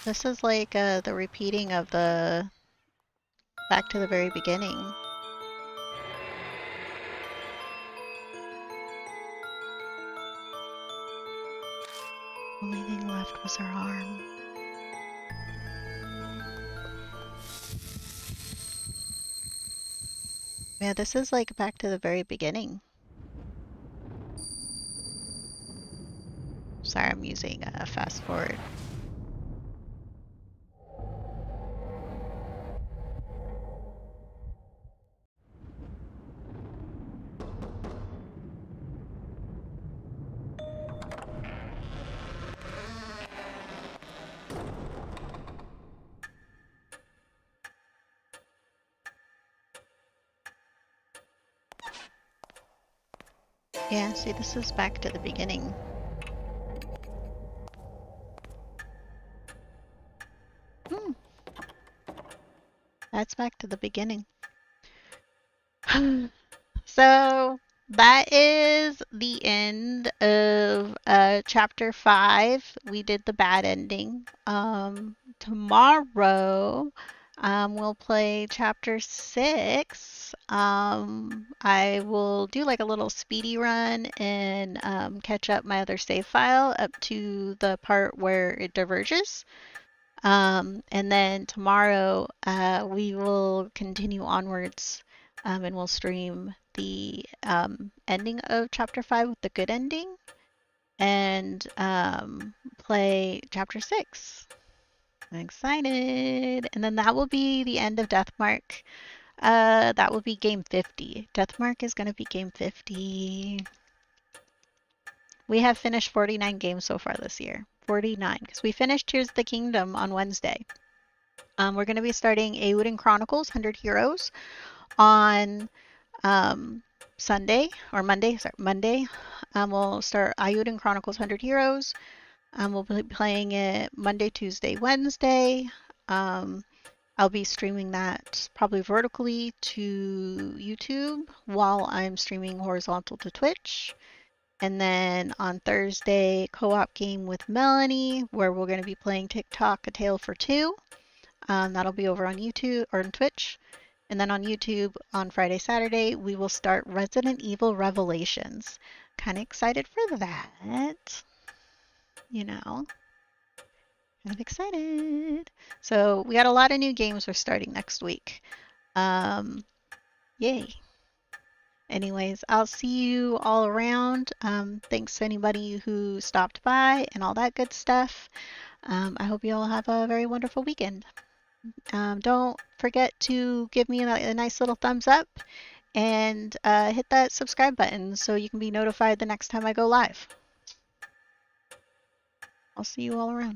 This is like the repeating of the back to the very beginning. Only thing left was her arm. Yeah, this is like back to the very beginning. Sorry, I'm using fast forward. Yeah, see, this is back to the beginning. That's back to the beginning. So that is the end of chapter 5. We did the bad ending. Tomorrow we'll play chapter 6. I will do like a little speedy run and catch up my other save file up to the part where it diverges. And then tomorrow we will continue onwards and we'll stream the ending of chapter 5 with the good ending and play chapter 6. I'm excited. And then that will be the end of Deathmark. That will be game 50. Deathmark is going to be game 50. We have finished 49 games so far this year. 49, because we finished Tears of the Kingdom on Wednesday. We're going to be starting Eowyn Chronicles 100 Heroes on Sunday or Monday. Sorry, Monday. We'll start Eowyn Chronicles 100 Heroes. We'll be playing it Monday, Tuesday, Wednesday. I'll be streaming that probably vertically to YouTube while I'm streaming horizontal to Twitch. And then on Thursday, co-op game with Melanie, where we're going to be playing TikTok A Tale for Two. That'll be over on YouTube or on Twitch. And then on YouTube on Friday, Saturday, we will start Resident Evil Revelations. Kind of excited for that. You know, kind of excited. So we got a lot of new games we're starting next week. Yay. Anyways, I'll see you all around. Thanks to anybody who stopped by and all that good stuff. I hope you all have a very wonderful weekend. Don't forget to give me a nice little thumbs up and hit that subscribe button so you can be notified the next time I go live. I'll see you all around.